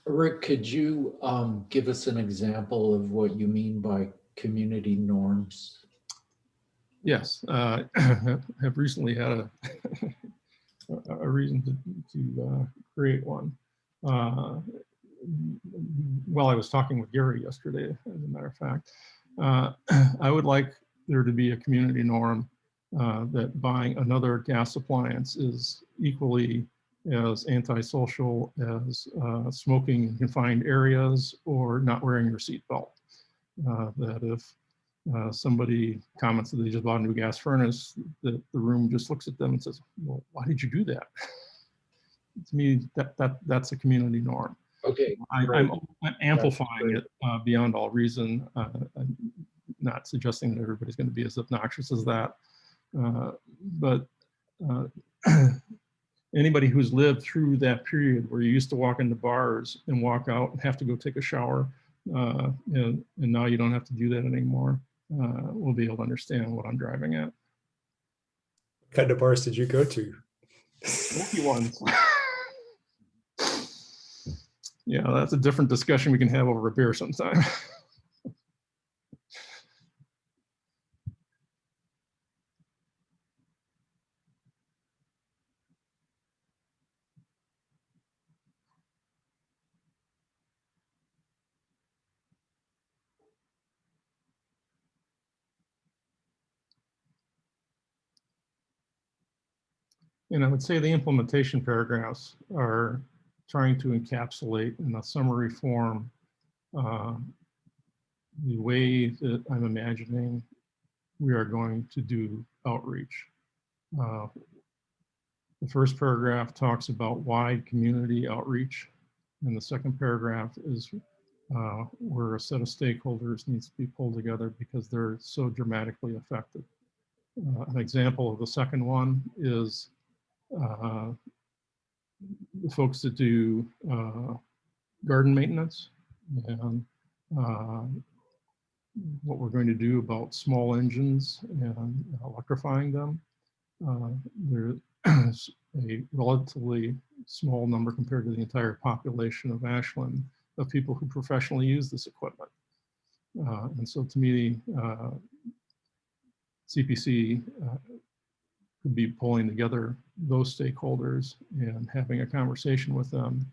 Rick, could you give us an example of what you mean by community norms? Yes, have recently had a reason to create one. While I was talking with Gary yesterday, as a matter of fact, I would like there to be a community norm that buying another gas appliance is equally as antisocial as smoking in confined areas or not wearing your seatbelt. That if somebody comments that they just bought a new gas furnace, the room just looks at them and says, well, why did you do that? To me, that's a community norm. Okay, I'm amplifying it beyond all reason. I'm not suggesting that everybody's going to be as obnoxious as that. But anybody who's lived through that period where you used to walk into bars and walk out and have to go take a shower, and now you don't have to do that anymore, will be able to understand what I'm driving at. What kind of bars did you go to? Smoky ones. Yeah, that's a different discussion we can have over a beer sometime. And I would say the implementation paragraphs are trying to encapsulate in a summary form the way that I'm imagining we are going to do outreach. The first paragraph talks about wide community outreach, and the second paragraph is where a set of stakeholders needs to be pulled together because they're so dramatically affected. An example of the second one is the folks that do garden maintenance and what we're going to do about small engines and electrifying them. There's a relatively small number compared to the entire population of Ashland of people who professionally use this equipment. And so to me, CPC could be pulling together those stakeholders and having a conversation with them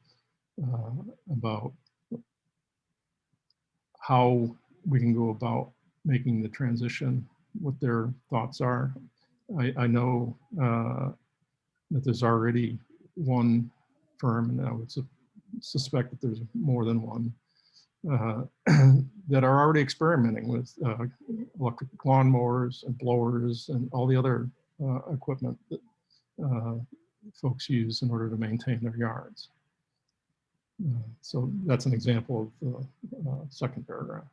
about how we can go about making the transition, what their thoughts are. I know that there's already one firm, and I would suspect that there's more than one, that are already experimenting with electric lawnmowers and blowers and all the other equipment that folks use in order to maintain their yards. So that's an example of the second paragraph.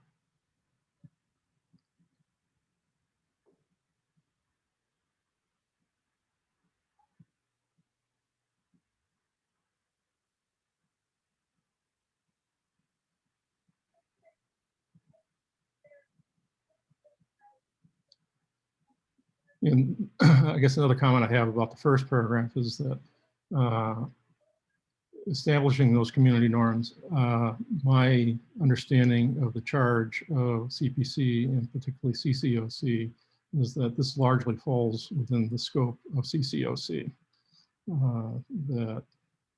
And I guess another comment I have about the first paragraph is that establishing those community norms, my understanding of the charge of CPC and particularly CCOC is that this largely falls within the scope of CCOC. That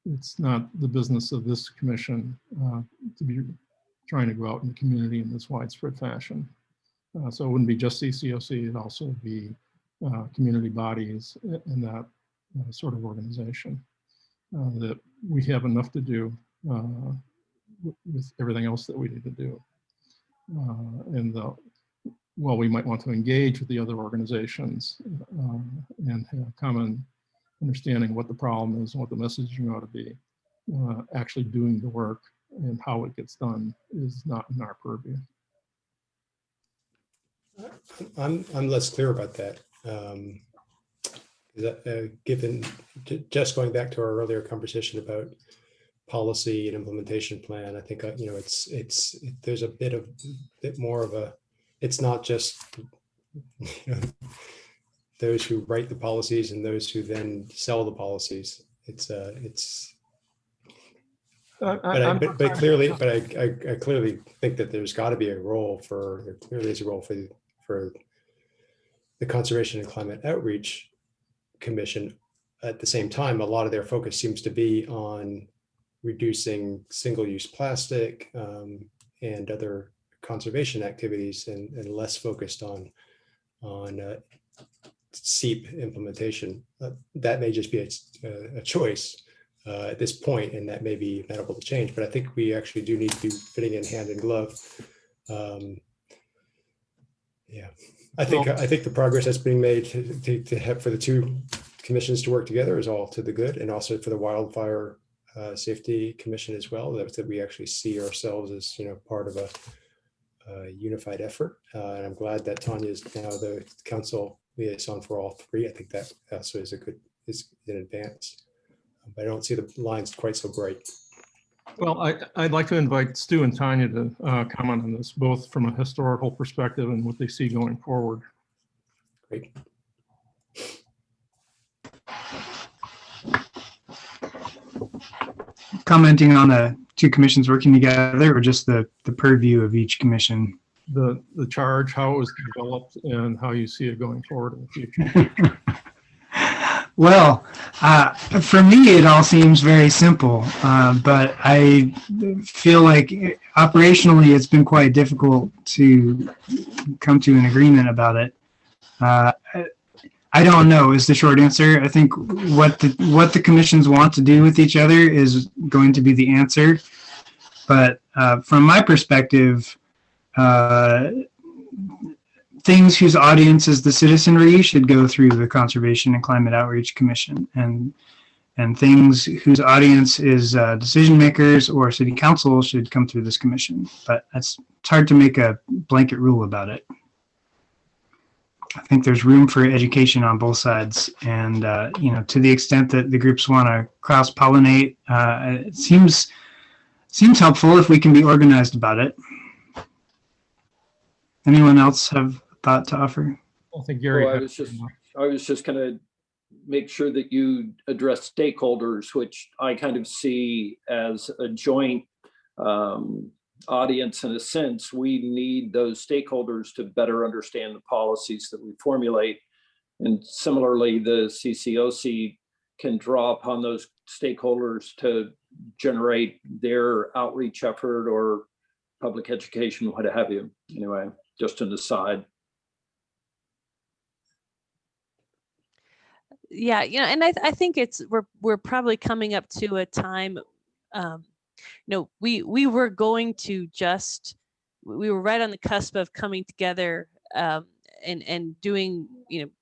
it's not the business of this commission to be trying to go out in the community in this widespread fashion. So it wouldn't be just CCOC, it'd also be community bodies and that sort of organization. That we have enough to do with everything else that we need to do. While we might want to engage with the other organizations and have common understanding what the problem is and what the messaging ought to be, actually doing the work and how it gets done is not in our purview. I'm less clear about that. Given just going back to our earlier conversation about policy and implementation plan, I think there's a bit more of a. It's not just those who write the policies and those who then sell the policies. I clearly think that there's got to be a role for. There clearly is a role for the Conservation and Climate Outreach Commission. At the same time, a lot of their focus seems to be on reducing single-use plastic and other conservation activities, and less focused on Seep implementation. That may just be a choice at this point, and that may be amenable to change. But I think we actually do need to be fitting in hand in glove. Yeah, I think the progress that's being made to have for the two commissions to work together is all to the good, and also for the Wildfire Safety Commission as well. That we actually see ourselves as part of a unified effort. And I'm glad that Tanya is now the council liaison for all three. I think that also is an advance. But I don't see the lines quite so bright. Well, I'd like to invite Stu and Tanya to comment on this, both from a historical perspective and what they see going forward. Great. Commenting on the two commissions working together, or just the purview of each commission? The charge, how it was developed, and how you see it going forward in the future. Well, for me, it all seems very simple, but I feel like operationally it's been quite difficult to come to an agreement about it. I don't know is the short answer. I think what the commissions want to do with each other is going to be the answer. But from my perspective, things whose audience is the citizenry should go through the Conservation and Climate Outreach Commission, and things whose audience is decision makers or city council should come through this commission. But it's hard to make a blanket rule about it. I think there's room for education on both sides, and to the extent that the groups want to cross-pollinate, it seems helpful if we can be organized about it. Anyone else have a thought to offer? I think Gary. Well, I was just going to make sure that you address stakeholders, which I kind of see as a joint audience. In a sense, we need those stakeholders to better understand the policies that we formulate. And similarly, the CCOC can draw upon those stakeholders to generate their outreach effort or public education, what have you. Anyway, just an aside. Yeah, and I think we're probably coming up to a time. We were going to we were right on the cusp of coming together and doing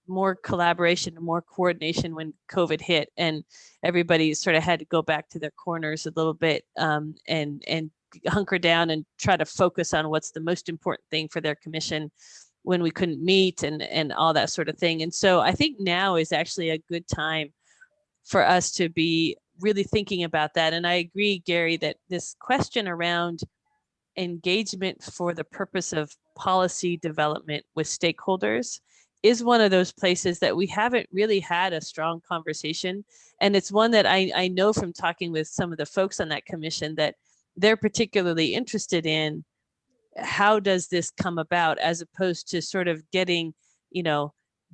more collaboration and more coordination when COVID hit, and everybody sort of had to go back to their corners a little bit and hunker down and try to focus on what's the most important thing for their commission when we couldn't meet and all that sort of thing. And so I think now is actually a good time for us to be really thinking about that. And I agree, Gary, that this question around engagement for the purpose of policy development with stakeholders is one of those places that we haven't really had a strong conversation. And it's one that I know from talking with some of the folks on that commission that they're particularly interested in. How does this come about, as opposed to sort of getting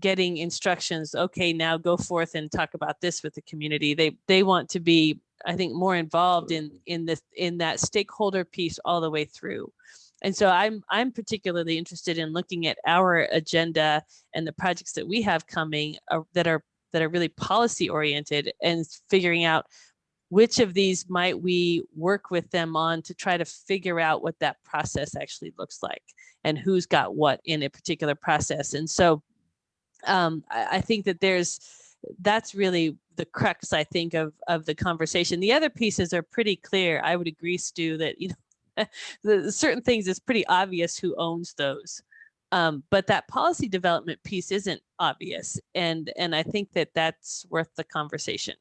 instructions, okay, now go forth and talk about this with the community. They want to be, I think, more involved in that stakeholder piece all the way through. And so I'm particularly interested in looking at our agenda and the projects that we have coming that are really policy oriented, and figuring out which of these might we work with them on to try to figure out what that process actually looks like and who's got what in a particular process. And so I think that that's really the crux, I think, of the conversation. The other pieces are pretty clear. I would agree, Stu, that the certain things is pretty obvious who owns those. But that policy development piece isn't obvious. And I think that that's worth the conversation.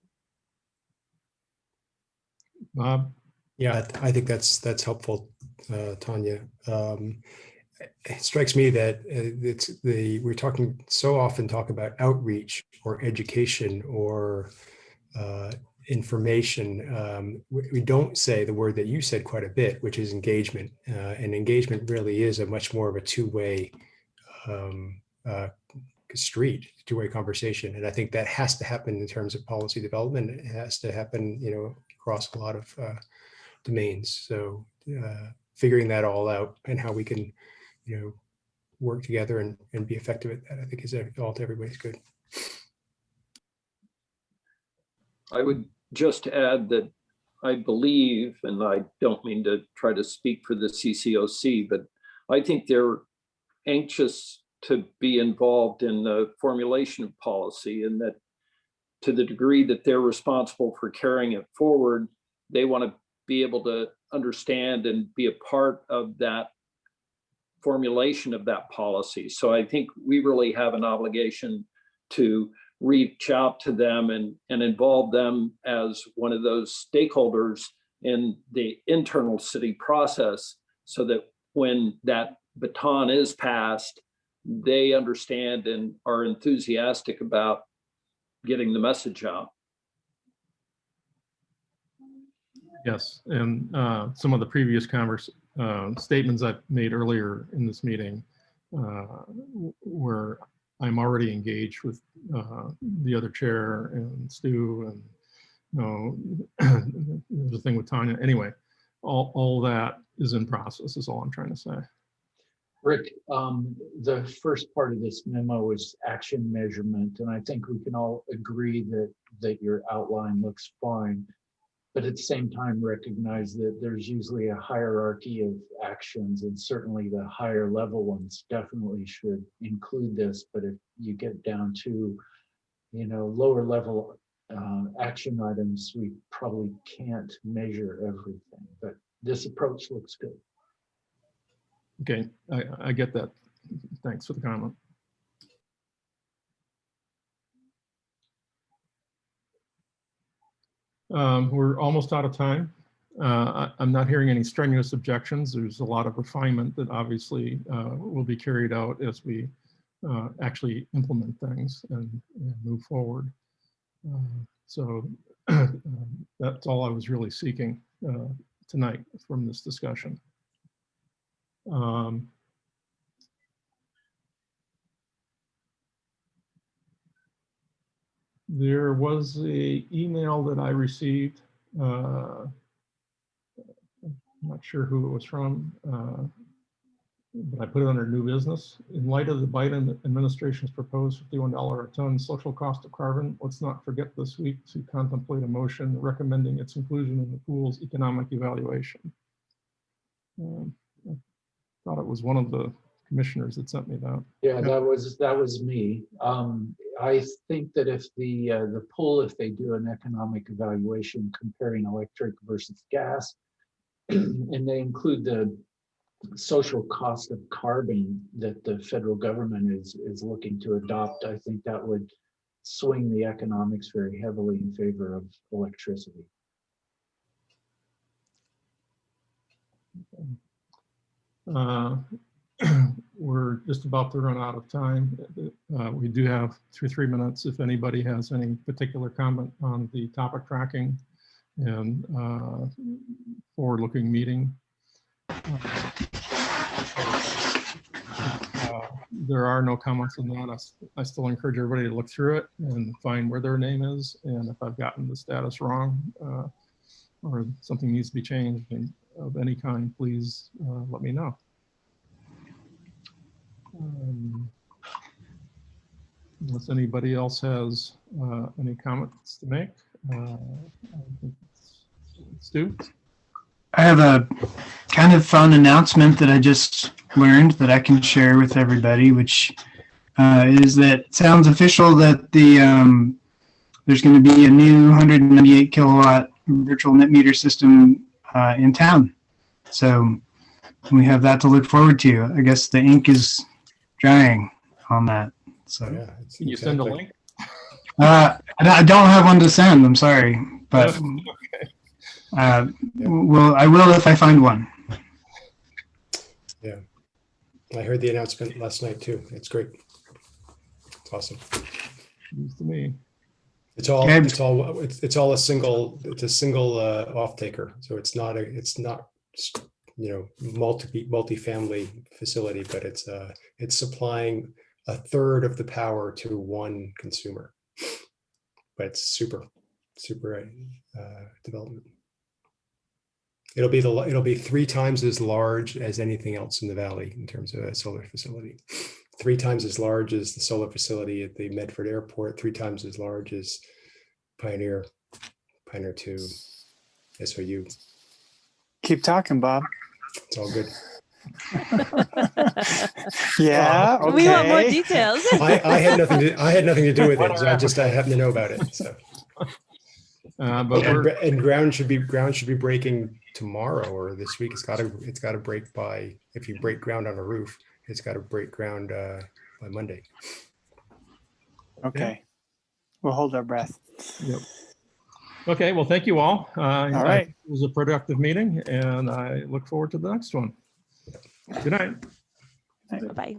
Yeah, I think that's helpful, Tanya. It strikes me that we're talk about outreach or education or information. We don't say the word that you said quite a bit, which is engagement. And engagement really is a much more of a two-way street, two-way conversation. And I think that has to happen in terms of policy development. It has to happen, across a lot of domains. So figuring that all out and how we can, work together and be effective at that, I think is all to everybody's good. I would just add that I believe, and I don't mean to try to speak for the CCOC, but I think they're anxious to be involved in the formulation of policy, and that to the degree that they're responsible for carrying it forward, they want to be able to understand and be a part of that formulation of that policy. So I think we really have an obligation to reach out to them and involve them as one of those stakeholders in the internal city process, so that when that baton is passed, they understand and are enthusiastic about getting the message out. Yes, and some of the previous statements I've made earlier in this meeting, where I'm already engaged with the other chair and Stu, and the thing with Tanya. Anyway, all that is in process is all I'm trying to say. Rick, the first part of this memo is action measurement, and I think we can all agree that your outline looks fine. But at the same time, recognize that there's usually a hierarchy of actions, and certainly the higher level ones definitely should include this. But if you get down to, lower level action items, we probably can't measure everything. But this approach looks good. Okay, I get that. Thanks for the comment. We're almost out of time. I'm not hearing any strenuous objections. There's a lot of refinement that obviously will be carried out as we actually implement things and move forward. So that's all I was really seeking tonight from this discussion. There was an email that I received. I'm not sure who it was from, but I put it under new business. In light of the Biden administration's proposed $51 a ton social cost of carbon, let's not forget this week to contemplate a motion recommending its inclusion in the pool's economic evaluation. I thought it was one of the commissioners that sent me that. Yeah, that was me. I think that if the pool, if they do an economic evaluation comparing electric versus gas, and they include the social cost of carbon that the federal government is looking to adopt, I think that would swing the economics very heavily in favor of electricity. We're just about to run out of time. We do have 3 minutes if anybody has any particular comment on the topic tracking and forward-looking meeting. There are no comments on that. I still encourage everybody to look through it and find where their name is. And if I've gotten the status wrong or something needs to be changed of any kind, please let me know. Unless anybody else has any comments to make, Stu? I have a kind of fun announcement that I just learned that I can share with everybody, which is that it sounds official that there's going to be a new 198 kilowatt virtual net meter system in town. So we have that to look forward to. I guess the ink is drying on that. So Yeah, Can you send a link? I don't have one to send. I'm sorry, but I will if I find one. Yeah, I heard the announcement last night too. It's great. It's awesome. News to me. It's all a single off taker. So it's not multi-family facility, but it's supplying a third of the power to one consumer. But it's super development. It'll be 3 times as large as anything else in the valley in terms of a solar facility. 3 times as large as the solar facility at the Medford Airport. 3 times as large as Pioneer 2, SOU. Keep talking, Bob. It's all good. Yeah. Okay. We want more details. I had nothing to do with it. So I happen to know about it. So. But ground should be breaking tomorrow or this week. It's got to break by, if you break ground on a roof, it's got to break ground by Monday. Okay. we'll hold our breath. Yep. Okay, well, thank you all. All right. It was a productive meeting, and I look forward to the next one. Good night. Bye-bye.